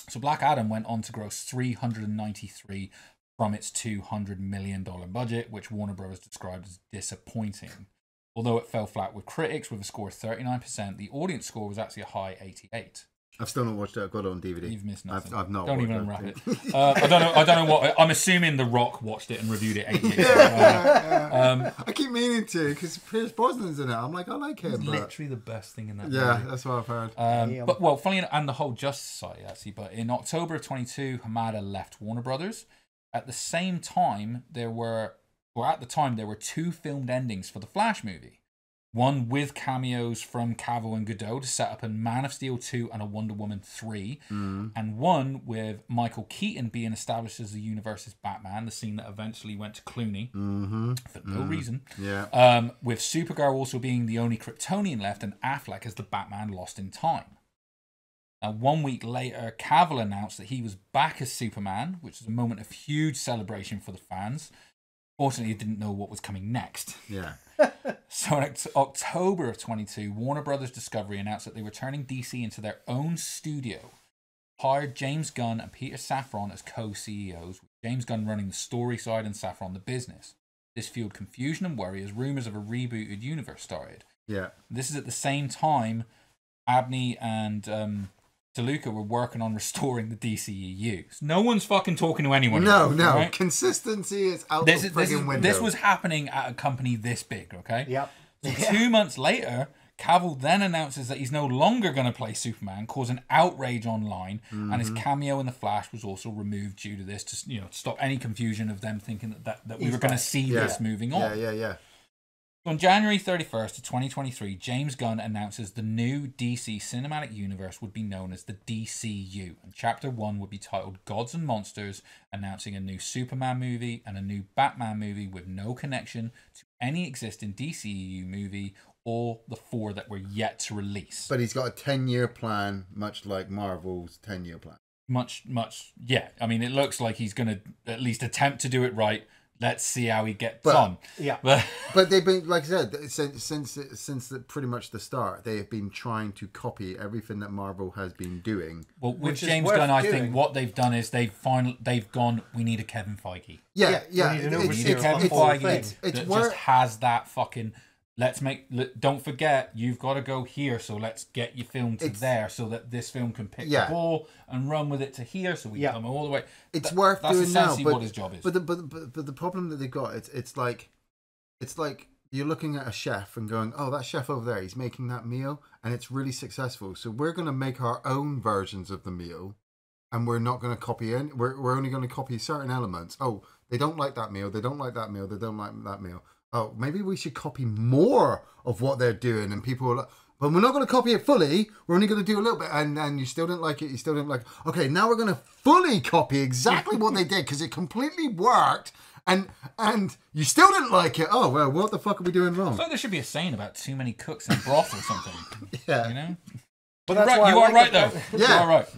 So Black Adam went on to gross $393 from its $200 million budget, which Warner Bros. Described as disappointing. Although it fell flat with critics with a score of 39%, the audience score was actually a high 88. I've still not watched it. I've got it on DVD. You've missed nothing. I've not. Don't watched even unwrap it. I don't know what. I'm assuming The Rock watched it and reviewed it 88. I keep meaning to because Pierce Brosnan's in it. I'm like, I like him. It's literally the best thing in that Yeah, movie. that's what I've heard. But well, funny enough, and the whole Justice Society actually. But in October of 22, Hamada left Warner Brothers. At the same time, there were 2 filmed endings for the Flash movie. One with cameos from Cavill and Godot to set up a Man of Steel 2 and a Wonder Woman 3. And one with Michael Keaton being established as the universe's Batman, the scene that eventually went to Clooney for no reason. Yeah. With Supergirl also being the only Kryptonian left and Affleck as the Batman lost in time. Now, 1 week later, Cavill announced that he was back as Superman, which was a moment of huge celebration for the fans. Fortunately, he didn't know what was coming next. Yeah. So in October of 22, Warner Brothers Discovery announced that they were turning DC into their own studio, hired James Gunn and Peter Safran as co-CEOs, with James Gunn running the story side and Safran the business. This fueled confusion and worry as rumours of a rebooted universe started. Yeah. This is at the same time Abney and DeLuca were working on restoring the DCEU. So no one's fucking talking to anyone. No. Right? Consistency is out the friggin' window. This was happening at a company this big, okay? Yep. So 2 months later, Cavill then announces that he's no longer going to play Superman, causing outrage online, and his cameo in The Flash was also removed due to this, to stop any confusion of them thinking that we were going to see this moving on. Yeah. On January 31st of 2023, James Gunn announces the new DC cinematic universe would be known as the DCU, and Chapter 1 would be titled Gods and Monsters, announcing a new Superman movie and a new Batman movie with no connection to any existing DCEU movie or the 4 that were yet to release. But he's got a 10-year plan, much like Marvel's 10-year plan. Much, yeah. I mean, it looks like he's going to at least attempt to do it right, let's see how he gets But- on. Yeah. But they've been, like I said, since pretty much the start, they have been trying to copy everything that Marvel has been doing. Well, with Which is James worth Gunn, I doing. think what they've done is they've gone, we need a Kevin Feige. Yeah. we need an We overseer need a of Kevin the whole Feige thing. It's that wor- just has that fucking, don't forget, you've got to go here, so let's get your film to there so that this film can pick the ball and run with it to here, so we come all the way. It's worth that's doing now, essentially but what his job is. But the problem that they've got, it's like you're looking at a chef and going, oh, that chef over there, he's making that meal and it's really successful. So we're going to make our own versions of the meal, and we're not going to copy in. We're only going to copy certain elements. Oh, they don't like that meal. They don't like that meal. They don't like that meal. Oh, maybe we should copy more of what they're doing. And people are like, but we're not going to copy it fully. We're only going to do a little bit. And you still didn't like it. You still didn't like it. Okay, now we're going to fully copy exactly what they did because it completely worked. And you still didn't like it. Oh, well, what the fuck are we doing wrong? I thought there should be a saying about too many cooks in broth or something. Yeah. You know? But that's why You I are like right, it. though. Yeah. You are right.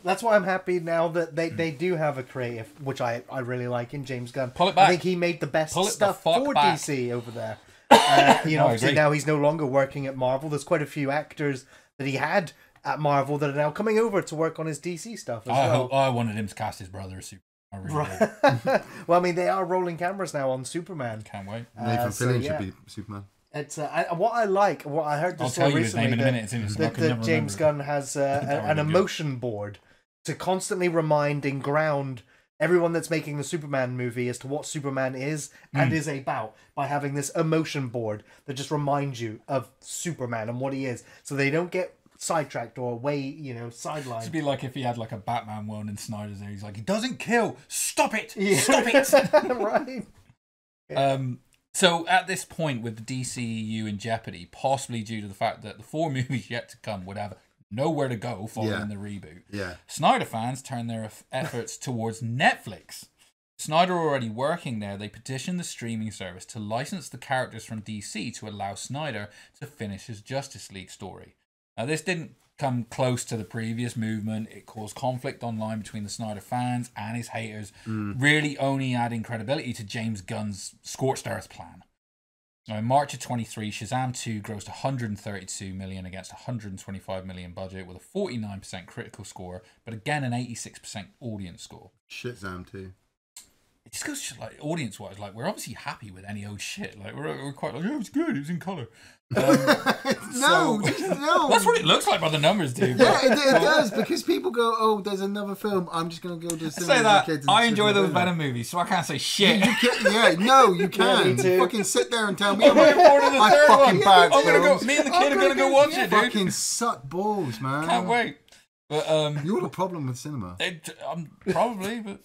That's why I'm happy now that they do have a creative, which I really like in James Gunn. Pull it back. I think he made the best Pull it the stuff fuck for back. DC over there. No, Obviously I agree. now he's no longer working at Marvel. There's quite a few actors that he had at Marvel that are now coming over to work on his DC stuff as well. I wanted him to cast his brother as Superman. I really did. Well, I mean, they are rolling cameras now on Superman. Can't wait. Nathan so, Fillion yeah. should be Superman. It's what I like. What I heard I'll this tell you his recently name in a that- minute. It's in his that James Gunn has an emotion board to constantly remind and ground everyone that's making the Superman movie as to what Superman is and is about by having this emotion board that just reminds you of Superman and what he is, so they don't get sidetracked or sidelined. It'd be like if he had like a Batman one and Snyder's there. He's like, he doesn't kill. Stop it. Stop it. Right. So at this point, with the DCEU in jeopardy, possibly due to the fact that the 4 movies yet to come would have nowhere to go following the reboot, Snyder fans turn their efforts towards Netflix. Snyder already working there, they petitioned the streaming service to license the characters from DC to allow Snyder to finish his Justice League story. Now, this didn't come close to the previous movement. It caused conflict online between the Snyder fans and his haters, really only adding credibility to James Gunn's scorched earth plan. Now, in March of 23, Shazam 2 grossed 132 million against 125 million budget with a 49% critical score, but again an 86% audience score. Shit, Zam too. It just goes to, like, audience-wise, like, we're obviously happy with any old shit. Like, we're quite like, oh, it's good, it's in colour. No. That's what it looks like by the numbers, dude. Yeah, it does, because people go, oh, there's another film. I'm just going to go to the cinema Say with that. the kids and I sit enjoy in the those cinema. Venom movies, so I can't say shit. No, you can. me too. Fucking sit there and tell me I'm looking forward to the I third fucking one. bad I'm gonna go. films. Me and the kid are gonna go watch it, dude. Fucking suck balls, man. Can't wait. But You're the problem with cinema. probably. But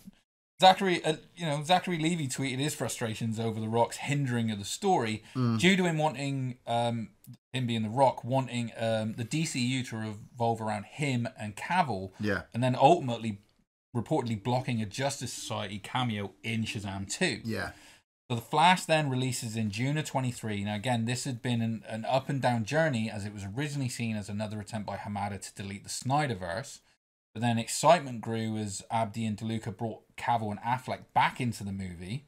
Zachary Levi tweeted his frustrations over The Rock's hindering of the story due to him wanting him being The Rock wanting the DCU to revolve around him and Cavill, and then ultimately reportedly blocking a Justice Society cameo in Shazam 2. Yeah. So The Flash then releases in June of 23. Now again, this had been an up and down journey, as it was originally seen as another attempt by Hamada to delete the Snyderverse. But then excitement grew as Abdi and DeLuca brought Cavill and Affleck back into the movie.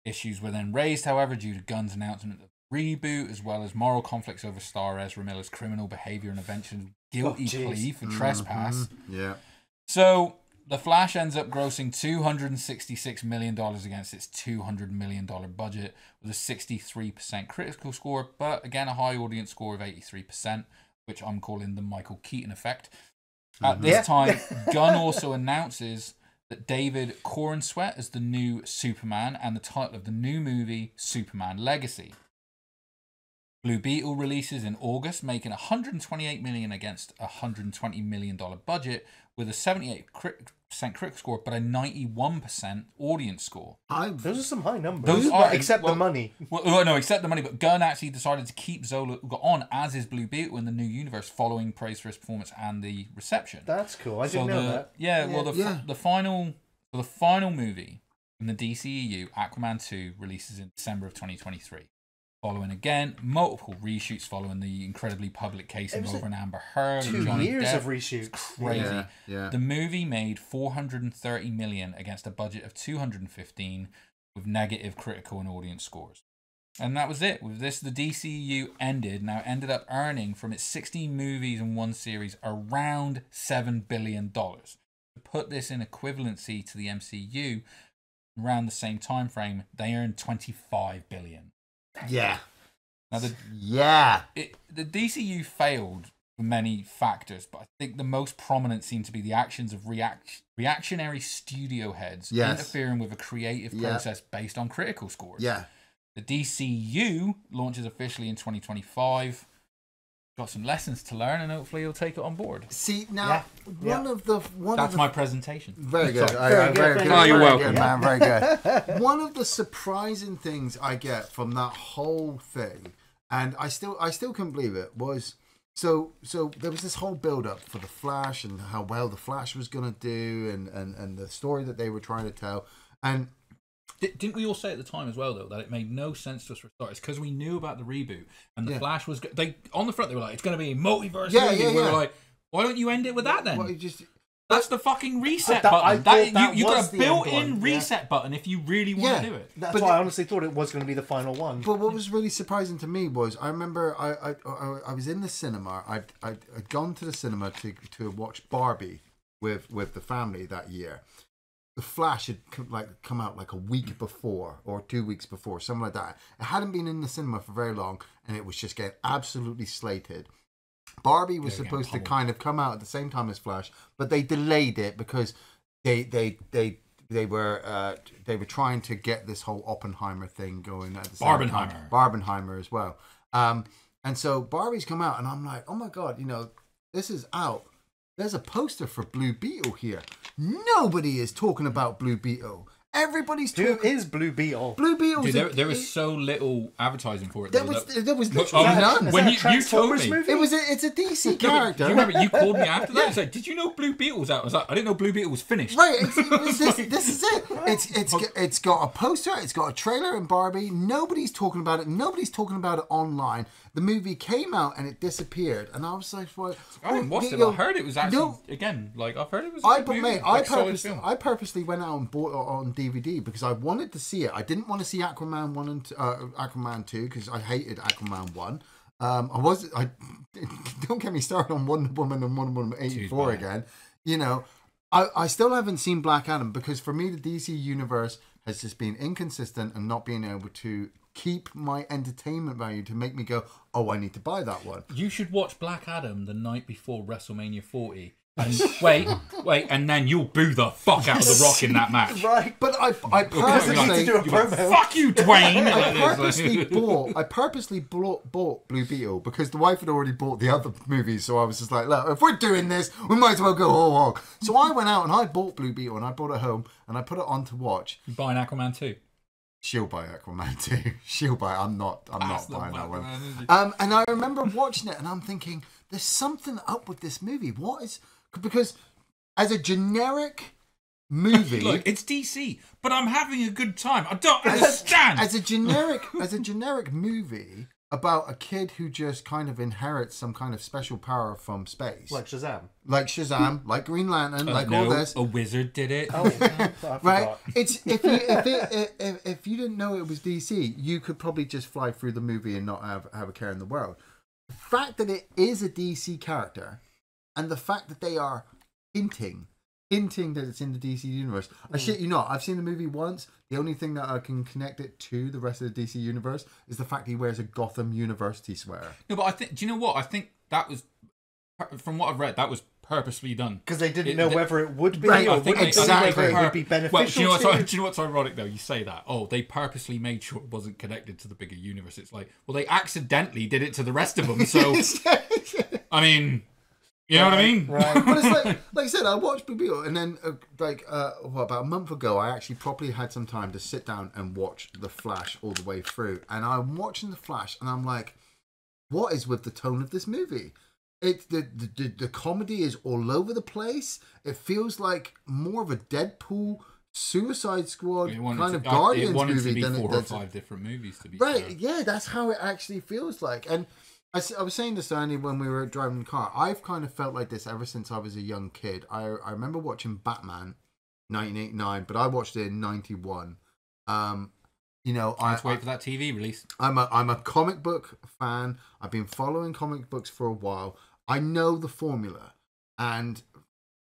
Issues were then raised, however, due to Gunn's announcement of reboot, as well as moral conflicts over star Ezra Miller's criminal behavior and eventual guilty plea for trespass. Yeah. So The Flash ends up grossing $266 million against its $200 million budget, with a 63% critical score, but again a high audience score of 83%, which I'm calling the Michael Keaton effect. At this time, Gunn also announces that David Corenswet is the new Superman and the title of the new movie, Superman Legacy. Blue Beetle releases in August, making $128 million against a $120 million budget, with a 78% critical score, but a 91% audience score. Those are some high numbers. Those are, except the money. Well, no, except the money. But Gunn actually decided to keep Zola on as his Blue Beetle in the new universe, following praise for his performance and the reception. That's cool. I didn't know that. Yeah, well, the final movie in the DCEU, Aquaman 2, releases in December of 2023. Following again, multiple reshoots following the incredibly public case over an Amber Heard. 2 Johnny years Depp. of reshoots. It's crazy. Yeah. The movie made $430 million against a budget of $215 million, with negative critical and audience scores. And that was it. With this, the DCEU ended up earning from its 16 movies and one series around $7 billion. To put this in equivalency to the MCU, around the same time frame, they earned $25 billion. Yeah. Now the DCU failed for many factors, but I think the most prominent seem to be the actions of reactionary studio heads interfering with a creative process based on critical scores. Yeah. The DCU launches officially in 2025. Got some lessons to learn, and hopefully you'll take it on board. See, now, That's my presentation. Very good. Very good. Oh, you're welcome. Good, man. Very good. One of the surprising things I get from that whole thing, and I still couldn't believe it, was so there was this whole build up for the Flash and how well the Flash was going to do, and the story that they were trying to tell, and. Didn't we all say at the time as well, though, that it made no sense to us for starters because we knew about the reboot and the Flash was on the front. They were like, "It's going to be a multiverse movie." We were like, "Why don't you end it with that then?" Well, that's the fucking reset button. You got a built-in reset button if you really want to do it. That's why I honestly thought it was going to be the final one. But what was really surprising to me was I remember I was in the cinema. I'd gone to the cinema to watch Barbie with the family that year. The Flash had come out like a week before or 2 weeks before, something like that. It hadn't been in the cinema for very long, and it was just getting absolutely slated. Barbie was supposed to kind of come out at the same time as Flash, but they delayed it because they were trying to get this whole Oppenheimer thing going at the same time. Barbenheimer as well. And so Barbie's come out, and I'm like, oh my god, this is out. There's a poster for Blue Beetle here. Nobody is talking about Blue Beetle. Everybody's talking. Who is Blue Beetle? Blue Beetle. There was so little advertising for it. There was literally none. When you told me, movie? It's a DC character. Do you remember you called me after that? It's like, did you know Blue Beetle was out? I was like, I didn't know Blue Beetle was finished. Right. This is it. It's got a poster. It's got a trailer in Barbie. Nobody's talking about it. Nobody's talking about it online. The movie came out and it disappeared, and I was like, "Well, I haven't watched it. I heard it was actually I've heard it was. I purposely went out and bought it on DVD because I wanted to see it. I didn't want to see Aquaman 1 and Aquaman 2 because I hated Aquaman 1. Don't get me started on Wonder Woman and Wonder Woman 84 again. I still haven't seen Black Adam because for me the DC universe has just been inconsistent and not being able to keep my entertainment value to make me go, oh, I need to buy that one. You should watch Black Adam the night before WrestleMania 40. And wait, and then you'll boo the fuck out of The Rock in that match. Right, but I purposely do a promo. Fuck you, Dwayne. I purposely bought Blue Beetle because the wife had already bought the other movies, so I was just like, look, if we're doing this, we might as well go whole hog. So I went out and I bought Blue Beetle and I brought it home and I put it on to watch. You buying Aquaman 2? She'll buy Aquaman 2. She'll buy. I'm not buying that one. And I remember watching it and I'm thinking, there's something up with this movie. What is? Because as a generic movie, look, it's DC, but I'm having a good time. I don't understand. As a generic movie about a kid who just kind of inherits some kind of special power from space, like Shazam, like Green Lantern, all this. A wizard did it. Oh, right. It's if you didn't know it was DC, you could probably just fly through the movie and not have a care in the world. The fact that it is a DC character. And the fact that they are hinting that it's in the DC universe. I shit you not. I've seen the movie once. The only thing that I can connect it to the rest of the DC universe is the fact he wears a Gotham University sweater. No, but do you know what? I think that was, from what I've read, that was purposely done. Because they didn't know whether it would be right, or whether it would be beneficial. Do you know what's ironic, though? You say that. Oh, they purposely made sure it wasn't connected to the bigger universe. It's like, well, they accidentally did it to the rest of them. So, I mean... You know what I mean? Right. But it's like I said, I watched Blue Beetle, and then about a month ago, I actually properly had some time to sit down and watch The Flash all the way through. And I'm watching The Flash, and I'm like, what is with the tone of this movie? The comedy is all over the place. It feels like more of a Deadpool, Suicide Squad kind of Guardians movie than 4 or 5 different movies to be right. fair. Yeah, that's how it actually feels like. And I was saying this to Andy when we were driving the car. I've kind of felt like this ever since I was a young kid. I remember watching Batman 1989, but I watched it in 91. You know, Let's wait for that TV release. I'm a comic book fan. I've been following comic books for a while. I know the formula, and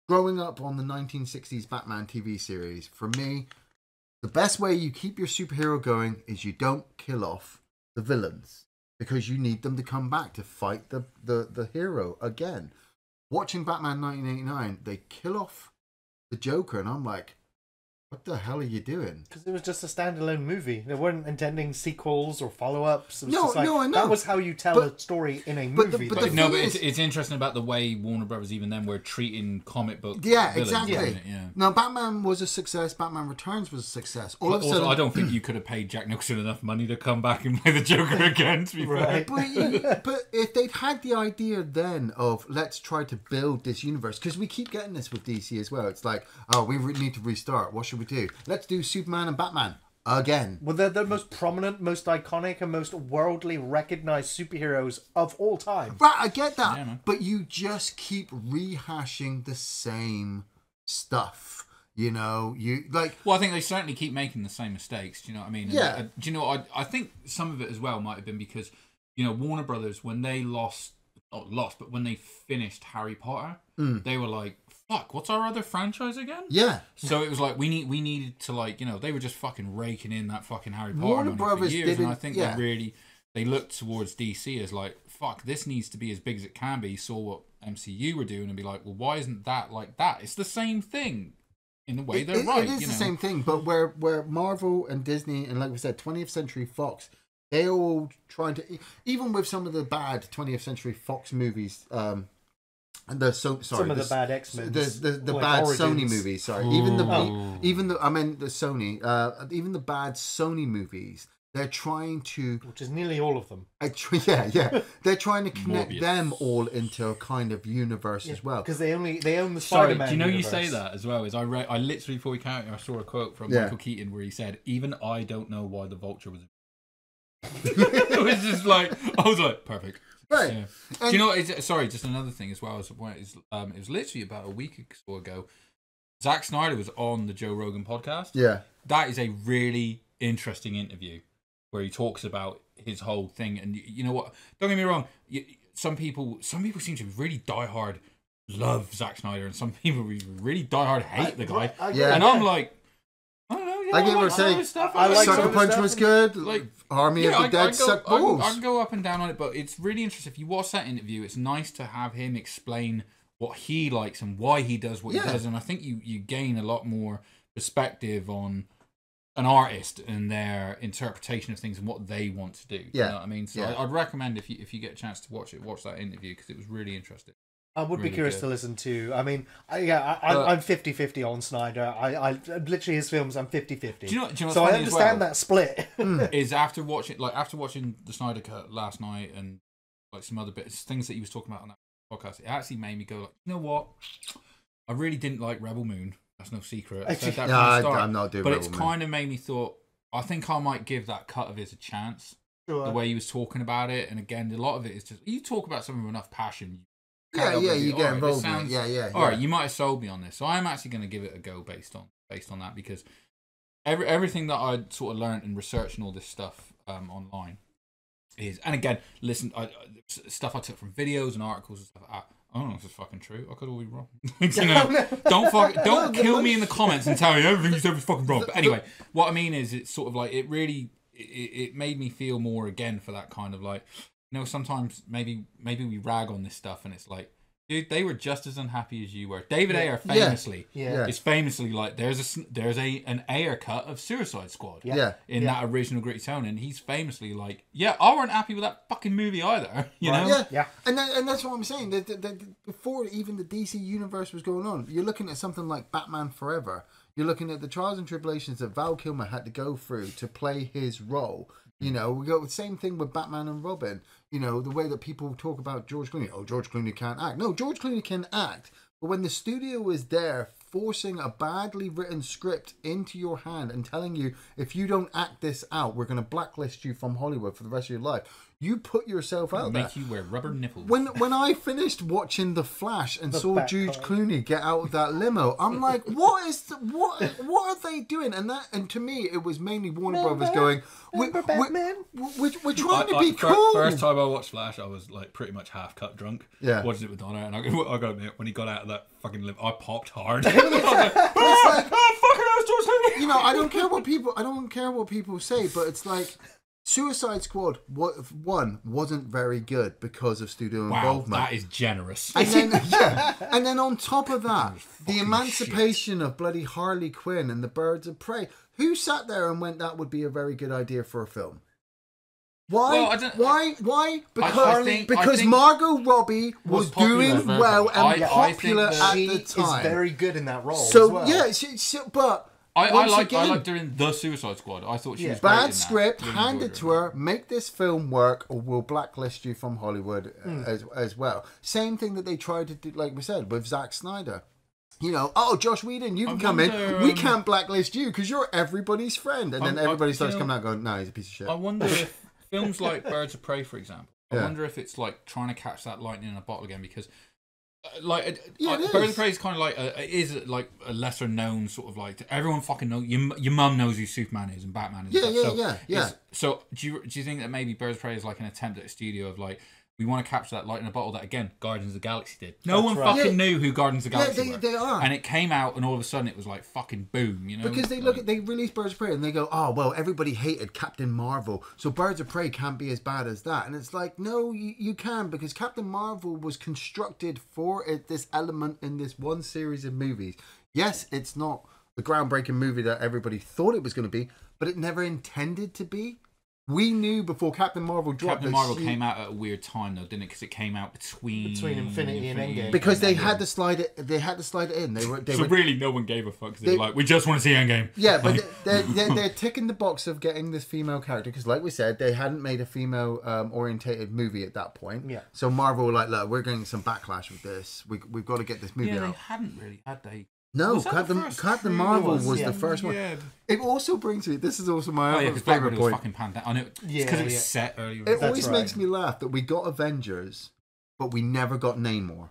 growing up on the 1960s Batman TV series, for me, the best way you keep your superhero going is you don't kill off the villains, because you need them to come back to fight the hero again. Watching Batman 1989, they kill off the Joker, and I'm like, what the hell are you doing? Because it was just a standalone movie. They weren't intending sequels or follow-ups. It was No, just like, no, I know. that was how you tell a story in a but the- movie. but though. the No, thing but is- it's interesting about the way Warner Brothers even then were treating comic book. Yeah, villains, exactly. isn't it? Yeah. Now, Batman was a success. Batman Returns was a success. All of a Also, sudden, I don't think you could have paid Jack Nicholson enough money to come back and play the Joker again. To be fair. Right. but if they'd had the idea then of let's try to build this universe, because we keep getting this with DC as well. It's like, oh, we need to restart. What should we do? Let's do Superman and Batman again. Well, they're the most prominent, most iconic, and most worldly recognized superheroes of all time. Right, I get that. Yeah, man. But you just keep rehashing the same stuff. You know, you like. Well, I think they certainly keep making the same mistakes. Do you know what I mean? And, Yeah. do you know what? I think some of it as well might have been because, you know, Warner Brothers, when they but when they finished Harry Potter, they were like, fuck, what's our other franchise again? Yeah. So it was like we needed to, like, you know, they were just fucking raking in that fucking Harry Potter Warner money Brothers for years, and I didn't- think yeah. they looked towards DC as like, fuck, this needs to be as big as it can be. Saw what MCU were doing and be like, well, why isn't that like that? It's the same thing in the way they're right. It is you the know? same thing, but where Marvel and Disney and, like we said, 20th Century Fox, they all trying to, even with some of the bad 20th Century Fox movies, and Some of the bad X-Men. the like bad Origins. Sony movies. Sorry, even the I mean the Sony, even the bad Sony movies. They're trying to, Which is nearly all of them. yeah. They're trying to connect Morbius. them all into a kind of universe as well. Because they own the Sorry, Spider-Man do you know universe. you say that as well? Is I literally before we came out here, I saw a quote from Yeah. Michael Keaton where he said, "Even I don't know why the Vulture was." It was just like I was like, perfect. Right. Yeah. And- Do you know what? Sorry, just another thing as well. It was literally about a week or so ago. Zack Snyder was on the Joe Rogan podcast. Yeah. That is a really interesting interview where he talks about his whole thing. And you know what? Don't get me wrong. Some people seem to really diehard love Zack Snyder, and some people really diehard hate the guy. Yeah. And I'm like, I don't know. Yeah, I get what you're like some of saying. his stuff. I like Sucker some of Punch stuff was and- good. Like, Army of the Dead sucked balls. I can go up and down on it, but it's really interesting. If you watch that interview, it's nice to have him explain what he likes and why he does what he does. And I think you gain a lot more perspective on an artist and their interpretation of things and what they want to do. Yeah. You know what I mean? So Yeah. I'd recommend if you get a chance to watch that interview because it was really interesting. I would be Really curious good. to listen to. I mean, I'm 50-50 on Snyder. I literally his films, I'm 50-50. Do you know what's so I funny as understand well? that split. Is after watching the Snyder Cut last night and like some other bits, things that he was talking about on that podcast, it actually made me go like, you know what? I really didn't like Rebel Moon. That's no secret. I said that No, from the start. I'm not doing But Rebel it's Moon. kind of made me thought, I think I might give that cut of his a chance. Sure. The way he was talking about it. And again, a lot of it is just, you talk about something with enough passion. Yeah, you get involved in it. Yeah. All right, you might have sold me on this. So I'm actually going to give it a go based on that because everything that I sort of learned and researching all this stuff online is, and again, listen, stuff I took from videos and articles and stuff. I don't know if it's fucking true. I could all be wrong. You know, don't kill me in the comments and tell me everything you said was fucking wrong. But anyway, what I mean is, it's sort of like it really it made me feel more again for that kind of like, you know, sometimes maybe we rag on this stuff and it's like, dude, they were just as unhappy as you were. David Ayer famously is famously like there's an Ayer cut of Suicide Squad in that original gritty tone, and he's famously like, yeah, I weren't happy with that fucking movie either. You know? Yeah. And that's what I'm saying. Before even the DC universe was going on, you're looking at something like Batman Forever. You're looking at the trials and tribulations that Val Kilmer had to go through to play his role. You know, we got the same thing with Batman and Robin. You know, the way that people talk about George Clooney. Oh, George Clooney can't act. No, George Clooney can act. But when the studio is there forcing a badly written script into your hand and telling you, if you don't act this out, we're going to blacklist you from Hollywood for the rest of your life. You put yourself out there. Make you wear rubber nipples. When I finished watching The Flash and saw George Clooney get out of that limo, I'm like, what are they doing? And to me, it was mainly Warner Brothers going, we're trying to be cool. First time I watched Flash, I was like pretty much half cut drunk. Yeah. Watched it with Donna, and I got to admit, when he got out of that fucking limo, I popped hard. I don't care what people say, but it's like, Suicide Squad 1 wasn't very good because of studio involvement. That is generous. And then, and then on top of that, the emancipation of bloody Harley Quinn and the Birds of Prey. Who sat there and went, that would be a very good idea for a film? Why? Well, why? Because Margot Robbie was doing well and popular at the time. Is very good in that role. So as well. but. I like doing the Suicide Squad. I thought she was great in bad that. script. Hand it to her. Make this film work, or we'll blacklist you from Hollywood as well. Same thing that they tried to do, like we said, with Zack Snyder. Josh Whedon, you can come in. We can't blacklist you because you're everybody's friend, and then everybody starts coming out going, "No, he's a piece of shit." I wonder if films like Birds of Prey, for example, I wonder if it's like trying to catch that lightning in a bottle again because. Birds of Prey is kind of like a lesser known sort of like everyone fucking knows. Your mum knows who Superman is and Batman is. Yeah. So do you think that maybe Birds of Prey is like an attempt at a studio of like we want to capture that light in a bottle that again Guardians of the Galaxy did. No one fucking knew who Guardians of the Galaxy were. They are, and it came out and all of a sudden it was like fucking boom, Because they released Birds of Prey and they go, oh well, everybody hated Captain Marvel, so Birds of Prey can't be as bad as that. And it's like, no, you can, because Captain Marvel was constructed for this element in this one series of movies. Yes, it's not the groundbreaking movie that everybody thought it was going to be, but it never intended to be. We knew before Captain Marvel dropped. Captain Marvel came out at a weird time though, didn't it? Because it came out between Infinity and Endgame. Because they had to slide it. They had to slide it in. They were really no one gave a fuck. They were like, we just want to see Endgame. Yeah, but they're ticking the box of getting this female character because, like we said, they hadn't made a female orientated movie at that point. Yeah. So Marvel were like, look, we're getting some backlash with this. We've got to get this movie out. They hadn't really had they. No, Captain Marvel was the first one. It also brings me. This is also my other favorite point. Fucking pandemic. I know because it was set earlier. It always makes me laugh that we got Avengers, but we never got Namor,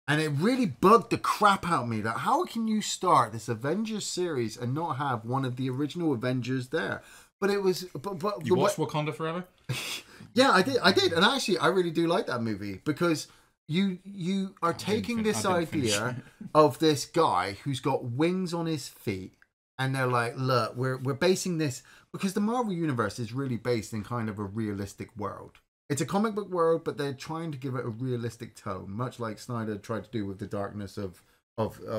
and it really bugged the crap out of me. That how can you start this Avengers series and not have one of the original Avengers there? But it was. But you watched Wakanda Forever? Yeah, I did, and actually, I really do like that movie because. You are taking this idea of this guy who's got wings on his feet, and they're like, look, we're basing this because the Marvel Universe is really based in kind of a realistic world. It's a comic book world, but they're trying to give it a realistic tone, much like Snyder tried to do with the darkness of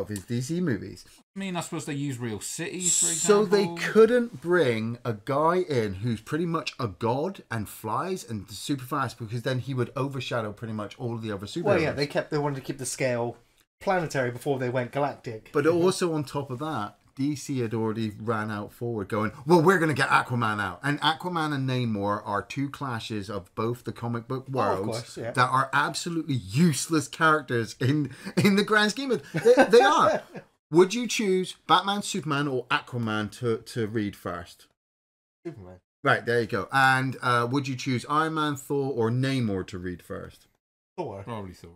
his DC movies. I mean, I suppose they use real cities, for example. So they couldn't bring a guy in who's pretty much a god and flies and super fast because then he would overshadow pretty much all of the other superheroes. Well, yeah, they wanted to keep the scale planetary before they went galactic. But also on top of that, DC had already ran out forward going, well, we're going to get Aquaman out. And Aquaman and Namor are two clashes of both the comic book worlds that are absolutely useless characters in the grand scheme of it. They are. Would you choose Batman, Superman, or Aquaman to read first? Superman. Right, there you go. And would you choose Iron Man, Thor, or Namor to read first? Thor. Probably Thor.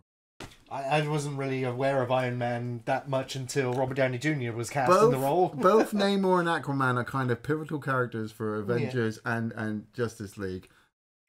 I wasn't really aware of Iron Man that much until Robert Downey Jr. was cast in the role. Both Namor and Aquaman are kind of pivotal characters for Avengers and Justice League.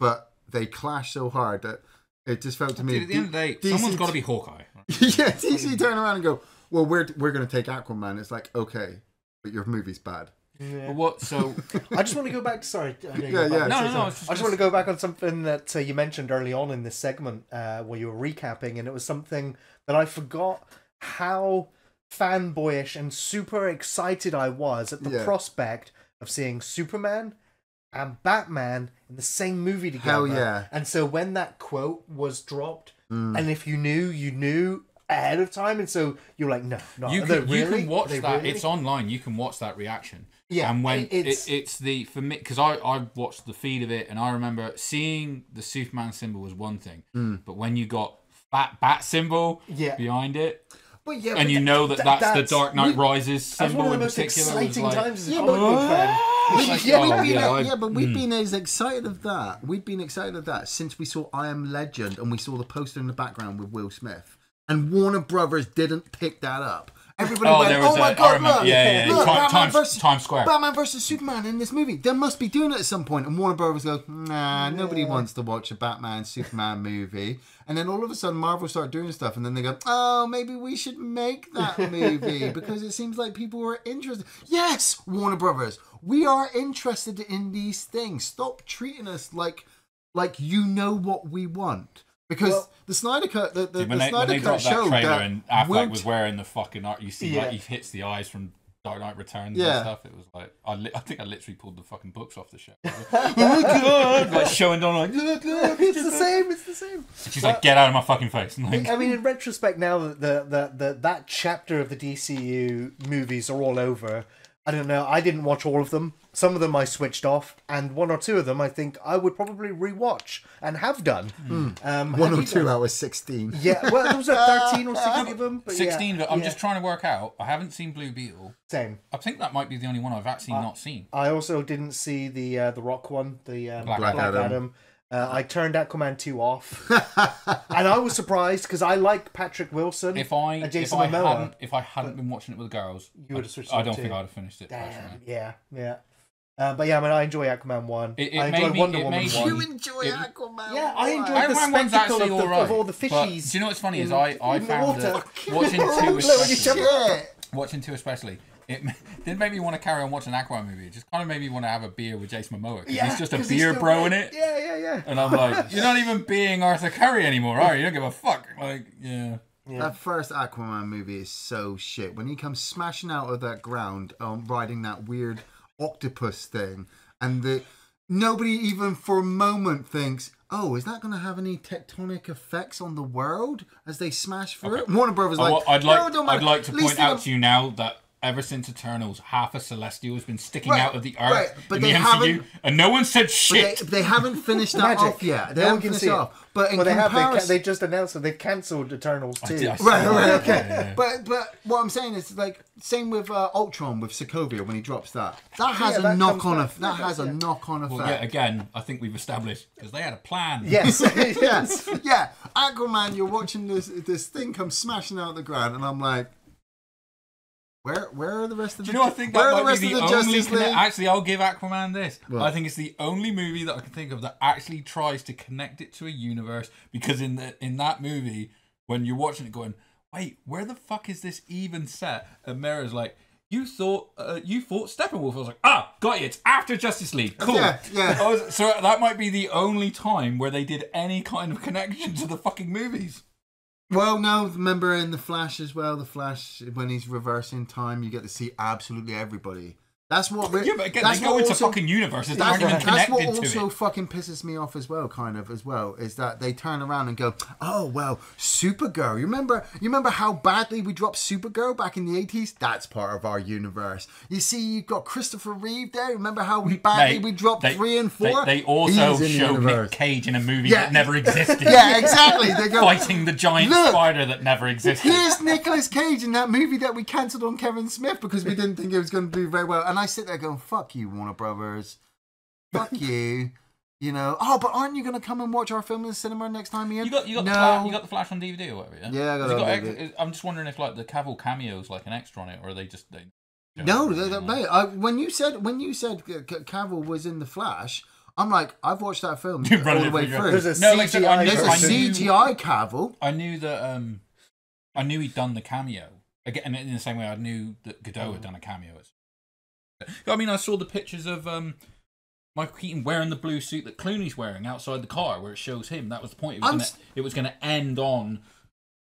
But they clash so hard that it just felt to me... At the end of the day, someone's got to be Hawkeye. Yeah, DC turn around and go, well, we're going to take Aquaman. It's like, okay, but your movie's bad. Yeah. But what? So I just want to go back. Sorry, I just want to go back on something that you mentioned early on in this segment where you were recapping, and it was something that I forgot how fanboyish and super excited I was at the prospect of seeing Superman and Batman in the same movie together. Hell yeah! And so when that quote was dropped, and if you knew, you knew ahead of time, and so you're like, no, you can watch that. Really? It's online. You can watch that reaction. Yeah, and when it's the for me because I watched the feed of it and I remember seeing the Superman symbol was one thing, but when you got bat symbol behind it, But yeah, and you know that's the Dark Knight Rises That's symbol one of the in most particular. exciting Like, times as a Yeah, comic book fan. but we've been as excited of that. We've been excited of that since we saw I Am Legend and we saw the poster in the background with Will Smith. And Warner Brothers didn't pick that up. Everybody went, "Oh my god, look! Look, Times Square. Batman versus Superman in this movie. They must be doing it at some point." And Warner Brothers goes, "Nah, nobody wants to watch a Batman Superman movie." And then all of a sudden, Marvel start doing stuff, and then they go, "Oh, maybe we should make that movie because it seems like people are interested." Yes, Warner Brothers, we are interested in these things. Stop treating us like you know what we want. Because the Snyder Cut, the Snyder Cut showed that trailer that and Affleck was wearing the fucking art. You see, like he hits the eyes from Dark Knight Returns and stuff. It was like I think I literally pulled the fucking books off the shelf. Oh my god! Like showing down, like look, It's the same. It's the same. And she's like, get out of my fucking face. Like, I mean, in retrospect, now that that chapter of the DCU movies are all over, I don't know. I didn't watch all of them. Some of them I switched off, and one or two of them I think I would probably rewatch and have done. One or two out of 16. Yeah, well, there was 13 or 16 of them. But 16. I'm just trying to work out. I haven't seen Blue Beetle. Same. I think that might be the only one I've actually not seen. I also didn't see the Rock one, the Black Adam. I turned Aquaman 2 off, and I was surprised because I like Patrick Wilson If and Jason Momoa. if I hadn't been watching it with the girls, You would have switched. I don't to think I'd have finished it. Personally. Yeah. But yeah, I mean, I enjoy Aquaman 1. It I made enjoy me- Wonder it Woman made 1. You enjoy Aquaman. Yeah, I enjoyed the Aquaman one's spectacle actually of, of all the but fishies. do you know what's funny is in I the found water. that watching two Look, especially, Yeah. watching two especially, it didn't make me want to carry on watching an Aquaman movie. It just kind of made me want to have a beer with Jason Momoa because he's just a 'cause beer still bro great. in it. Yeah. And I'm like, you're not even being Arthur Curry anymore, are you? You don't give a fuck. Like, yeah. That first Aquaman movie is so shit. When he comes smashing out of that ground, riding that weird octopus thing, and nobody even for a moment thinks, "Oh, is that going to have any tectonic effects on the world as they smash through it?" Warner Brothers I'd like to At least point out to you now that ever since Eternals, half a Celestial has been sticking Right, out of the Earth right, but in they the MCU, haven't- and no one said shit. They haven't finished that Magic. off yet. They No haven't one can finished see it it. off. But in Well, comparison, they just announced that they've cancelled Eternals too. I saw Right, that. okay. Yeah. But what I'm saying is like same with Ultron with Sokovia when he drops that. That has Yeah, a that knock comes on back. that has a knock on effect. Well, yeah, again, I think we've established because they had a plan. Yes. yeah. Aquaman, you're watching this thing come smashing out of the ground, and I'm like, where are the rest of Do the? you know? I think where that are the might rest be of the the only. Justice League? Actually, I'll give Aquaman this. What? I think it's the only movie that I can think of that actually tries to connect it to a universe. Because in that movie, when you're watching it, going, "Wait, where the fuck is this even set?" And Mera's like, "You fought Steppenwolf." I was like, got you. It's after Justice League. Cool. Yeah. So that might be the only time where they did any kind of connection to the fucking movies. Well, no, remember in The Flash as well, The Flash, when he's reversing time, you get to see absolutely everybody. That's what Yeah, but again, they go into fucking universes that aren't even That's connected what to also it. fucking pisses me off as well, is that they turn around and go, "Oh, well, Supergirl. You remember how badly we dropped Supergirl back in the 80s? That's part of our universe. You see, you've got Christopher Reeve there. Remember how we dropped 3 and 4? They also He's in the showed Nick universe. Cage in a movie Yeah. that never existed. Yeah, exactly. They go, Fighting the giant Look, spider that never existed. here's Nicolas Cage in that movie that we cancelled on Kevin Smith because we didn't think it was going to do very well. And I sit there going, "Fuck you, Warner Brothers. Fuck you." You know, "Oh, but aren't you going to come and watch our film in the cinema next time, Ian?" You got No. you got the Flash on DVD or whatever, yeah? Yeah, I got Has it on it DVD. I'm just wondering if like the Cavill cameo's like an extra on it, or are they just No, mate. When you said Cavill was in the Flash, I'm like, I've watched that film You all run the it way through through. your- There's a No, like, CGI. There's a I knew- CGI Cavill. I knew that I knew he'd done the cameo again in the same way I knew that Godot had done a cameo. I mean, I saw the pictures of Michael Keaton wearing the blue suit that Clooney's wearing outside the car, where it shows him. That was the point. It was gonna end on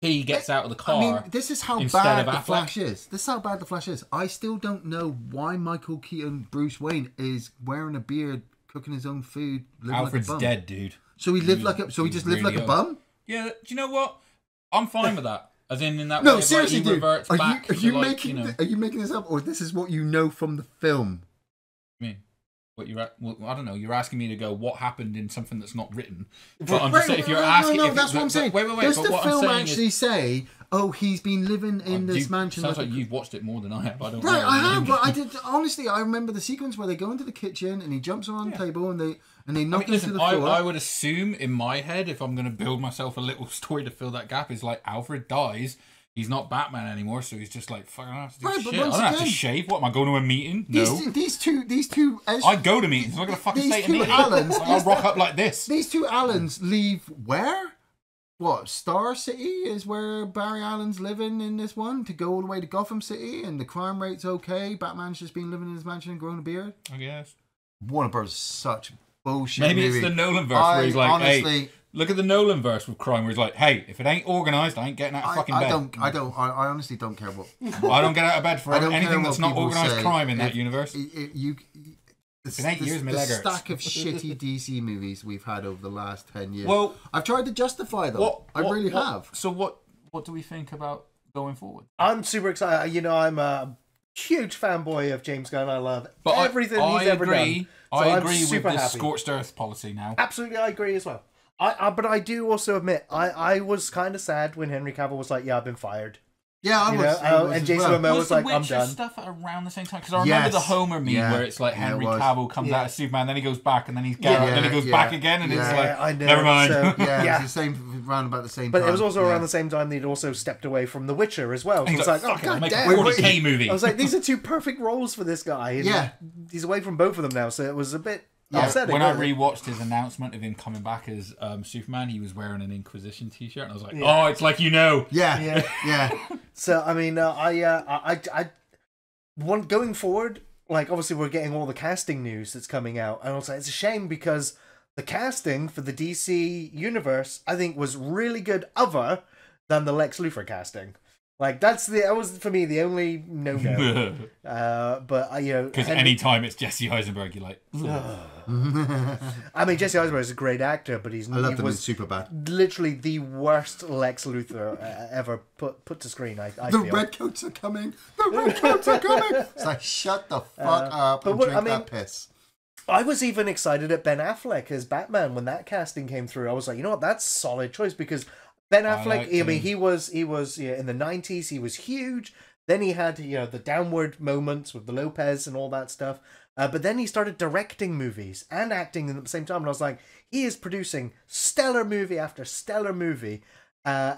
he gets out of the car. I mean, this is how instead bad of the Affleck. Flash is. This is how bad the Flash is. I still don't know why Michael Keaton, Bruce Wayne, is wearing a beard, cooking his own food, living Alfred's like a bum. dead, dude. So he lived like a. So he just lived like a bum. Yeah. Do you know what? I'm fine with that. As in that way, No, like, seriously, he dude. reverts back Are to, you like, making? you know, Are you making this up, or this is what you know from the film? me. what you're at. Well, I don't know. You're asking me to go what happened in something that's not written. But I'm just saying, if you're asking, no, if that's what I'm saying. Wait. Does But the what film I'm saying actually say, "Oh, he's been living in this mansion"? Sounds like you've watched it more than I have. I don't know. Right, I have, but I did. Honestly, I remember the sequence where they go into the kitchen and he jumps around the table and they knock into the floor. I would assume in my head, if I'm going to build myself a little story to fill that gap, is like Alfred dies. He's not Batman anymore, so he's just like, fuck, I don't have to do shit. I don't have to shave. What, am I going to a meeting? No. These two. I go to meetings. I'm not going to fucking stay at a meeting. I'll rock up like this. These two Allens leave where? What, Star City is where Barry Allen's living in this one, to go all the way to Gotham City, and the crime rate's okay. Batman's just been living in his mansion and growing a beard. I guess. Warner Bros. Is such bullshit. Maybe movie. It's the Nolan verse where he's like, honestly, hey, look at the Nolan verse with crime where he's like, hey, if it ain't organised, I ain't getting out of fucking bed. I honestly don't care what. I don't get out of bed for anything that's not organised crime in that universe. The the stack of shitty DC movies we've had over the last 10 years. Well, I've tried to justify them. I really have. So what do we think about going forward? I'm super excited. You know, I'm a huge fanboy of James Gunn. I love everything he's ever done. So I agree with the happy. scorched earth policy now. Absolutely, I agree as well. But I do also admit, I was kind of sad when Henry Cavill was like, yeah, I've been fired. Yeah, I was. And Jason Momoa was like, I'm Witcher done. Stuff around the same time, because I remember the Homer meme where it's like Henry Cavill comes out as Superman, then he goes back, and then he's Geralt, and then he goes back again, and it's like, I know. never mind. So, it's the same, around about the same time. But it was also around the same time that he'd also stepped away from The Witcher as well. So He's it's like, oh, God make damn. a 40K movie. I was like, these are two perfect roles for this guy. And he's away from both of them now, so it was a bit upsetting. When I rewatched his announcement of him coming back as Superman, he was wearing an Inquisition t-shirt, and I was like, oh, it's like, Yeah. So, I mean, going forward, like, obviously we're getting all the casting news that's coming out, and I was like, it's a shame because the casting for the DC universe, I think, was really good other than the Lex Luthor casting. Like, that was, for me, the only no-no. But, you know... Because anytime it's Jesse Eisenberg, you're like... I mean, Jesse Eisenberg is a great actor, but I loved him in Superbad. Literally the worst Lex Luthor ever put to screen, I feel. The redcoats are coming! The redcoats are coming! It's like, shut the fuck up and drink that piss. I was even excited at Ben Affleck as Batman when that casting came through. I was like, you know what, that's a solid choice, because... Ben Affleck, I mean, he was in the 90s, he was huge. Then he had, the downward moments with the Lopez and all that stuff. But then he started directing movies and acting at the same time. And I was like, he is producing stellar movie after stellar movie.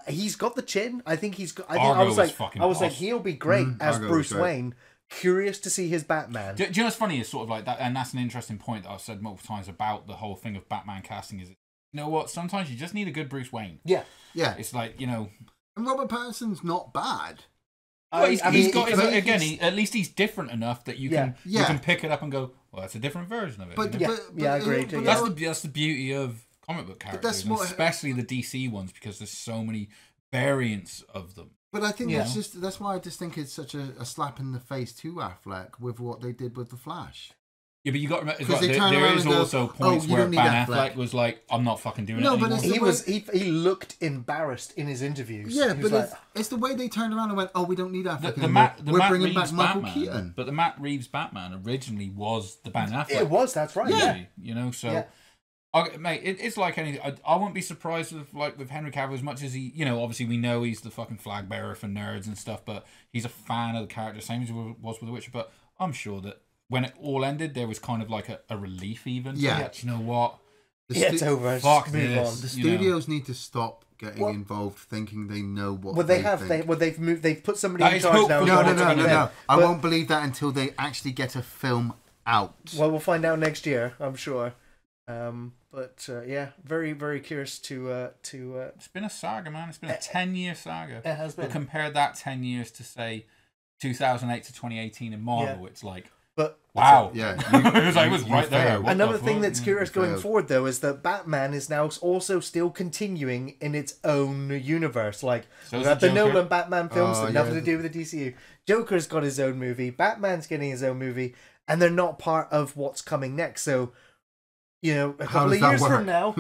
He's got the chin. I think he's got... I was like, he'll be great as Bruce Wayne. Curious to see his Batman. Do you know what's funny? It's sort of like that, and that's an interesting point that I've said multiple times about the whole thing of Batman casting is... You know what? Sometimes you just need a good Bruce Wayne. Yeah. It's like, And Robert Pattinson's not bad. Well, at least he's different enough that you can pick it up and go, well, that's a different version of it. But I agree. That's the beauty of comic book characters, especially the DC ones, because there's so many variants of them. But I think that's why I just think it's such a slap in the face to Affleck with what they did with the Flash. Yeah, but you got to remember, there is also points where Ben Affleck was like, "I'm not fucking doing it anymore." But he looked embarrassed in his interviews. Yeah, but it's the way they turned around and went, "Oh, we don't need Affleck anymore. We're bringing back Michael Keaton." But the Matt Reeves Batman originally was the Ben Affleck. It was. That's right. Yeah, so. Mate, it's like anything. I wouldn't be surprised with Henry Cavill as much as he, obviously we know he's the fucking flag bearer for nerds and stuff, but he's a fan of the character, same as he was with The Witcher. But I'm sure that when it all ended, there was kind of like a relief even. Yeah. You know what? It's over. Fuck this. The studios need to stop getting involved, thinking they know what. Well, they've moved. They've put somebody in charge now. No. I won't believe that until they actually get a film out. Well, we'll find out next year, I'm sure. Very, very curious to. It's been a saga, man. It's been a 10-year saga. It has been. But compare that 10 years to say 2008 to 2018 in Marvel. It's like. But wow, it was right there. Another thing that's curious going forward, though, is that Batman is now also still continuing in its own universe. Like, we've had the Nolan Batman films, nothing to do with the DCU. Joker's got his own movie. Batman's getting his own movie, and they're not part of what's coming next. So, a couple of years from now,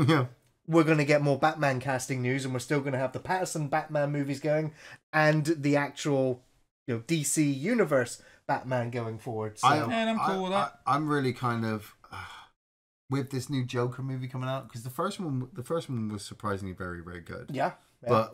we're going to get more Batman casting news, and we're still going to have the Pattinson Batman movies going, and the actual, DC universe Batman going forward. So. And I'm cool with that. I'm really kind of with this new Joker movie coming out, because the first one was surprisingly very, very good. Yeah. But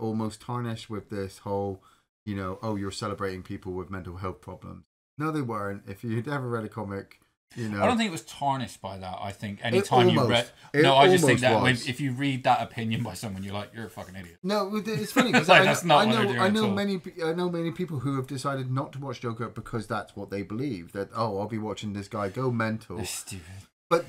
almost tarnished with this whole, you're celebrating people with mental health problems. No, they weren't. If you'd ever read a comic, I don't think it was tarnished by that. I think anytime you read... No, I just think that if you read that opinion by someone, you're like, you're a fucking idiot. No, it's funny because I know many people who have decided not to watch Joker because that's what they believe. That, I'll be watching this guy go mental. That's stupid. But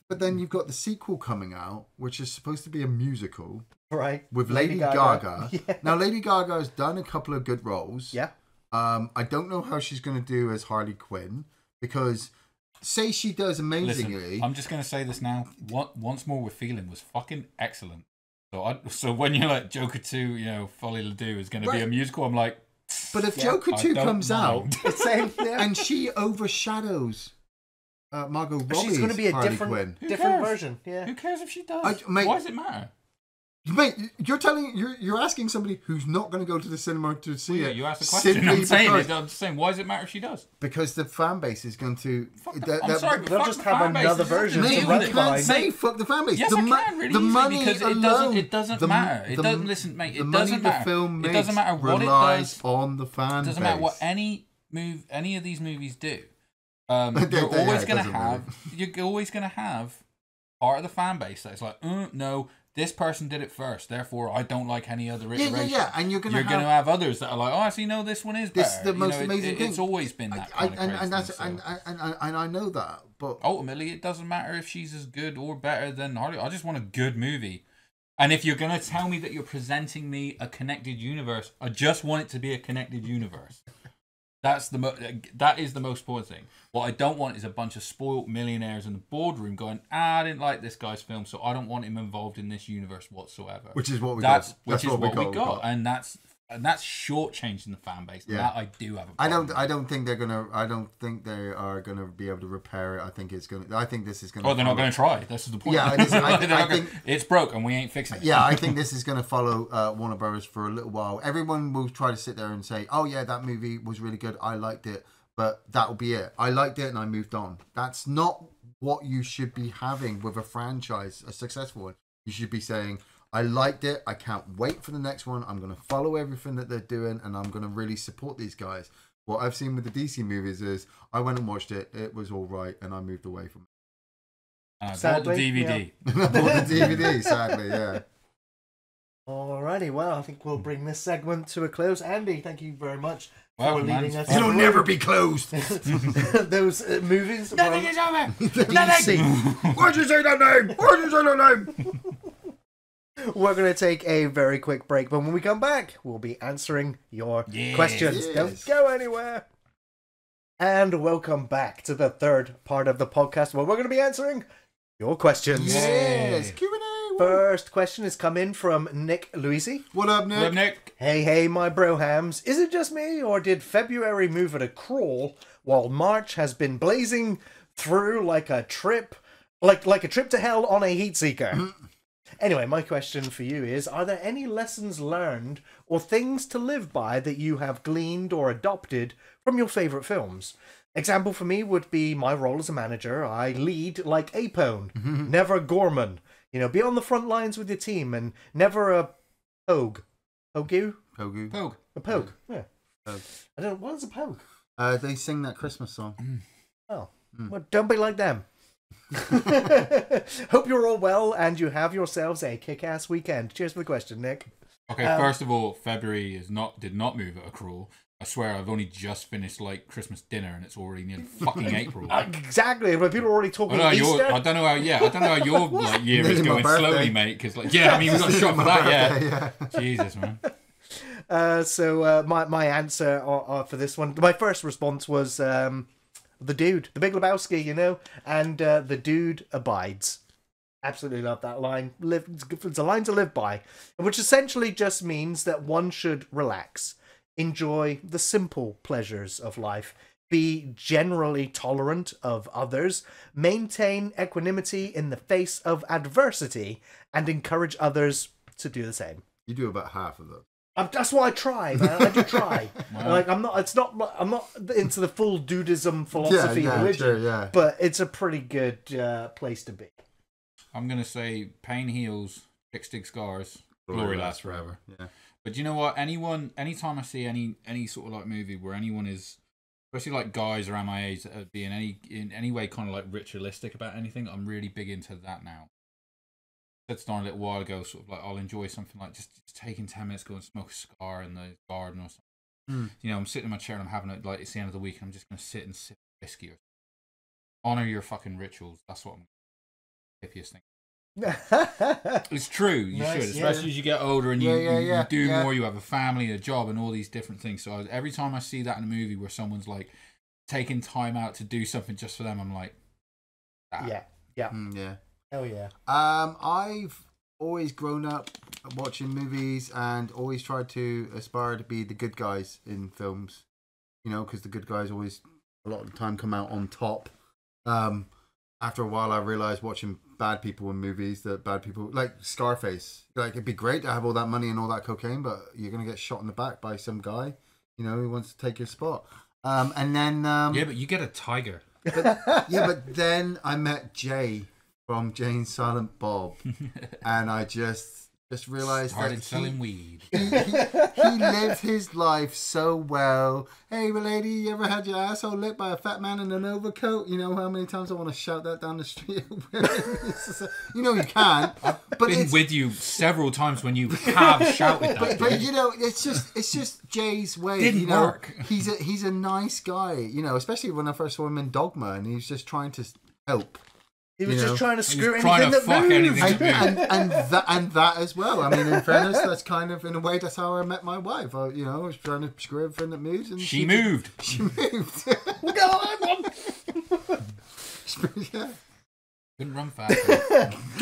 then you've got the sequel coming out, which is supposed to be a musical. Right. With Lady Gaga. Yeah. Now, Lady Gaga has done a couple of good roles. Yeah. I don't know how she's going to do as Harley Quinn, because say she does amazingly. Listen, I'm just going to say this now. Once More with Feeling was fucking excellent. So when you're like Joker 2, Folly Ledoux is going to be a musical, I'm like... But if Joker 2 comes out, same, and she overshadows Margot Robbie's she's going to be a Harley different Quinn. version. Yeah. Who cares if she does? Why does it matter? Mate, you're asking somebody who's not going to go to the cinema to see it. You asked the question. I'm just saying, why does it matter if she does? Because the fan base is going to. I'm sorry, they'll just have another version. Mate, you can't say fuck the fan base. Yes, I can really the money because alone, it doesn't matter. It doesn't listen, mate. It doesn't matter. The film it doesn't matter what it does. On the fan base. It doesn't matter what any of these movies do. You're always going to have part of the fan base that's like, no. This person did it first, therefore I don't like any other iteration. Yeah, and you're gonna have others that are like, actually, no, this one is better. This is the most amazing thing. It's always been that kind of craziness, and I know that, but ultimately, it doesn't matter if she's as good or better than Harley. I just want a good movie. And if you're gonna tell me that you're presenting me a connected universe, I just want it to be a connected universe. That is the most important thing. What I don't want is a bunch of spoiled millionaires in the boardroom going, I didn't like this guy's film, so I don't want him involved in this universe whatsoever. Which is what we got. Which is what we got. And that's shortchanging the fan base. Yeah. That I do have a problem. I don't think they are gonna be able to repair it. I think this is gonna. Oh, they're not going to try. This is the point. Yeah, I think it's broke and we ain't fixing it. Yeah, I think this is going to follow Warner Brothers for a little while. Everyone will try to sit there and say, "Oh yeah, that movie was really good. I liked it," but that will be it. I liked it and I moved on. That's not what you should be having with a franchise, a successful one. You should be saying, I liked it. I can't wait for the next one. I'm going to follow everything that they're doing and I'm going to really support these guys. What I've seen with the DC movies is I went and watched it. It was all right and I moved away from it. Sadly, bought the DVD. Yeah. Bought the DVD, sadly, yeah. Alrighty, well, I think we'll bring this segment to a close. Andy, thank you very much for leading us. It'll never be closed. Those movies. Nothing is over. Nothing. Why'd you say that name? Why'd you say that name? We're going to take a very quick break, but when we come back, we'll be answering your questions. Yes. Don't go anywhere. And welcome back to the third part of the podcast where we're going to be answering your questions. Yes, Q&A. First question has come in from Nick Luisi. What up, Nick? What up, Nick? Hey, my brohams. Is it just me, or did February move at a crawl while March has been blazing through like a trip to hell on a heat seeker? Anyway, my question for you is, are there any lessons learned or things to live by that you have gleaned or adopted from your favourite films? Example for me would be my role as a manager. I lead like Apone, never Gorman. Be on the front lines with your team and never a pogue. Pogue? Pogue. A pogue, yeah. Pogue. I don't know, what is a pogue? They sing that Christmas song. Oh, well, don't be like them. Hope you're all well and you have yourselves a kick-ass weekend. Cheers for the question, Nick. Okay, first of all, February did not move at a crawl. I swear I've only just finished Christmas dinner and it's already nearly fucking April. Exactly, but people are already talking Easter. I don't know how your year is going slowly, mate. Because we've got a shot for that, yeah. Jesus, man. So my answer for this one, my first response was the dude, the Big Lebowski, and the dude abides. Absolutely love that line. It's a line to live by, which essentially just means that one should relax, enjoy the simple pleasures of life, be generally tolerant of others, maintain equanimity in the face of adversity, and encourage others to do the same. You do about half of those. That's what I try, man. I do try. Wow. Like I'm not into the full dudism philosophy religion, true, but it's a pretty good place to be. I'm gonna say pain heals, fix dig scars, glory lasts forever. Yeah. But you know what? Anytime I see any sort of like movie where anyone is, especially like guys around my age that are being in any way kind of like ritualistic about anything, I'm really big into that now. I said to Don a little while ago, sort of like I'll enjoy something like just taking 10 minutes to go and smoke a cigar in the garden or something. You know, I'm sitting in my chair and I'm having it like it's the end of the week and I'm just gonna sit and sip whiskey or honor your fucking rituals. That's what I'm hippiest thing. It's true. You should, especially as you get older and you do more. You have a family, a job, and all these different things. So every time I see that in a movie where someone's like taking time out to do something just for them, I'm like, yeah. Hell yeah. I've always grown up watching movies and always tried to aspire to be the good guys in films. You know, because the good guys always a lot of the time come out on top. After a while, I realized watching bad people in movies that bad people like Scarface. Like it'd be great to have all that money and all that cocaine, but you're gonna get shot in the back by some guy, you know, who wants to take your spot. And then but you get a tiger. But then I met Jay from Jane Silent Bob, and I just realized started selling weed. He lived his life so well. Hey, lady, you ever had your asshole lit by a fat man in an overcoat? You know how many times I want to shout that down the street? You know you can't. I've been with you several times when you have shouted that. But you know, it's just Jay's way. Didn't work. He's a nice guy. You know, especially when I first saw him in Dogma, and he was just trying to help. He was just trying to screw anything that moved. And that as well. I mean, in fairness, that's kind of, in a way, that's how I met my wife. I was trying to screw everything that moves. And she moved. She moved. No, I won. Yeah. Couldn't run fast.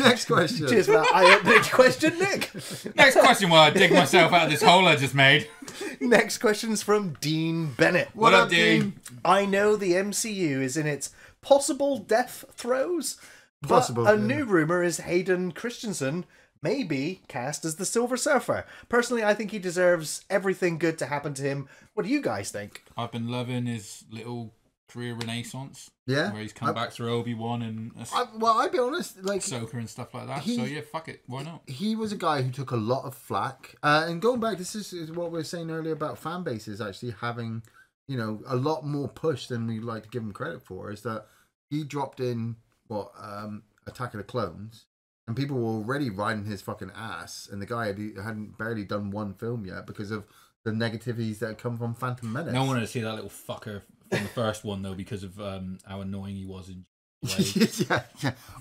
Next question. Cheers for that eye-opening question, Nick. Next question while I dig myself out of this hole I just made. Next question's from Dean Bennett. What up, Dean? I know the MCU is in its possible death throes, but a new rumour is Hayden Christensen may be cast as the Silver Surfer. Personally, I think he deserves everything good to happen to him. What do you guys think? I've been loving his little career renaissance. Yeah. Where he's come back through Obi-Wan and I'll be honest, like Ahsoka and stuff like that. So yeah, fuck it. Why not? He was a guy who took a lot of flack. And going back, this is what we were saying earlier about fan bases actually having, you know, a lot more push than we like to give him credit for, is that he dropped in Attack of the Clones, and people were already riding his fucking ass, and the guy hadn't barely done one film yet because of the negativities that come from Phantom Menace. No one wanted to see that little fucker from the first one though, because of how annoying he was in yeah.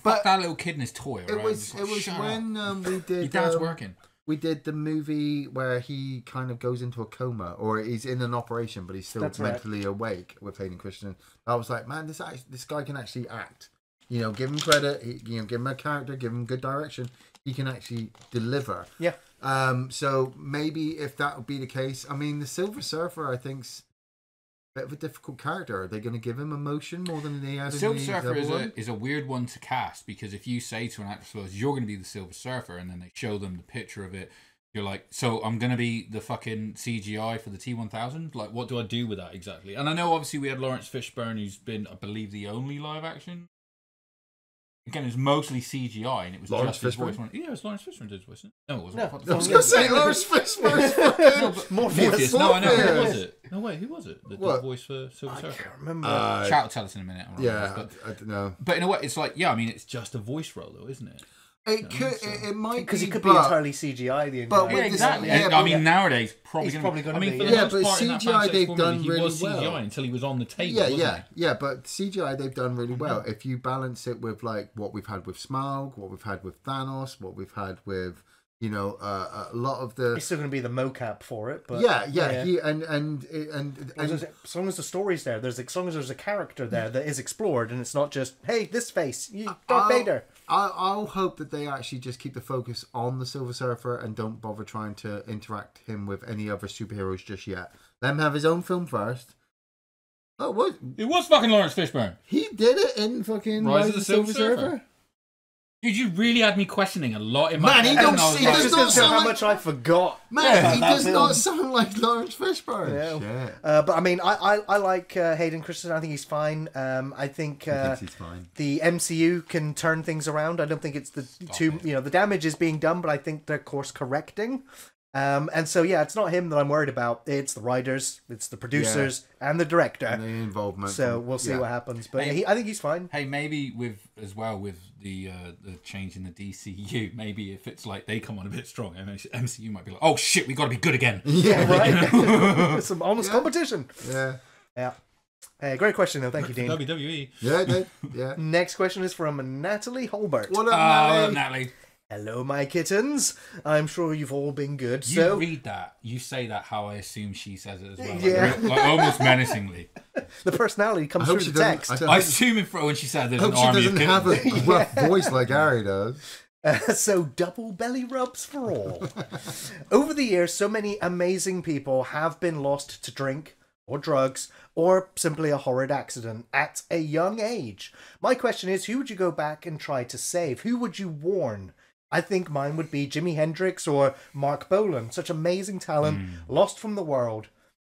But that little kid in his toy. It was when we did. Your dad's working. We did the movie where he kind of goes into a coma, or he's in an operation, but he's still mentally awake with Hayden Christensen. I was like, man, this guy can actually act. You know, give him credit. Give him a character. Give him good direction. He can actually deliver. Yeah. So maybe if that would be the case, I mean, the Silver Surfer, I think's a bit of a difficult character. Are they going to give him emotion more than they had? The Silver Surfer is a weird one to cast, because if you say to an actor, well, you're going to be the Silver Surfer, and then they show them the picture of it, you're like, so I'm going to be the fucking CGI for the T-1000? Like, what do I do with that exactly? And I know obviously we had Lawrence Fishburne, who's been, I believe, the only live action. Again, it was mostly CGI, and it was Lawrence just his Fishburne? voice. Yeah, it was Lawrence Fishburne did his voice. No, it wasn't. I was going to say Lawrence Fishburne's Morpheus. No, I know. Who was it? No, wait, who was it? The voice for Silver Surfer? I can't remember. Chat will tell us in a minute. I don't know. But in a way, it's like, yeah, I mean, it's just a voice role, though, isn't it? It might be, because he could be entirely CGI. Yeah, exactly. I mean, nowadays probably going to be. For the most part, in that CGI they've done he really was CGI well until he was on the table. Yeah. But CGI they've done really well. If you balance it with like what we've had with Smaug, what we've had with Thanos, what we've had with, you know, a lot of the. He's still going to be the mocap for it, but He and as long as the story's there, as long as there's a character there that is explored, and it's not just, hey, this face, Darth Vader. I'll hope that they actually just keep the focus on the Silver Surfer and don't bother trying to interact him with any other superheroes just yet. Let him have his own film first. Oh, what? It was fucking Lawrence Fishburne. He did it in fucking Rise of the Silver Surfer. Dude, you really had me questioning a lot in my Man, he head, don't and I was see- like, does Just not to sound how like- much I forgot. Man, he that does film. not sound like Lawrence Fishburne. Yeah. Shit. But I mean, I like Hayden Christensen. I think he's fine. I think He thinks he's fine. the MCU can turn things around. I don't think it's the the damage is being done, but I think they're course correcting. And so yeah, it's not him that I'm worried about. It's the writers, it's the producers, and the director. And the involvement. So we'll see what happens. But I think he's fine. hey, maybe with the change in the DCU, maybe if it's like they come on a bit strong, MCU might be like, oh shit, we got to be good again. Yeah, Right. Some honest competition. Yeah. Yeah. Hey, great question though. Thank you, Dean. WWE. Yeah. Next question is from Natalie Holbert. What up, Oh, Natalie? Natalie. Hello, my kittens. I'm sure you've all been good. You So read that. You say that how I assume she says it as well. Yeah. Like almost menacingly. the personality comes I hope through she the text. doesn't. I assume when she said there's I an hope she army doesn't of have kittens. a rough voice like Harry does. So double belly rubs for all. Over the years, so many amazing people have been lost to drink or drugs or simply a horrid accident at a young age. My question is, who would you go back and try to save? Who would you warn? I think mine would be Jimi Hendrix or Mark Bolan. Such amazing talent, lost from the world.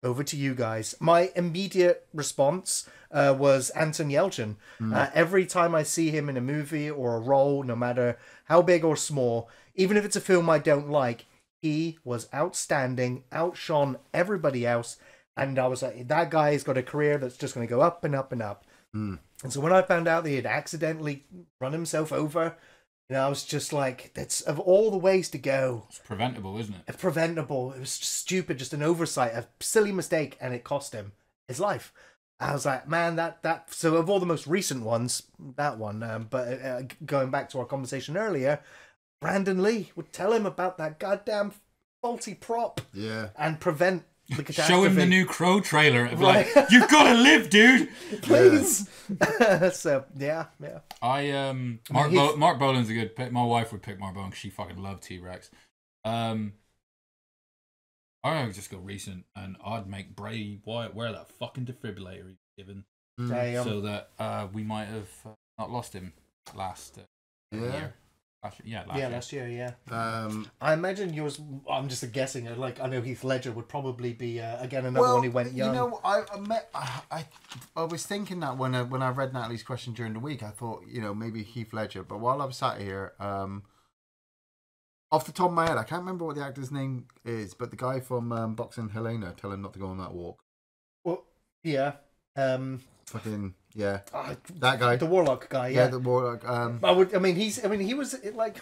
Over to you guys. My immediate response was Anton Yelchin. Every time I see him in a movie or a role, no matter how big or small, even if it's a film I don't like, he was outstanding, outshone everybody else. And I was like, that guy's got a career that's just going to go up and up and up. And so when I found out that he had accidentally run himself over, I was just like, that's of all the ways to go. It's preventable, isn't it? Preventable. It was just stupid, just an oversight, a silly mistake, and it cost him his life. I was like, man, that. So of all the most recent ones, that one. But going back to our conversation earlier, Brandon Lee would tell him about that goddamn faulty prop. Yeah. And prevent the catastrophe. Show him the new Crow trailer. It'd be like, you've got to live, dude. Please. So yeah. Mark Bolan's a good pick. My wife would pick Mark Bolan because she fucking loved T-Rex. I would just go recent, and I'd make Bray Wyatt wear that fucking defibrillator he's given, so that we might have not lost him last year. Last year. Yeah. I imagine yours. I'm just guessing. Like I know Heath Ledger would probably be again another one who went young. I was thinking that when I read Natalie's question during the week, I thought maybe Heath Ledger. But while I'm sat here, off the top of my head, I can't remember what the actor's name is, but the guy from Boxing Helena, tell him not to go on that walk. Well, yeah. Fucking yeah, that guy, the Warlock guy. Yeah, the Warlock. He was like.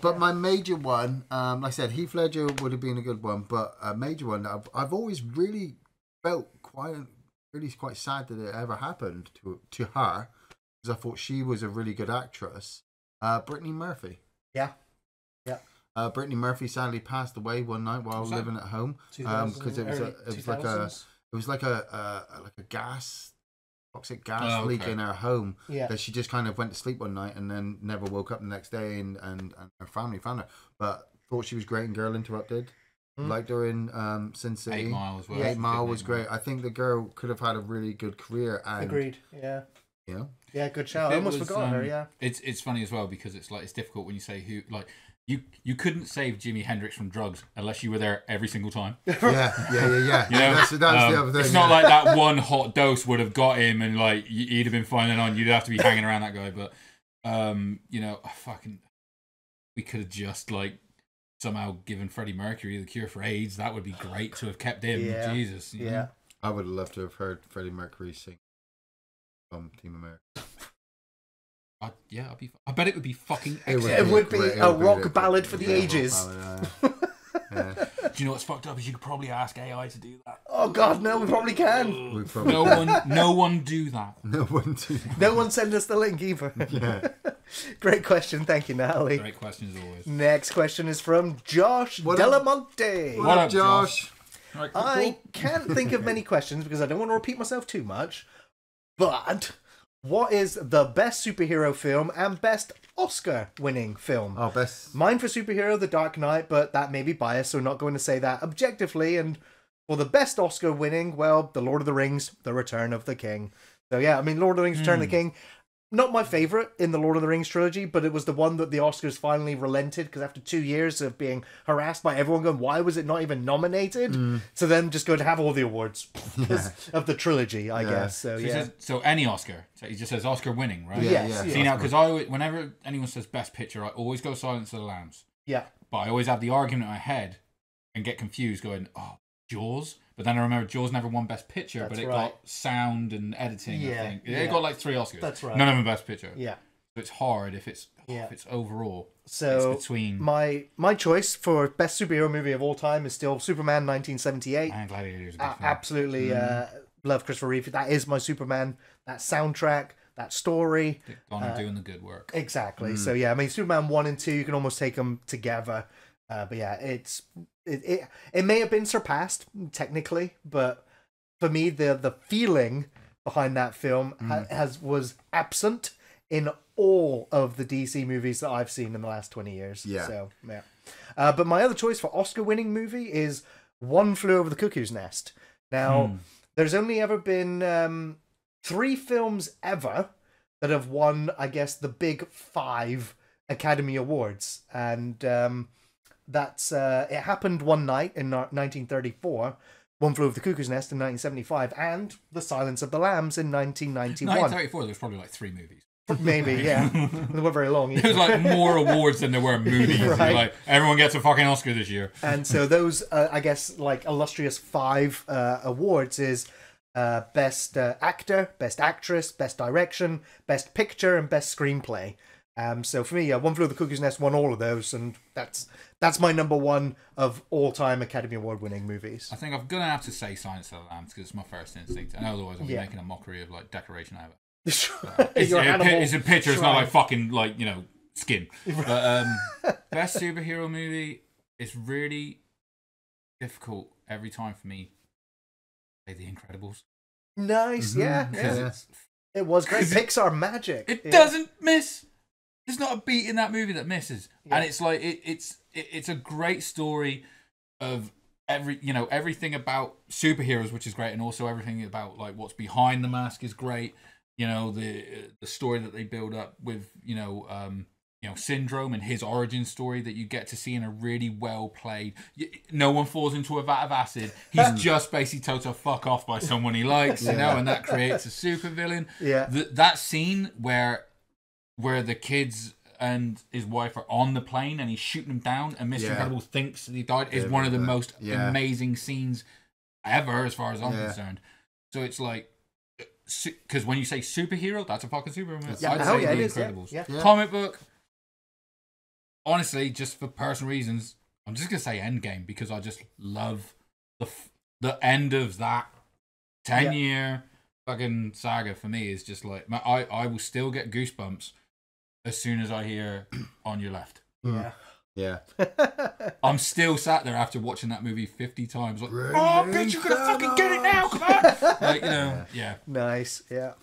But my major one, like I said, Heath Ledger would have been a good one, but a major one I've always really felt quite sad that it ever happened to her, because I thought she was a really good actress. Brittany Murphy. Yeah. Brittany Murphy sadly passed away one night while living at home because it was like a toxic gas leak in her home that she just kind of went to sleep one night and then never woke up the next day, and her family found her, but thought she was great in Girl Interrupted. Liked her in Sin City. 8 Mile as well. 8 Mile was great. I think the girl could have had a really good career. And, agreed. Yeah. Yeah, good shout. I almost forgot her. Yeah. It's funny as well because it's difficult when you say who like. You couldn't save Jimi Hendrix from drugs unless you were there every single time. Yeah. That's the other thing. It's not like that one hot dose would have got him and like he'd have been fine and on. You'd have to be hanging around that guy. But we could have just like somehow given Freddie Mercury the cure for AIDS. That would be great to have kept him. Yeah. Jesus. You know? I would have loved to have heard Freddie Mercury sing from Team America. I bet it would be fucking It excellent. would be a rock ballad for the ages. Do you know what's fucked up is you could probably ask AI to do that. Oh God, no, we probably can. No one do that. No one send us the link either. Yeah. Great question, thank you, Natalie. Great question as always. Next question is from Josh Delamonte. What up, Josh? Right, I can't think of many questions because I don't want to repeat myself too much. But what is the best superhero film and best Oscar-winning film? Oh, best. Mine for superhero, The Dark Knight, but that may be biased, so I'm not going to say that objectively. And for the best Oscar-winning, well, The Lord of the Rings, The Return of the King. So yeah, I mean, Lord of the Rings, Return of the King. not my favorite in the Lord of the Rings trilogy, but it was the one that the Oscars finally relented, because after 2 years of being harassed by everyone going, why was it not even nominated? So then just going to have all the awards of the trilogy, I guess. So, he says, so any Oscar. So he just says Oscar winning, right? Yes. See, now, because whenever anyone says Best Picture, I always go Silence of the Lambs. Yeah. But I always have the argument in my head and get confused going, oh, Jaws? But then I remember Jaws never won Best Picture, but it got sound and editing, I think. It got like 3 Oscars. That's right. None of them Best Picture. Yeah. So it's hard if it's overall. So it's between... my choice for best superhero movie of all time is still Superman 1978. And Gladiator's a good film. Absolutely love Christopher Reeve. That is my Superman. That soundtrack, that story. Donner doing the good work. Exactly. So yeah, I mean, Superman 1 and 2, you can almost take them together. But yeah, it may have been surpassed technically, but for me, the feeling behind that film was absent in all of the DC movies that I've seen in the last 20 years. Yeah. So yeah. But my other choice for Oscar-winning movie is One Flew Over the Cuckoo's Nest. Now, there's only ever been 3 films ever that have won, I guess, the big 5 Academy Awards, and that's it happened one night in 1934. One Flew Over the Cuckoo's Nest in 1975, and The Silence of the Lambs in 1991. 1934, there was probably like 3 movies. Maybe, yeah. They weren't very long. There was like more awards than there were movies. Right. Like, everyone gets a fucking Oscar this year. And so those, I guess, like illustrious 5 awards is Best Actor, Best Actress, Best Direction, Best Picture, and Best Screenplay. So for me, One Flew Over the Cuckoo's Nest won all of those, and that's my number 1 of all-time Academy Award-winning movies. I think I'm gonna have to say Silence of the Lambs because it's my first instinct, and otherwise I'll be making a mockery of like Decoration Hour. It's a picture. It's not like fucking like skin. But best superhero movie is really difficult every time for me. Say The Incredibles. Nice, yeah. It was great. Pixar magic. It doesn't miss. There's not a beat in that movie that misses, and it's like it's a great story of everything about superheroes, which is great, and also everything about like what's behind the mask is great. The story that they build up with Syndrome and his origin story that you get to see in a really well played. No one falls into a vat of acid. He's just basically told to fuck off by someone he likes, and that creates a super villain. Yeah, that scene where the kids and his wife are on the plane and he's shooting them down and Mr. Incredible thinks that he died is one of the most amazing scenes ever, as far as I'm concerned. So it's like, because when you say superhero, that's a fucking superhero. I'd say The Incredibles. Yeah. Comic book, honestly, just for personal reasons, I'm just gonna say Endgame because I just love the end of that 10-year fucking saga. For me, is just like I will still get goosebumps as soon as I hear On Your Left. Yeah. I'm still sat there after watching that movie 50 times. Like, oh, bitch, you're gonna fucking get it now, come on! Like, Nice, yeah.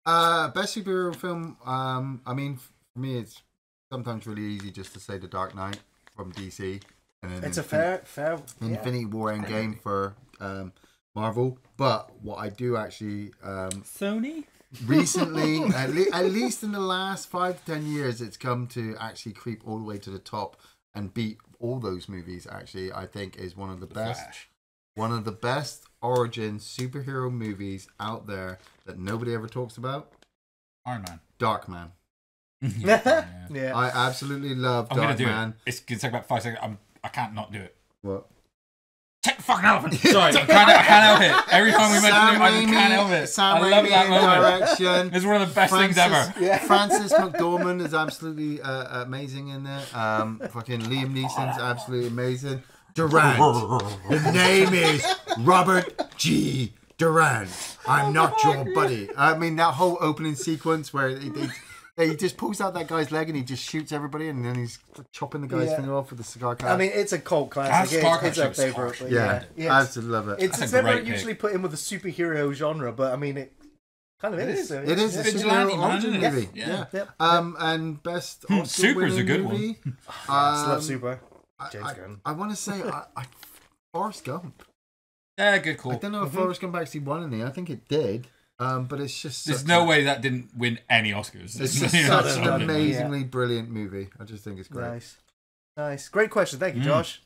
Best superhero film. I mean, for me, it's sometimes really easy just to say The Dark Knight from DC. And then It's a fair Infinity War Endgame for Marvel. But what I do actually Sony? recently, at least in the last 5 to 10 years, it's come to actually creep all the way to the top and beat all those movies. Actually, I think is one of the best origin superhero movies out there that nobody ever talks about. Iron Man. Darkman. Yeah. I absolutely love I'm gonna do Darkman. it. It's gonna take about 5 seconds. I can't not do it. What? Take the fucking elephant. Sorry, I can't help it. Every time we mention it, I can't help it. I love that moment. Direction. It's one of the best things ever. Yeah. Francis McDormand is absolutely amazing in there. Fucking Liam Neeson's absolutely amazing. Durant. The name is Robert G. Durant. I'm not your buddy. I mean, that whole opening sequence where he just pulls out that guy's leg and he just shoots everybody, and then he's chopping the guy's finger off with the cigar cutter. I mean, it's a cult classic. It's a favorite. Yeah, I absolutely love it. It's never usually put in with the superhero genre, but I mean, it kind of is. So it is a superhero origin movie. Yeah. And best Super is a good movie. I love Super. James Gunn. I want to say Forrest Gump. Yeah, good call. I don't know if Forrest Gump actually won anything. I think it did. But it's just There's no way that didn't win any Oscars. It's just such an amazingly brilliant movie. I just think it's great. Nice. Great question. Thank you, Josh.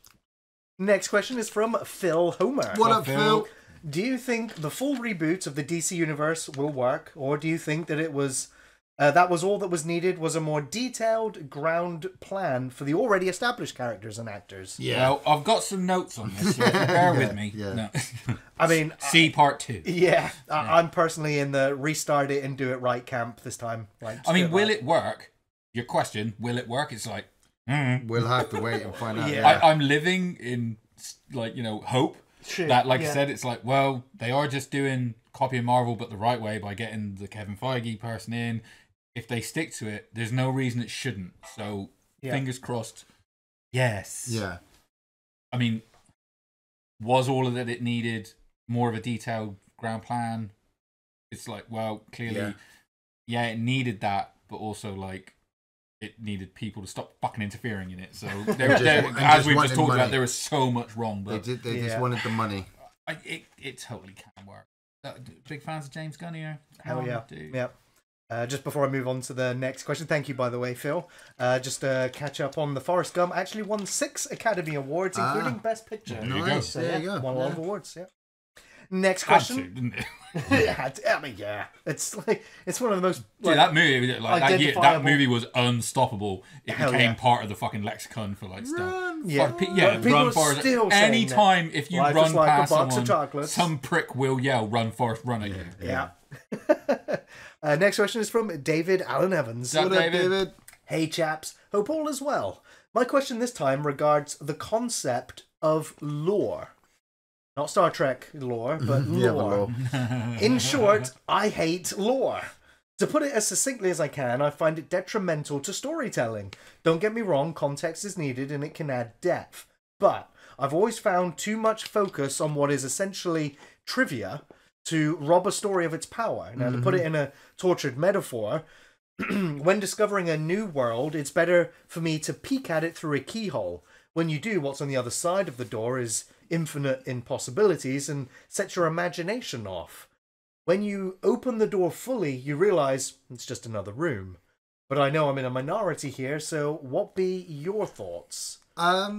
Next question is from Phil Homer. What up, Phil? Do you think the full reboot of the DC Universe will work, or do you think that it was that was all that was needed, was a more detailed ground plan for the already established characters and actors? Yeah. Well, I've got some notes on this, so bear with me. Yeah. No. I mean... See part 2. Yeah. I'm personally in the restart it and do it right camp this time. I mean, will it work? Your question, will it work? It's like... We'll have to wait and find out. Yeah. I'm living in, hope. That, I said, it's like, well, they are just doing copying Marvel, but the right way by getting the Kevin Feige person in. If they stick to it, there's no reason it shouldn't. So, fingers crossed. Yes. Yeah. I mean, was all of that it needed more of a detailed ground plan? It's like, well, clearly, it needed that, but also, it needed people to stop fucking interfering in it. So, as we've just talked about, there was so much wrong. But they just wanted the money. It totally can work. Big fans of James Gunn here. Hell yeah. Dude. Yeah. Just before I move on to the next question, thank you, by the way, Phil. Just to catch up on the Forrest Gump, actually won 6 Academy Awards, including Best Picture. Nice. So, there you go. Won a lot of awards, Next question. Had to, didn't it? It's it's one of the most... that movie, that movie was unstoppable. It became part of the fucking lexicon for stuff. Run Forrest. Anytime if you run past someone, some prick will yell, "Run Forrest, run" at you. Yeah. Next question is from David Allen Evans. What up, David? Hey chaps, hope all is well. My question this time regards the concept of lore. Not Star Trek lore, but lore. In short, I hate lore. To put it as succinctly as I can, I find it detrimental to storytelling. Don't get me wrong, context is needed and it can add depth. But I've always found too much focus on what is essentially trivia to rob a story of its power. Now, to put it in a tortured metaphor, when discovering a new world, it's better for me to peek at it through a keyhole. When you do, what's on the other side of the door is infinite in possibilities and sets your imagination off. When you open the door fully, you realise it's just another room. But I know I'm in a minority here, so what be your thoughts? I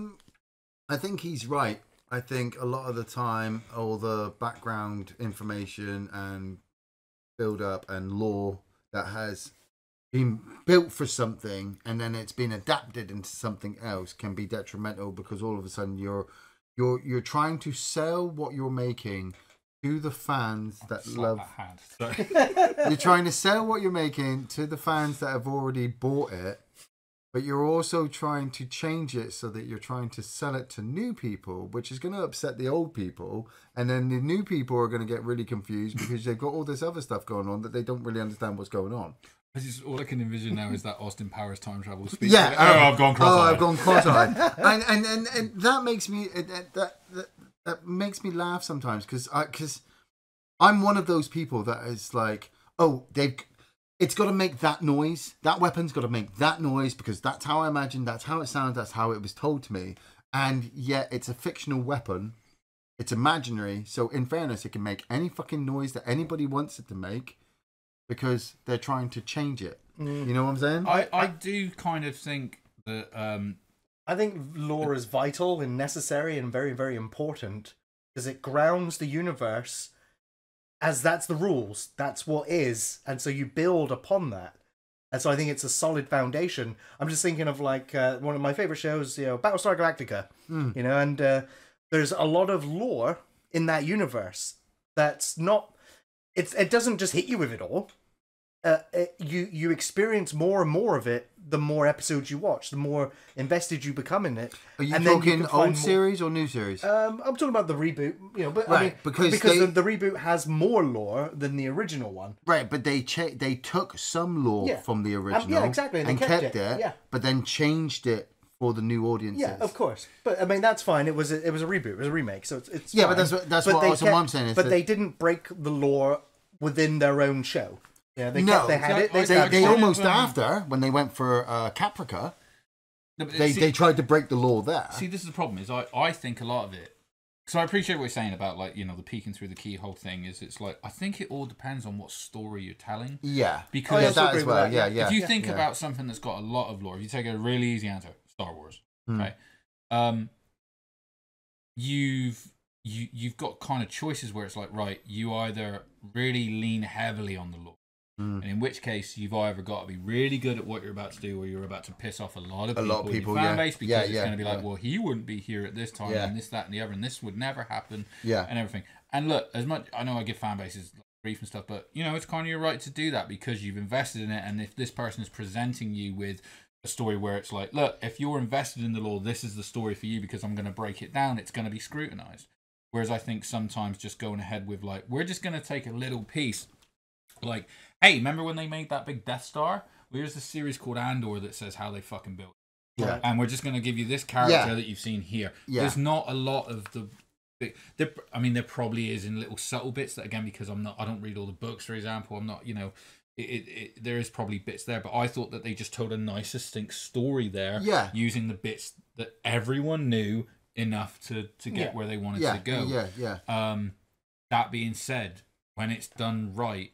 think he's right. I think a lot of the time, all the background information and build-up and lore that has been built for something and then it's been adapted into something else can be detrimental, because all of a sudden you're trying to sell what you're making to the fans that love. You're trying to sell what you're making to the fans that have already bought it, but you're also trying to change it so that you're trying to sell it to new people, which is going to upset the old people, and then the new people are going to get really confused because they've got all this other stuff going on that they don't really understand what's going on. All I can envision now is that Austin Powers time travel speech. Yeah, I've gone cross-eyed. I've gone cross-eyed, and that makes me that makes me laugh sometimes, because I'm one of those people that is like, it's got to make that noise. That weapon's got to make that noise because that's how I imagine. That's how it sounds. That's how it was told to me. And yet, it's a fictional weapon. It's imaginary. So, in fairness, it can make any fucking noise that anybody wants it to make, because they're trying to change it. You know what I'm saying? I do kind of think that... I think lore is vital and necessary and very, very important, because it grounds the universe as that's the rules. That's what is. And so you build upon that. And so I think it's a solid foundation. I'm just thinking of one of my favorite shows, Battlestar Galactica. And there's a lot of lore in that universe that's not... It doesn't just hit you with it all. You experience more and more of it the more episodes you watch, the more invested you become in it. Are you talking old series or new series? I'm talking about the reboot, but right, I mean, because the reboot has more lore than the original one. Right, but they took some lore from the original, exactly, and kept it, but then changed it for the new audiences. Yeah, of course. But I mean, that's fine. It was a reboot. It was a remake, so it's fine. But that's what I'm saying. But they didn't break the lore within their own show. Yeah, they had it. They almost after, when they went for Caprica, they tried to break the law there. See, this is the problem, is I think a lot of it So I appreciate what you're saying about, like, you know, the peeking through the keyhole thing. Is it's like, I think it all depends on what story you're telling. Yeah. Because that as well. Yeah. if you think about something that's got a lot of lore, if you take a really easy answer, Star Wars, okay, you've got kind of choices where it's like, right, you either really lean heavily on the lore, and in which case you've either got to be really good at what you're about to do, or you're about to piss off a lot of people in your fan base, because it's going to be like, well, he wouldn't be here at this time, and this, that, and the other, and this would never happen, and everything. And look, as much, I know I give fan bases grief and stuff, but you know, it's kind of your right to do that because you've invested in it. And if this person is presenting you with a story where it's like, look, if you're invested in the lore, this is the story for you because I'm going to break it down, it's going to be scrutinized. Whereas I think sometimes just going ahead with, like, we're just going to take a little piece. Like, hey, remember when they made that big Death Star? Well, there's a series called Andor that says how they fucking built it. Yeah. And we're just going to give you this character that you've seen here. Yeah. There's not a lot of there probably is in little subtle bits that, again, because I don't read all the books, for example. I'm not, you know, there is probably bits there, but I thought that they just told a nice, distinct story there. Yeah. Using the bits that everyone knew enough to get where they wanted to go. That being said, when it's done right,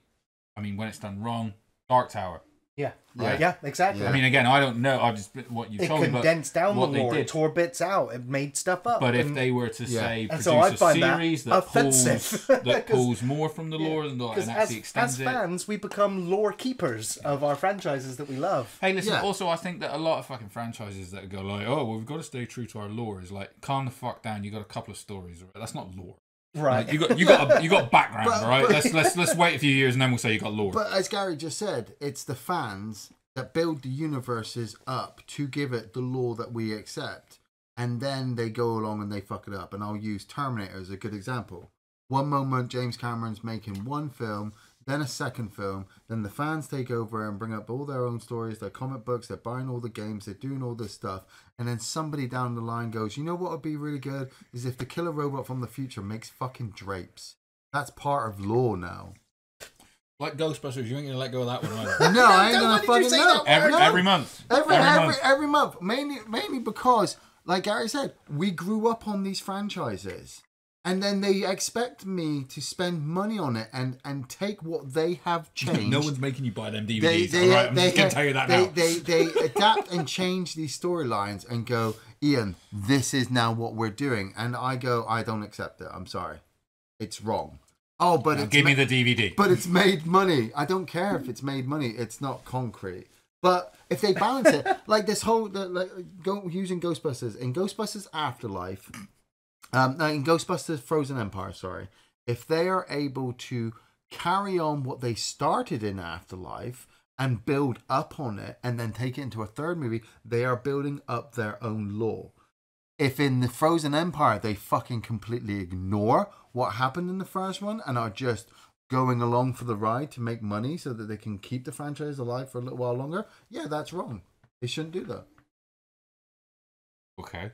when it's done wrong, Dark Tower. Yeah. Right. Yeah. Exactly. Yeah. I mean, again, I don't know. I just what you told me. It condensed down the lore. It tore bits out. It made stuff up. But if they were to say produce a series that pulls more from the lore and actually extends it, as fans, we become lore keepers of our franchises that we love. Hey, listen. Also, I think that a lot of fucking franchises that go like, "Oh, well, we've got to stay true to our lore," is like, calm the fuck down. You got a couple of stories. Right? That's not lore. Right, like, you got background, right? Let's wait a few years and then we'll say you got lore. But as Gary just said, it's the fans that build the universes up to give it the lore that we accept, and then they go along and they fuck it up. And I'll use Terminator as a good example. One moment James Cameron's making one film, then a second film, then the fans take over and bring up all their own stories, their comic books, they're buying all the games, they're doing all this stuff, and then somebody down the line goes, you know what would be really good? Is if the killer robot from the future makes fucking drapes. That's part of lore now. Like Ghostbusters, you ain't gonna let go of that one either. No, I ain't gonna fucking know. Every month. Every month. Mainly because, like Gary said, we grew up on these franchises. And then they expect me to spend money on it and take what they have changed. No one's making you buy them DVDs. All right, I'm just going to tell you that now. They adapt and change these storylines and go, Ian, this is now what we're doing. And I go, I don't accept it. I'm sorry. It's wrong. Oh, but now give me the DVD. But it's made money. I don't care if it's made money. It's not concrete. But if they balance it, like this whole, using Ghostbusters, in Ghostbusters Afterlife... in Ghostbusters Frozen Empire, if they are able to carry on what they started in Afterlife and build up on it and then take it into a third movie, they are building up their own lore. If in the Frozen Empire they fucking completely ignore what happened in the first one and are just going along for the ride to make money so that they can keep the franchise alive for a little while longer, yeah, that's wrong. They shouldn't do that. Okay.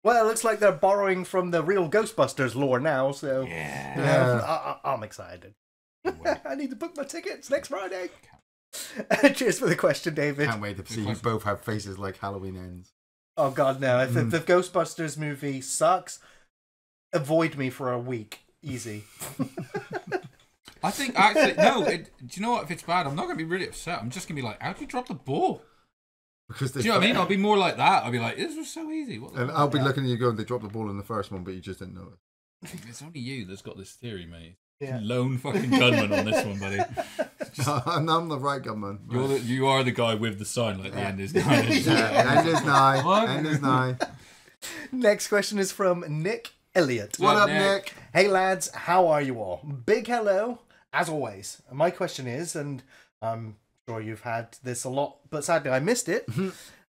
Well, it looks like they're borrowing from the real Ghostbusters lore now, so I'm excited. I need to book my tickets next Friday. Cheers for the question, David. Can't wait to see you both have faces like Halloween Ends. Oh, God, no. If the Ghostbusters movie sucks, avoid me for a week. Easy. I think, actually, no, do you know what? If it's bad, I'm not going to be really upset. I'm just going to be like, how'd you drop the ball? Do you know what I mean? I'll be more like that. I'll be like, this was so easy. And I'll be looking at you going, they dropped the ball in the first one, but you just didn't know it. It's only you that's got this theory, mate. Yeah. Lone fucking gunman on this one, buddy. I'm the right gunman. You are the guy with the sign, like the end is nigh. End is nigh. End is nigh. Next question is from Nick Elliott. What up, Nick? Hey, lads. How are you all? Big hello, as always. My question is, and sure you've had this a lot, but sadly I missed it.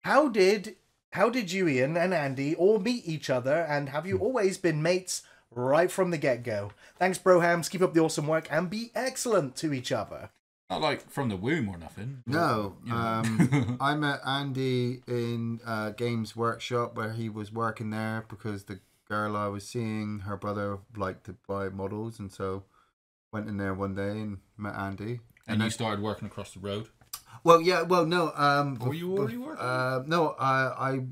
How did you, Ian and Andy, all meet each other, and have you always been mates right from the get-go? Thanks, brohams. Keep up the awesome work and be excellent to each other. Not like from the womb or nothing. No. I met Andy in Games Workshop where he was working there because the girl I was seeing, her brother liked to buy models, and so went in there one day and met Andy. And you started working across the road? Well, yeah, well, no. Were you already working? No, I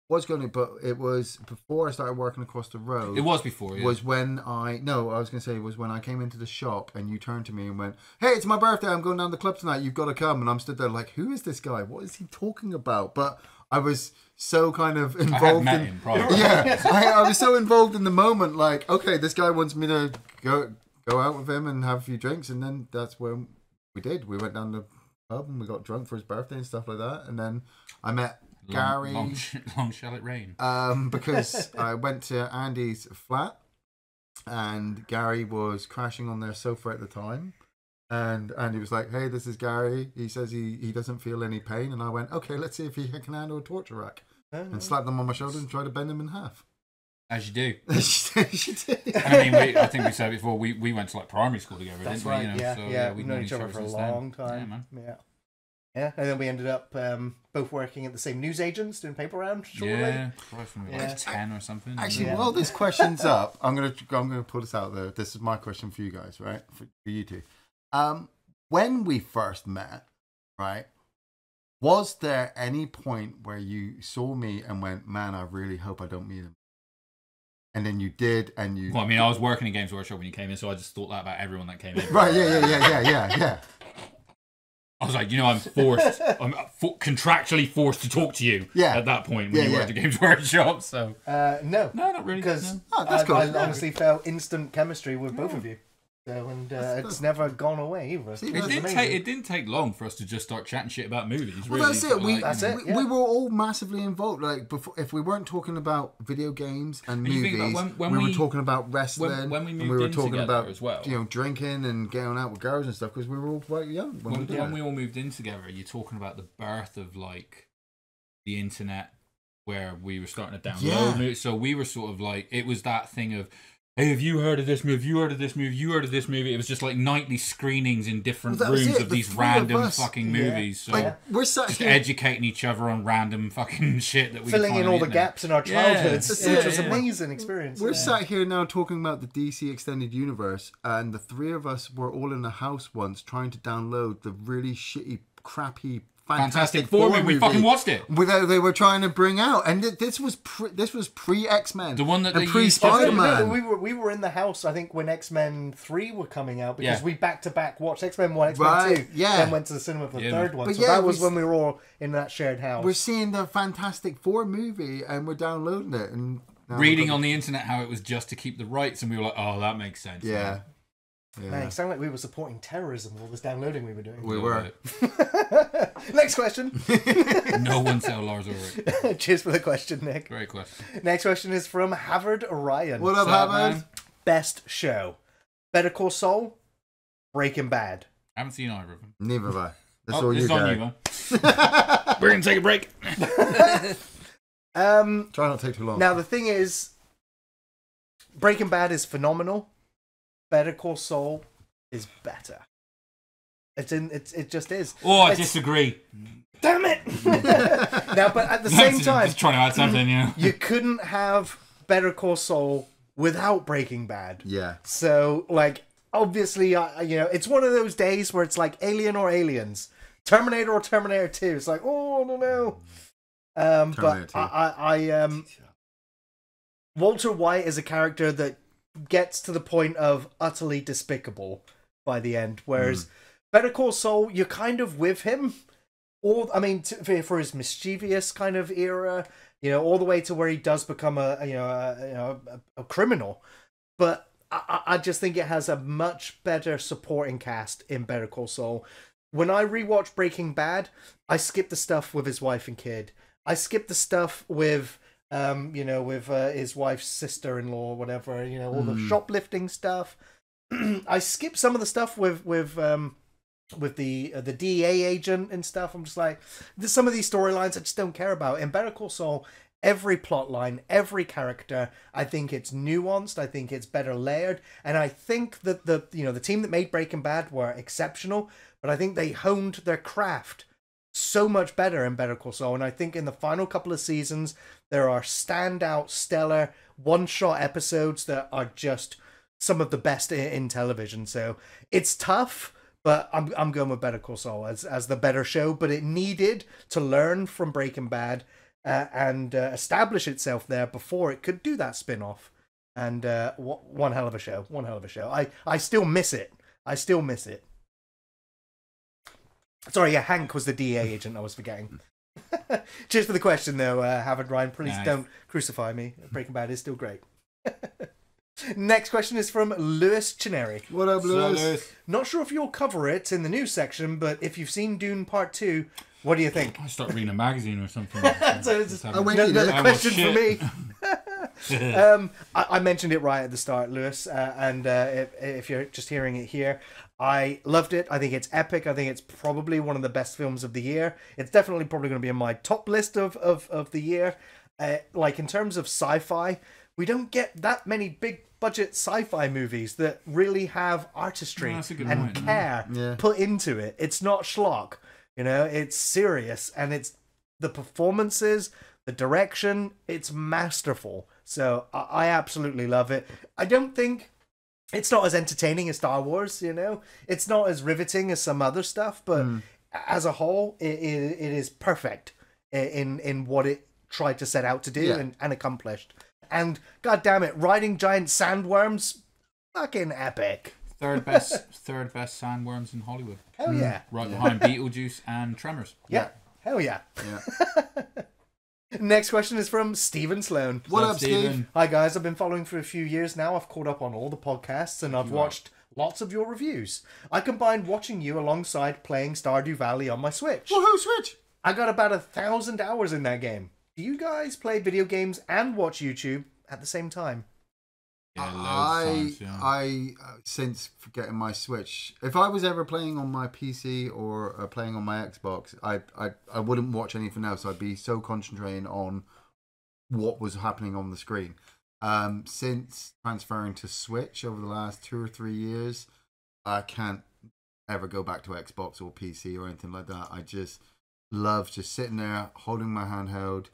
was going to, but it was before I started working across the road. It was before, yeah. Was when I was going to say it was when I came into the shop and you turned to me and went, "Hey, it's my birthday. I'm going down to the club tonight. You've got to come." And I'm stood there like, "Who is this guy? What is he talking about?" But I was so kind of involved. I had met him prior. Yeah, I was so involved in the moment. Like, okay, this guy wants me to go out with him and have a few drinks, and then that's when we did. We went down to the pub and we got drunk for his birthday and stuff like that. And then I met Gary. Long shall it rain? Because I went to Andy's flat, and Gary was crashing on their sofa at the time. And Andy was like, "Hey, this is Gary. He says he doesn't feel any pain." And I went, "Okay, let's see if he can handle a torture rack." And slapped them on my shoulder and tried to bend him in half. As you do. She did. I mean, I think we said before, we went to like primary school together, That's didn't right. we? You know, Yeah, so, yeah. we've known each other for a since long then. time. Yeah, man. Yeah, and then we ended up both working at the same newsagents doing paper round shortly. Yeah, probably from like 10 or something. Actually, while this question's up, I'm gonna put this out there. This is my question for you guys, right? For you two. When we first met, right? Was there any point where you saw me and went, "Man, I really hope I don't meet him"? And then you did, and you. Well, I mean, I was working in Games Workshop when you came in, so I just thought that about everyone that came in. Right? Yeah. I was like, I'm contractually forced to talk to you. Yeah. At that point when you worked at Games Workshop, so. No, not really. because that's cool. I honestly felt instant chemistry with both of you. So, and it's never gone away either. See, It didn't take long for us to just start chatting shit about movies. Well, really. that's it. We were all massively involved. Like before, if we weren't talking about video games and movies, when we were talking about wrestling. when we moved and we were in talking together about as well. Drinking and going out with girls and stuff because we were all quite young when we all moved in together. You're talking about the birth of like the internet, where we were starting to download movies. So we were sort of like, it was that thing of, "Hey, have you heard of this movie? Have you heard of this movie? You heard of this movie?" It was just like nightly screenings in different rooms of these random fucking movies. So like, we're sat just here educating each other on random fucking shit that we filling in all the gaps in our childhoods, which was an Yeah. amazing experience. We're sat here now talking about the DC Extended Universe, and the three of us were all in a house once trying to download the really shitty, crappy, Fantastic Four movie. We fucking watched it. They were trying to bring out, and this was pre X-Men, the one that and they pre used- Spider-Man. We were in the house, I think, when X-Men 3 were coming out, because we back-to-back watched X-Men 1, X-Men 2, then went to the cinema for the third one. But so that was when we were all in that shared house. We're seeing the Fantastic Four movie, and we're downloading it, and reading on the internet how it was just to keep the rights, and we were like, "Oh, that makes sense." Yeah. Man, it sounded like we were supporting terrorism with all this downloading we were doing. We were. Next question. No one sell Lars Ulrich. Cheers for the question, Nick. Great question. Next question is from Havard Orion. What up, Havard? Man? Best show: Better Call Saul, Breaking Bad. I haven't seen either of them. Neither have I. That's all this you is on got. you, man. We're gonna take a break. Try not to take too long. Now the thing is, Breaking Bad is phenomenal. Better Call Saul is better. It just is. Oh, I disagree. Damn it! Now, but at the same time, just trying to add something, you couldn't have Better Call Saul without Breaking Bad. Yeah. So, like, obviously, it's one of those days where it's like Alien or Aliens, Terminator or Terminator 2. It's like, oh, I don't know. But I Walter White is a character that gets to the point of utterly despicable by the end, whereas Better Call Saul, you're kind of with him. For his mischievous kind of era, all the way to where he does become a criminal. But I just think it has a much better supporting cast in Better Call Saul. When I rewatch Breaking Bad, I skip the stuff with his wife and kid. I skip the stuff with his wife's sister-in-law or whatever, all the shoplifting stuff. I skip some of the stuff with the DEA agent and stuff. I'm just like, there's some of these storylines I just don't care about. In Better Call Saul, every plot line, every character, I think it's nuanced. I think it's better layered, and I think that the team that made Breaking Bad were exceptional. But I think they honed their craft so much better in Better Call Saul. And I think in the final couple of seasons, there are standout, stellar, one-shot episodes that are just some of the best in television. So it's tough, but I'm going with Better Call Saul as the better show. But it needed to learn from Breaking Bad and establish itself there before it could do that spin-off. And one hell of a show. One hell of a show. I still miss it. I still miss it. Sorry, yeah, Hank was the DEA agent I was forgetting. Cheers for the question, though, Havard Ryan. Please don't crucify me. Breaking Bad is still great. Next question is from Lewis Chineri. What up, Lewis? Not sure if you'll cover it in the news section, but if you've seen Dune Part 2, what do you think? I start reading a magazine or something. So it's another question for me. I mentioned it right at the start, Lewis, and if you're just hearing it here, I loved it. I think it's epic. I think it's probably one of the best films of the year. It's definitely probably going to be in my top list of the year. Like in terms of sci-fi, we don't get that many big budget sci-fi movies that really have artistry and care put into it. It's not schlock, you know, it's serious, and it's the performances, the direction, it's masterful. So I absolutely love it. I don't think it's not as entertaining as Star Wars, you know, it's not as riveting as some other stuff, but as a whole, it is perfect in what it tried to set out to do and accomplished. And god damn it, riding giant sandworms, fucking epic. Third best sandworms in Hollywood. Hell yeah. Right behind Beetlejuice and Tremors. Yeah. Hell yeah. Next question is from Stephen Sloan. What up, Steve? Hi guys, I've been following for a few years now. I've caught up on all the podcasts and I've watched lots of your reviews. I combined watching you alongside playing Stardew Valley on my Switch. Woohoo, Switch! I got about 1,000 hours in that game. Do you guys play video games and watch YouTube at the same time? I since getting my Switch, if I was ever playing on my PC or playing on my Xbox, I wouldn't watch anything else. I'd be so concentrating on what was happening on the screen. Since transferring to Switch over the last 2 or 3 years, I can't ever go back to Xbox or PC or anything like that. I just love just sitting there, holding my handheld,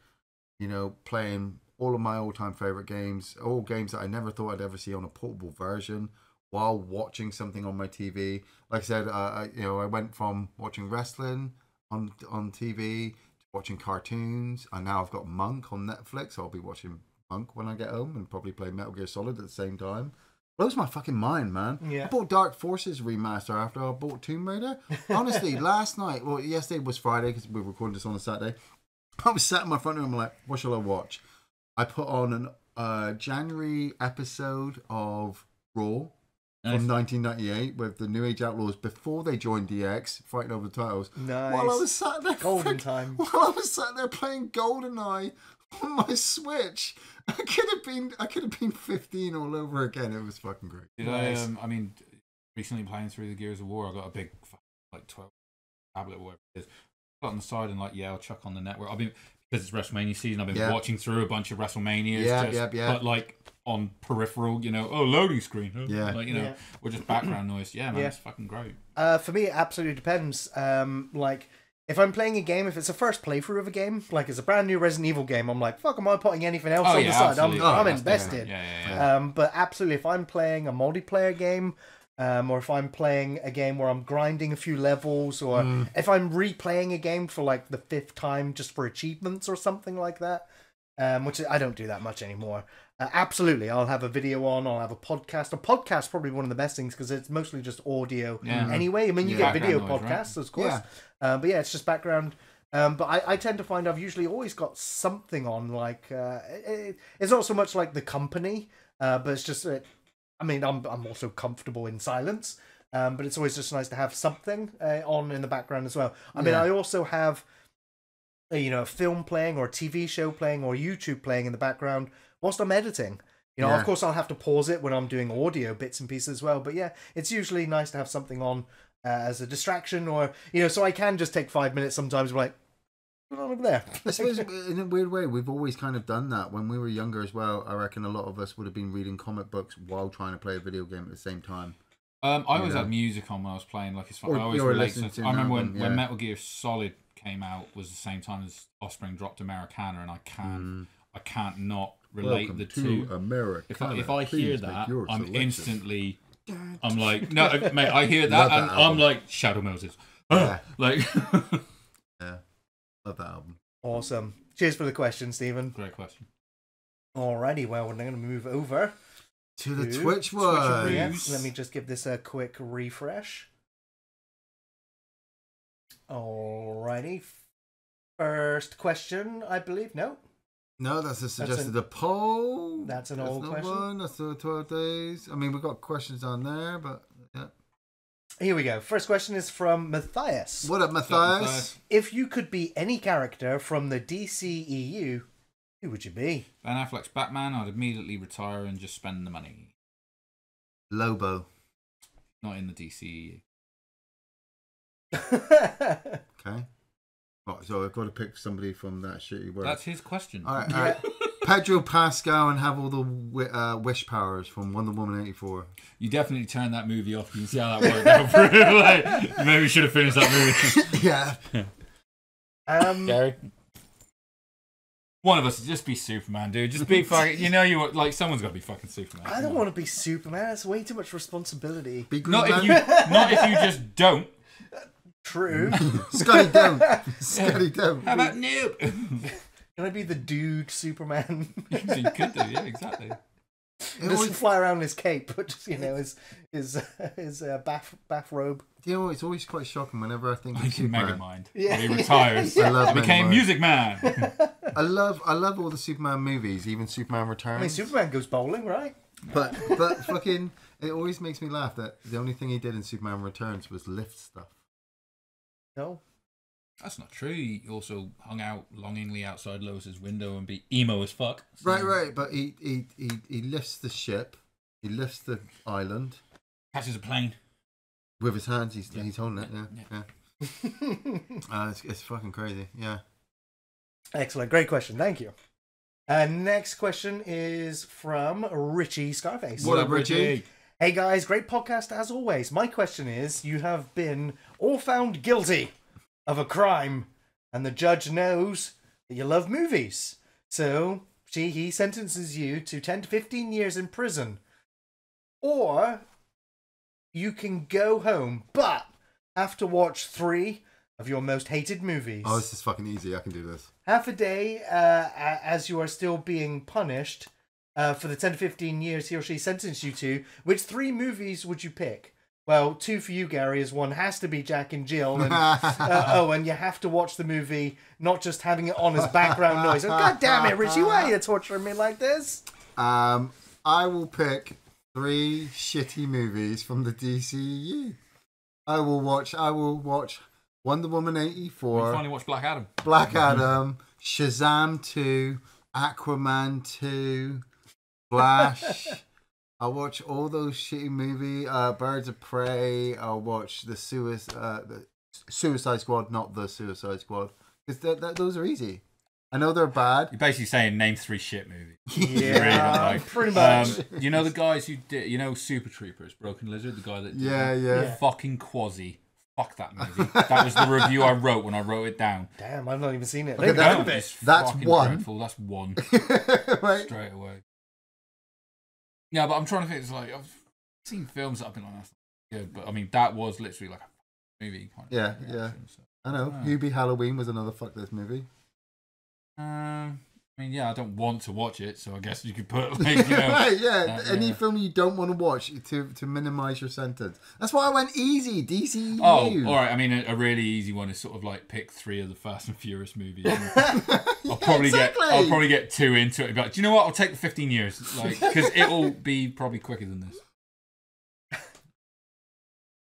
you know, playing all of my all-time favorite games, all games that I never thought I'd ever see on a portable version while watching something on my TV. Like I said, I went from watching wrestling on TV to watching cartoons, and now I've got Monk on Netflix. So I'll be watching Monk when I get home and probably play Metal Gear Solid at the same time. Blows my fucking mind, man. Yeah. I bought Dark Forces remaster after I bought Tomb Raider. Honestly, last night, well, yesterday was Friday because we recorded this on a Saturday. I was sat in my front room, I'm like, what shall I watch? I put on an January episode of Raw from 1998 with the New Age Outlaws before they joined DX, fighting over the titles. Nice. While I was sat there, time. While I was sat there playing GoldenEye on my Switch, I could have been 15 all over again. It was fucking great. Nice. I mean, recently playing through the Gears of War, I got a big 12 tablet or whatever it is. Put on the side and I'll chuck on the network. Because it's WrestleMania season, I've been watching through a bunch of WrestleManias. But like on peripheral, you know, loading screen. Or just background noise. Yeah, man, it's fucking great. For me, it absolutely depends. Like, if I'm playing a game, if it's a first playthrough of a game, like it's a brand new Resident Evil game, I'm like, fuck, am I putting anything else on the side? I'm invested. But absolutely, if I'm playing a multiplayer game, or if I'm playing a game where I'm grinding a few levels, or if I'm replaying a game for like the 5th time just for achievements or something like that, which I don't do that much anymore. Absolutely, I'll have a video on, I'll have a podcast. A podcast probably one of the best things because it's mostly just audio anyway. I mean, you get video podcasts, of course. But yeah, it's just background. But I tend to find I've usually always got something on, like, it's not so much like The Company, but it's just... I'm also comfortable in silence, but it's always just nice to have something on in the background as well. I also have, a film playing or a TV show playing or YouTube playing in the background whilst I'm editing. Of course, I'll have to pause it when I'm doing audio bits and pieces as well. But yeah, it's usually nice to have something on as a distraction, or so I can just take 5 minutes sometimes. Like, over there. I suppose in a weird way, we've always kind of done that. When we were younger as well, I reckon a lot of us would have been reading comic books while trying to play a video game at the same time. I always had music on when I was playing. Like, I always relate to. I remember when Metal Gear Solid came out was the same time as Offspring dropped Americana, and I can't not relate Welcome the to two. Americana. If I hear that, I'm selection. instantly. I'm like, no, mate. I hear that, and I'm like, Shadow Moses. Yeah. Like. Yeah. Love that album. Awesome. Cheers for the question, Stephen. Great question. Alrighty, well, we're going to move over to the Twitch one. Yeah, let me just give this a quick refresh. Alrighty. First question, I believe. No, that's a suggested a poll. That's an old question. That's the 12 days. I mean, we've got questions on there, but yeah. Here we go. First question is from Matthias. What up, Matthias? If you could be any character from the DCEU, who would you be? Ben Affleck's Batman. I'd immediately retire and just spend the money. Lobo. Not in the DCEU. Okay. Right, so I've got to pick somebody from that shitty world. That's his question. All right. Pedro Pascal and have all the wish powers from Wonder Woman 84. You definitely turned that movie off. You can see how that worked out for you. Like, maybe we should have finished that movie. Yeah. Gary? One of us, just be Superman, dude. Just be fucking. Like someone's got to be fucking Superman. I don't want to be Superman. That's way too much responsibility. Not if you just don't. True. Scotty don't. Scotty don't. How about Noob? Can I be the dude Superman? You could do, yeah, exactly. Doesn't fly around in his cape, but just his bathrobe. It's always quite shocking whenever I think of Superman. Megamind. Yeah. When he retires. I love became Megamind. Music Man. I love all the Superman movies, even Superman Returns. I mean, Superman goes bowling, right? But fucking, it always makes me laugh that the only thing he did in Superman Returns was lift stuff. No. That's not true. He also hung out longingly outside Lois's window and be emo as fuck. So. Right. But he lifts the ship. He lifts the island. Catches a plane. With his hands. He's holding it. Yeah. It's fucking crazy. Yeah. Excellent. Great question. Thank you. Next question is from Richie Scarface. What up, Richie? Hey guys, great podcast as always. My question is, you have been all found guilty of a crime, and the judge knows that you love movies. So he sentences you to 10 to 15 years in prison. Or you can go home, but have to watch 3 of your most hated movies. Oh, this is fucking easy. I can do this. Half a day as you are still being punished for the 10 to 15 years he or she sentenced you to. Which 3 movies would you pick? Well, 2 for you, Gary, as one has to be Jack and Jill. And, and you have to watch the movie, not just having it on as background noise. Oh, God damn it, Richie, why are you torturing me like this? I will pick 3 shitty movies from the DCEU. I will watch Wonder Woman 84. We finally watched Black Adam. Black Adam, Shazam 2, Aquaman 2, Flash. I'll watch all those shitty movies. Birds of Prey. I'll watch the Suicide Squad, not the Suicide Squad, because those are easy. I know they're bad. You're basically saying name 3 shit movies. Yeah, really pretty much. You know the guys who did, Super Troopers, Broken Lizard, the guy that did yeah. Fucking Quasi. Fuck that movie. That was the review I wrote when I wrote it down. Damn, I've not even seen it. Okay, that's one. Dreadful. That's one. Right. Straight away. Yeah, but I'm trying to think. It's like I've seen films that I've been like, that's not good, but I mean that was literally like a movie. Kind of Yeah. So. I know. Hubie Halloween was another fuck this movie. I mean, yeah, I don't want to watch it, so I guess you could put like, right, yeah. Any film you don't want to watch to minimise your sentence. That's why I went easy. DCEU. Oh, all right. I mean, a really easy one is sort of like pick 3 of the Fast and Furious movies. I'll probably get 2 into it. But do you know what? I'll take the 15 years, because it will be probably quicker than this.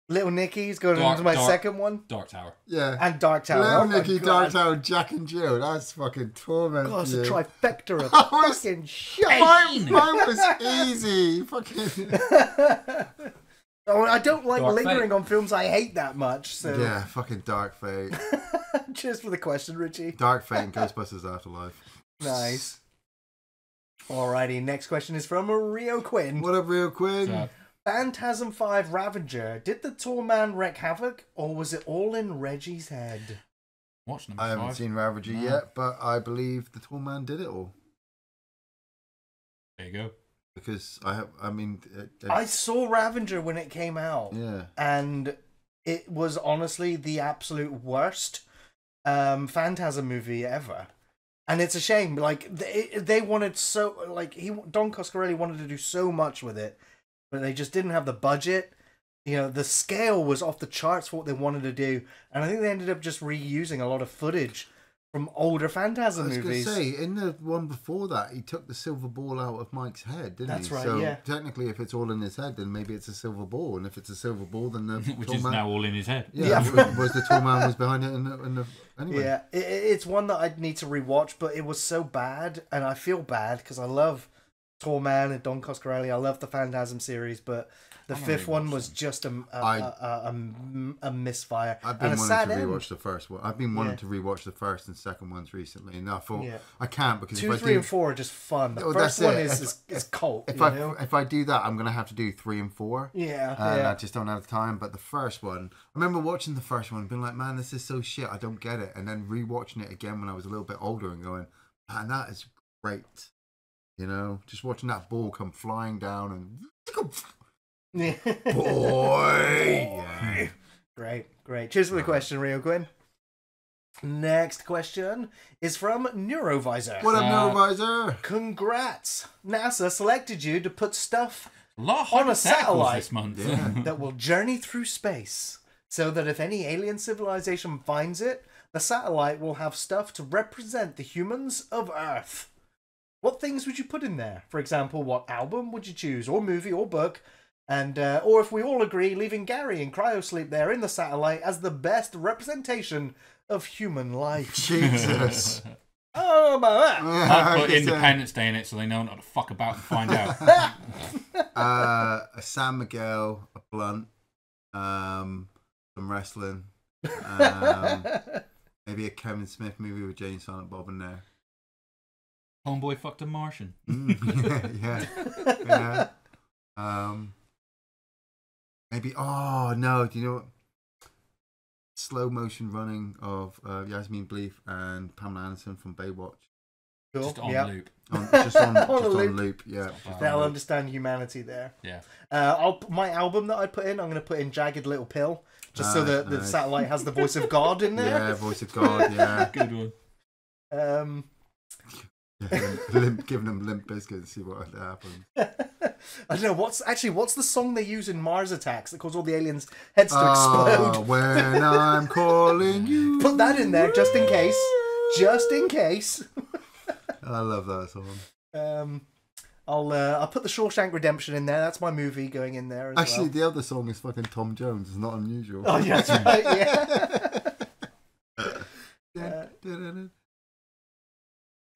Little Nicky's going into my second one. Dark Tower. Yeah. And Dark Tower. Little Nicky, Dark Tower, Jack and Jill. That's fucking torment. God, it's a trifecta of fucking shit. Mine was easy. Fucking. I don't like Dark lingering Fate. on films I hate that much. So Yeah, fucking Dark Fate. Cheers for the question, Richie. Dark Fate and Ghostbusters Afterlife. Nice. Alrighty, next question is from Rio Quinn. What up, Rio Quinn? Phantasm 5 Ravager. Did the tall man wreak havoc, or was it all in Reggie's head? Watch number I haven't 5. seen Ravager yet, but I believe the tall man did it all. There you go. Because I saw Ravager when it came out. Yeah. And it was honestly the absolute worst Phantasm movie ever. And it's a shame. Like they wanted so Don Coscarelli wanted to do so much with it, but they just didn't have the budget. You know, the scale was off the charts for what they wanted to do, and I think they ended up just reusing a lot of footage from older Phantasm movies. I was going to say, in the one before that, he took the silver ball out of Mike's head, didn't he? That's right, so yeah. technically, if it's all in his head, then maybe it's a silver ball, and if it's a silver ball, then the Which tall is man... now all in his head. Yeah, was the tall man was behind it anyway. Yeah, it's one that I'd need to rewatch, but it was so bad, and I feel bad because I love Tall Man and Don Coscarelli. I love the Phantasm series, but the fifth one was just a misfire. I've been and wanting to rewatch the first one. I've been wanting to rewatch the first and second ones recently, and I thought I can't because 2, 3, and 4 are just fun. The first one is cult. If I do that, I'm gonna have to do 3 and 4. Yeah, and I just don't have the time. But the first one, I remember watching the first one and being like, "Man, this is so shit. I don't get it." And then rewatching it again when I was a little bit older and going, "Man, that is great." You know, just watching that ball come flying down and. Boy. Yeah. Great. Cheers for the question, Rio Quinn. Next question is from Neurovisor. What up, Neurovisor? Congrats. NASA selected you to put stuff on a satellite this month that will journey through space, so that if any alien civilization finds it, the satellite will have stuff to represent the humans of Earth. What things would you put in there? For example, what album would you choose, or movie, or book? And or if we all agree, leaving Gary in cryosleep there in the satellite as the best representation of human life. Jesus. Oh, about that. I'd put Independence Day in it so they know not to fuck about and find out. A San Miguel, a blunt, some wrestling, maybe a Kevin Smith movie with Jane Silent Bob in there. Homeboy fucked a Martian. Yeah. Maybe. Oh no! Do you know what? Slow motion running of Yasmin Bleeth and Pamela Anderson from Baywatch. Cool. Just on loop. Just on loop. Yeah. They'll understand humanity there. Yeah. My album that I put in, I'm going to put in Jagged Little Pill, just so that the satellite has the voice of God in there. Yeah, voice of God. Yeah. Good one. Giving them Limp Bizkit and see what happens. I don't know what's the song they use in Mars Attacks that cause all the aliens' heads to explode. When I'm calling you. Put that in there just in case. Just in case. I love that song. I'll put the Shawshank Redemption in there. That's my movie going in there as Actually, well. the other song is fucking Tom Jones. It's not unusual. Oh yeah, that's right. Yeah.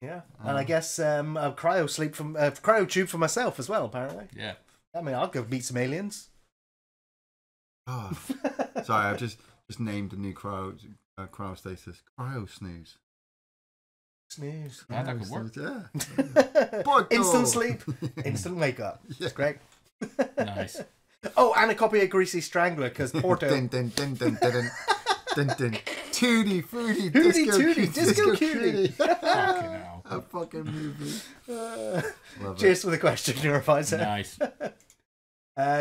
Yeah, and I guess a cryo tube for myself as well. Apparently, yeah. I mean, I'll go meet some aliens. Oh, sorry, I've just named a new cryo status. Cryo snooze. Snooze. Yeah, that could work. Yeah. Instant sleep, instant wake up. Yeah. It's great. Nice. Oh, and a copy of Greasy Strangler because Porto. Dun, dun, dun, dun, dun, dun. Dun, dun. Tootie Fruity Hootie Tootie Disco Cutie. Fucking hell. A fucking movie. Cheers for the question, Neurovisor. Nice.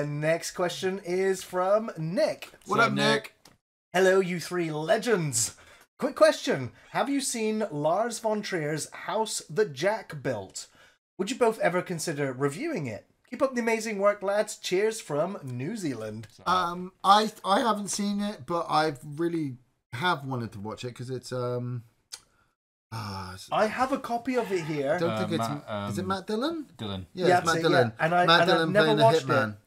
Next question is from Nick. What up, Nick? Hello, you three legends. Quick question. Have you seen Lars von Trier's House That Jack Built? Would you both ever consider reviewing it? Keep up the amazing work, lads. Cheers from New Zealand. I haven't seen it, but I really have wanted to watch it because it's I have a copy of it here. I don't think it's is it Matt Dillon? Dillon. Yeah, it's Matt Dillon. Yeah. Matt Dillon never playing a watched hitman. it.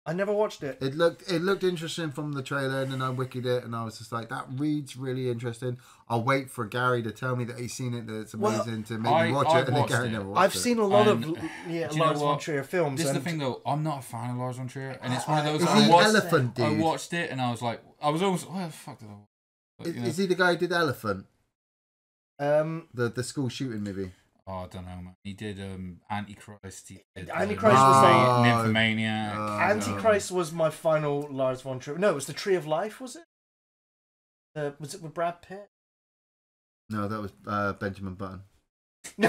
I never watched it. It looked interesting from the trailer, and then I wikied it, and I was just like, that reads really interesting. I'll wait for Gary to tell me that he's seen it, that it's amazing to make me watch it, and then Gary never watched it. I've seen a lot of Lars von Trier films. This is the thing, though. I'm not a fan of Lars von Trier, and it's one of those. Is he Elephant Dude? I watched it, and I was like, I was always, where the fuck did I watch? Is he the guy who did Elephant? The school shooting movie. Oh, I don't know, man. He did Antichrist. He did, Antichrist was Nymphomaniac. Antichrist was my final Lars von Trier. No, it was the Tree of Life, was it? Was it with Brad Pitt? No, that was Benjamin Button. He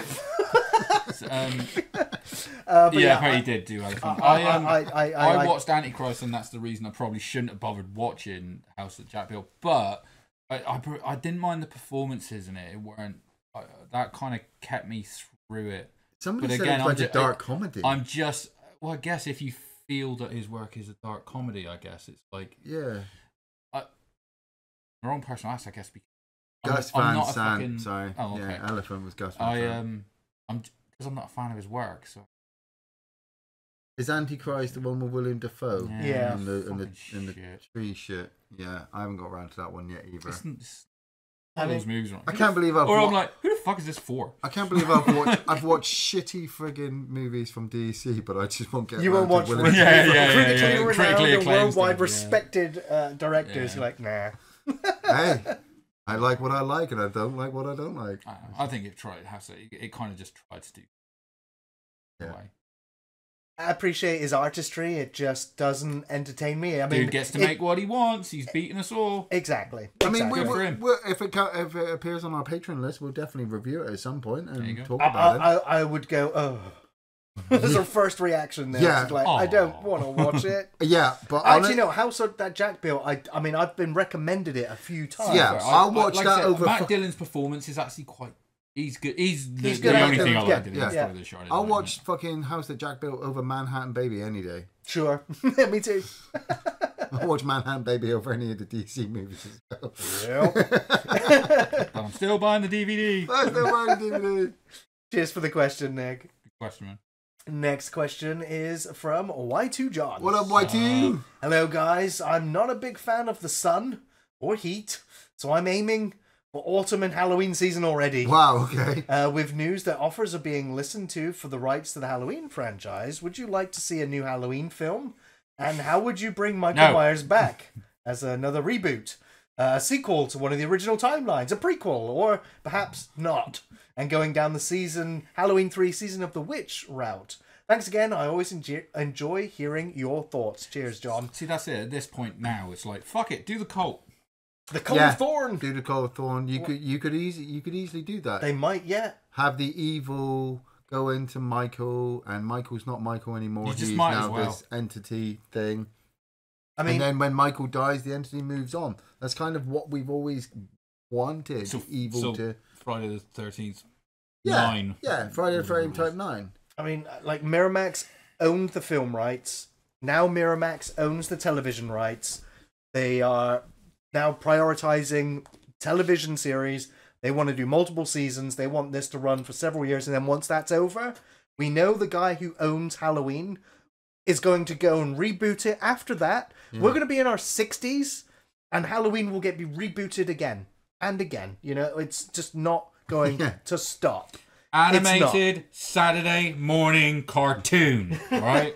did do Elephant. I watched Antichrist, and that's the reason I probably shouldn't have bothered watching House that Jack Built. But I didn't mind the performances in it. It weren't that kind of kept me through it. Somebody But said again, it's like a dark comedy. I'm just, well, I guess if you feel that his work is a dark comedy, I guess it's like, yeah. the wrong person to ask, I guess. Because Gus I'm Van not a Sant. fucking. Sorry. Oh, okay. Yeah, Elephant was Gus Van Sant. Because I'm not a fan of his work. So Is Antichrist the one with William Dafoe? Yeah. And the shit. tree shit. Yeah, I haven't got around to that one yet either. It's one of those movies. I can't believe I've. Or I'm like, who the fuck is this for? I can't believe I've watched shitty friggin' movies from DC, but I just won't get. You won't watch William critically Critically renowned, acclaimed worldwide stuff, respected directors. Yeah. You're like, nah. Hey, I like what I like, and I don't like what I don't like. I think it has to. It kind of just tried to do. Yeah. Away. I appreciate his artistry. It just doesn't entertain me. I mean, Dude gets to make what he wants. He's beating us all. Exactly. I mean, Good for him. if it appears on our Patreon list, we'll definitely review it at some point and talk I, about it. I would go, oh. That's our first reaction there. Yeah. It's like, I don't want to watch it. Yeah, but Actually, no, House of that Jack built, I mean, I've been recommended it a few times. Yeah, I'll watch like that I said, over. Matt Dillon's performance is actually quite. He's good. He's good the at only it. thing I like. Yeah, Dillon yeah. is probably the shot. I'll watch fucking House That Jack Built over Manhattan Baby any day. Sure. Me too. I'll watch Manhattan Baby over any of the DC movies as well. Yep. But I'm still buying the DVD. I'm still buying the DVD. Cheers for the question, Nick. Good question, man. Next question is from Y2 John. What up, Y2? Hello, guys. I'm not a big fan of the sun or heat, so I'm aiming for autumn and Halloween season already. Wow, okay. With news that offers are being listened to for the rights to the Halloween franchise, would you like to see a new Halloween film? And how would you bring Michael Myers back as another reboot? A sequel to one of the original timelines, a prequel, or perhaps not, and going down the Halloween 3 Season of the Witch route. Thanks again. I always enjoy hearing your thoughts. Cheers, John. See, that's it. At this point now, it's like, fuck it, do the cult. The Cult of Thorn. Do the Cult of Thorn. You could easily do that. They might, yeah. Have the evil go into Michael, and Michael's not Michael anymore. You just He's might now as well. this entity thing. I mean, and then when Michael dies, the entity moves on. That's kind of what we've always wanted. Friday the 13th. Yeah, 9. Yeah, Friday the 13th type 9. I mean, like, Miramax owned the film rights. Now Miramax owns the television rights. They are now prioritizing television series. They want to do multiple seasons. They want this to run for several years. And then once that's over, we know the guy who owns Halloween is going to go and reboot it. After that, we're going to be in our 60s and Halloween will be rebooted again and again. You know, it's just not going to stop. Animated Saturday morning cartoon, right?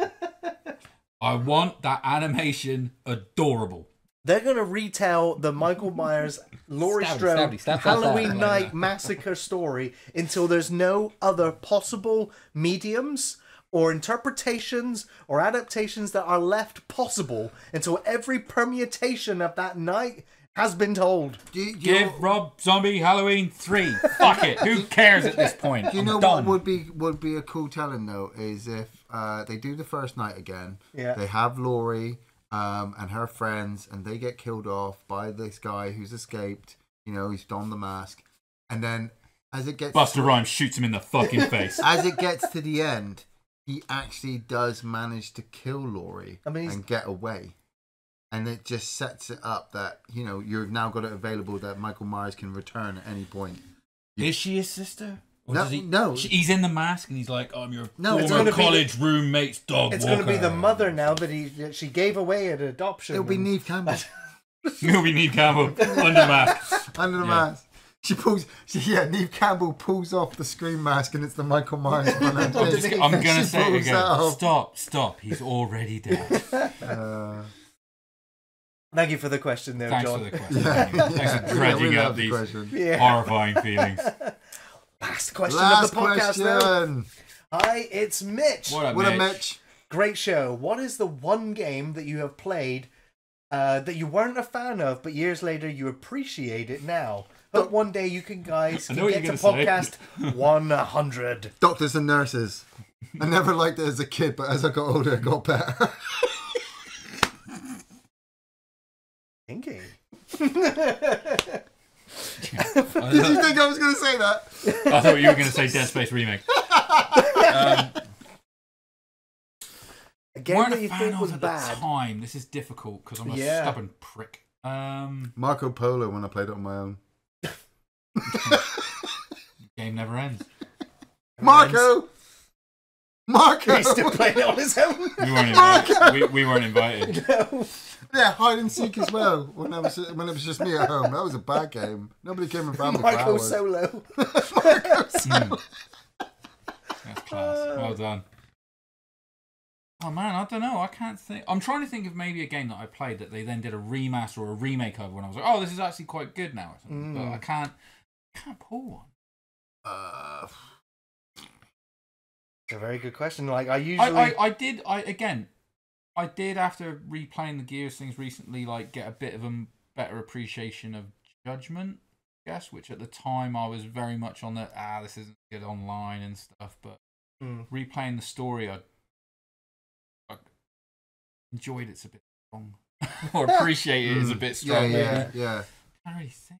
I want that animation adorable. They're going to retell the Michael Myers, Laurie Strode, Halloween Night Massacre story until there's no other possible mediums or interpretations or adaptations that are left possible until every permutation of that night has been told. Give Rob Zombie Halloween 3. Fuck it. Who cares at this point? Do you know what would be a cool telling though is if they do the first night again. Yeah. They have Laurie and her friends, and they get killed off by this guy who's escaped. You know, he's donned the mask, and then as it gets Busta Rhymes shoots him in the fucking face. As it gets to the end, he actually does manage to kill Laurie and get away. And it just sets it up that, you know, you've now got it available that Michael Myers can return at any point. Is she his sister? Or No. He's in the mask and he's like, I'm your it's former college roommate's dog It's walker. going to be the mother now that she gave away at adoption. It'll be Neve Campbell. It'll be Neve Campbell under mask. Under the mask. Neve Campbell pulls off the scream mask and it's the Michael Myers one. I'm going to say it again. Stop. He's already dead. Thank you for the question there, Thanks John. for the question. Thanks for dredging up these horrifying feelings. Last question of the podcast question. Hi, it's Mitch. What up, Mitch? Great show. What is the one game that you have played that you weren't a fan of, but years later you appreciate it now? Hope one day you guys can get to podcast 100. Doctors and Nurses. I never liked it as a kid, but as I got older, it got better. Kinky. Did you think I was going to say that? I thought you were going to say Dead Space remake. A game that you think was at bad. the time. This is difficult because I'm a stubborn prick. Marco Polo when I played it on my own. Game never ends. Marco! He's still playing it on his own. We weren't invited. We weren't invited. No. Yeah, hide and seek as well. When it was just me at home, that was a bad game. Nobody came and found me for Marco hours. Solo. Marco Solo. That's class. Well done. Oh man, I don't know. I can't think. I'm trying to think of maybe a game that I played that they then did a remaster or a remake of when I was like, oh, this is actually quite good now. Or something. But I can't pull one. It's a very good question. Like I usually, I did after replaying the Gears things recently, like get a bit of a better appreciation of Judgment, I guess, which at the time I was very much on the this isn't good online and stuff. But replaying the story, I enjoyed it's a bit strong, or appreciate it is a bit strong. Yeah. I really think.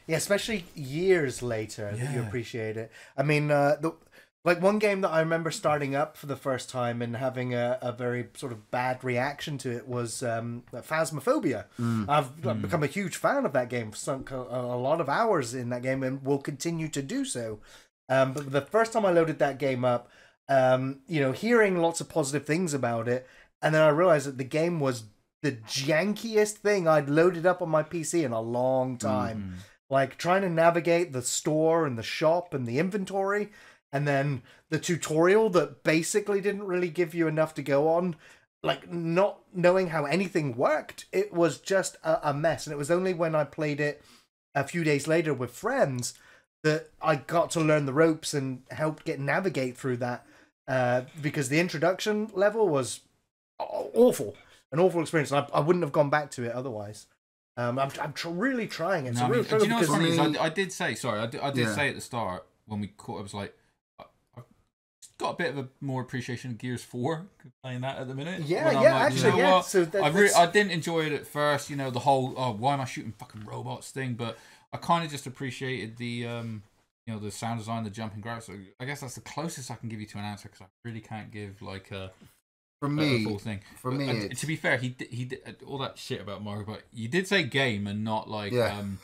Yeah, especially years later that you appreciate it. I mean, like one game that I remember starting up for the first time and having a very sort of bad reaction to it was Phasmophobia. I've become a huge fan of that game, sunk a lot of hours in that game and will continue to do so. But the first time I loaded that game up, hearing lots of positive things about it, and then I realized that the game was the jankiest thing I'd loaded up on my PC in a long time. Like trying to navigate the store and the shop and the inventory, and then the tutorial that basically didn't really give you enough to go on, like not knowing how anything worked. It was just a mess. And it was only when I played it a few days later with friends that I got to learn the ropes and helped navigate through that, because the introduction level was awful. An awful experience. And I wouldn't have gone back to it other's. I'm really trying it. No, do you know what's funny? I did say, sorry, I did say at the start when we caught, I was like, I've got a bit of a more appreciation of Gears 4 playing that at the minute. So I didn't enjoy it at first, the whole, why am I shooting fucking robots thing, but I kind of just appreciated the, the sound design, the jumping grabs. So I guess that's the closest I can give you to an answer because I really can't give like a full thing. To be fair, he did all that shit about Mario, but you did say game and not like and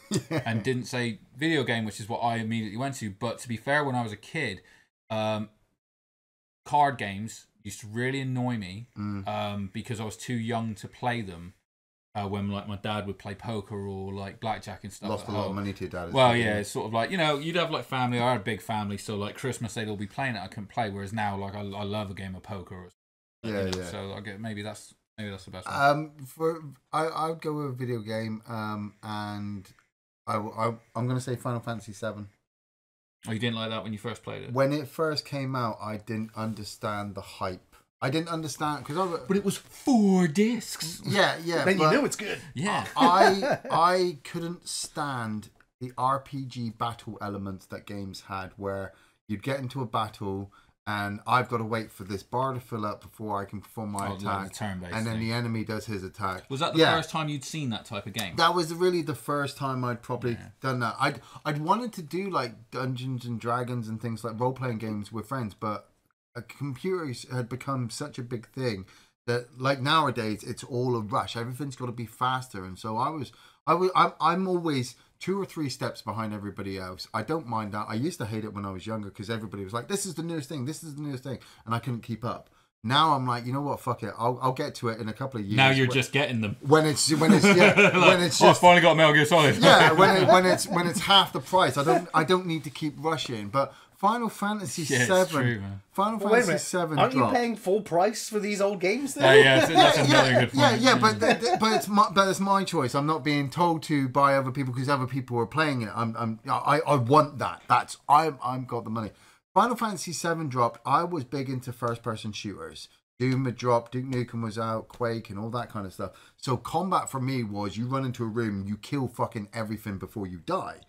didn't say video game, which is what I immediately went to. But to be fair, when I was a kid, card games used to really annoy me because I was too young to play them. When like my dad would play poker or like blackjack and stuff. Lost a lot of money to your dad. Well, yeah, it's sort of like, you'd have like family. I had a big family, so like Christmas they'd all be playing it. I couldn't play. Whereas now, like I love a game of poker. Or So I get maybe that's the best one. I'd go with a video game, and I'm gonna say Final Fantasy VII. Oh, you didn't like that when you first played it? When it first came out, I didn't understand the hype. I didn't understand but it was 4 discs. Yeah. Then you knew it's good. Yeah. I couldn't stand the RPG battle elements that games had, where you'd get into a battle. And I've got to wait for this bar to fill up before I can perform my attack. And then the enemy does his attack. Was that the first time you'd seen that type of game? That was really the first time I'd probably done that. I'd wanted to do like Dungeons and Dragons and things like role-playing games with friends, but computers had become such a big thing that like nowadays it's all a rush. Everything's got to be faster. And so I'm always 2 or 3 steps behind everybody else. I don't mind that. I used to hate it when I was younger because everybody was like, this is the newest thing, and I couldn't keep up. Now I'm like, you know what, fuck it. I'll get to it in a couple of years. Now you're just getting them. When it's just I finally got Metal Gear Solid. Yeah, when it's half the price. I don't need to keep rushing. But Final Fantasy VII. Final Fantasy VII. Aren't you paying full price for these old games then? That's another good point. But it's my choice. I'm not being told to by other people because other people are playing it. I want that. I've got the money. Final Fantasy VII dropped. I was big into first-person shooters. Doom had dropped, Duke Nukem was out, Quake, and all that kind of stuff. So combat for me was you run into a room, you kill fucking everything before you die.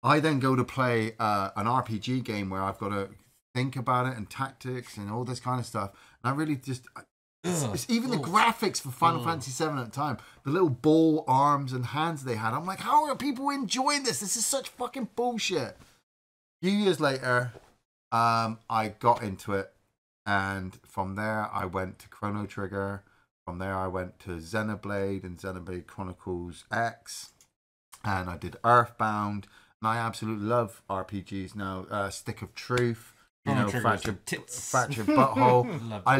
I then go to play an RPG game where I've got to think about it and tactics and all this kind of stuff. And I really just It's even the graphics for Final Fantasy VII at the time, the little ball arms and hands they had. I'm like, how are people enjoying this? This is such fucking bullshit. A few years later, I got into it, and from there I went to Chrono Trigger. From there I went to Xenoblade and Xenoblade Chronicles X, and I did Earthbound, and I absolutely love RPGs now. Stick of Truth. You know, fractured butthole. I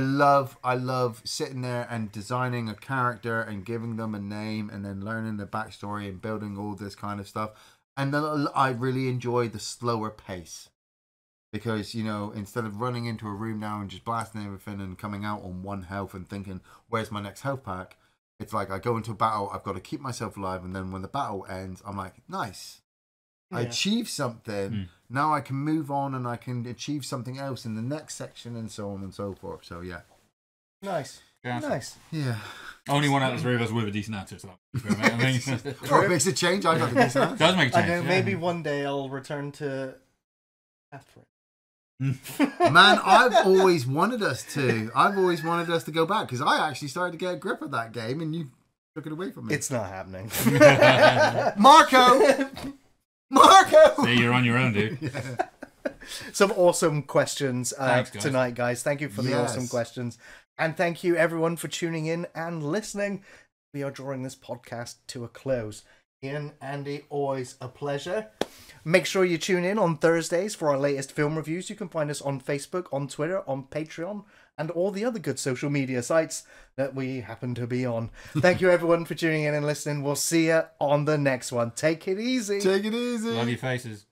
love sitting there and designing a character and giving them a name and then learning the backstory and building all this kind of stuff. And then I really enjoy the slower pace because, you know, instead of running into a room now and just blasting everything and coming out on 1 health and thinking, where's my next health pack? It's like I go into a battle, I've got to keep myself alive, and then when the battle ends, I'm like, nice. I achieved something. Now I can move on and I can achieve something else in the next section and so on and so forth. So yeah. Nice. Nice. Yeah. Only one out of the 3 of us with a decent answer. So I mean, it makes a change. I got a decent answer. Does make a change. I know. Maybe one day I'll return to Catherine. Man, I've always wanted us to. I've always wanted us to go back because I actually started to get a grip of that game and you took it away from me. It's not happening. Marco. See, you're on your own, dude. Yeah. Some awesome questions Thanks, guys. tonight, guys. Thank you for the awesome questions. And thank you, everyone, for tuning in and listening. We are drawing this podcast to a close. Iain, Andy, always a pleasure. Make sure you tune in on Thursdays for our latest film reviews. You can find us on Facebook, on Twitter, on Patreon, and all the other good social media sites that we happen to be on. Thank you, everyone, for tuning in and listening. We'll see you on the next one. Take it easy. Take it easy. Love your faces.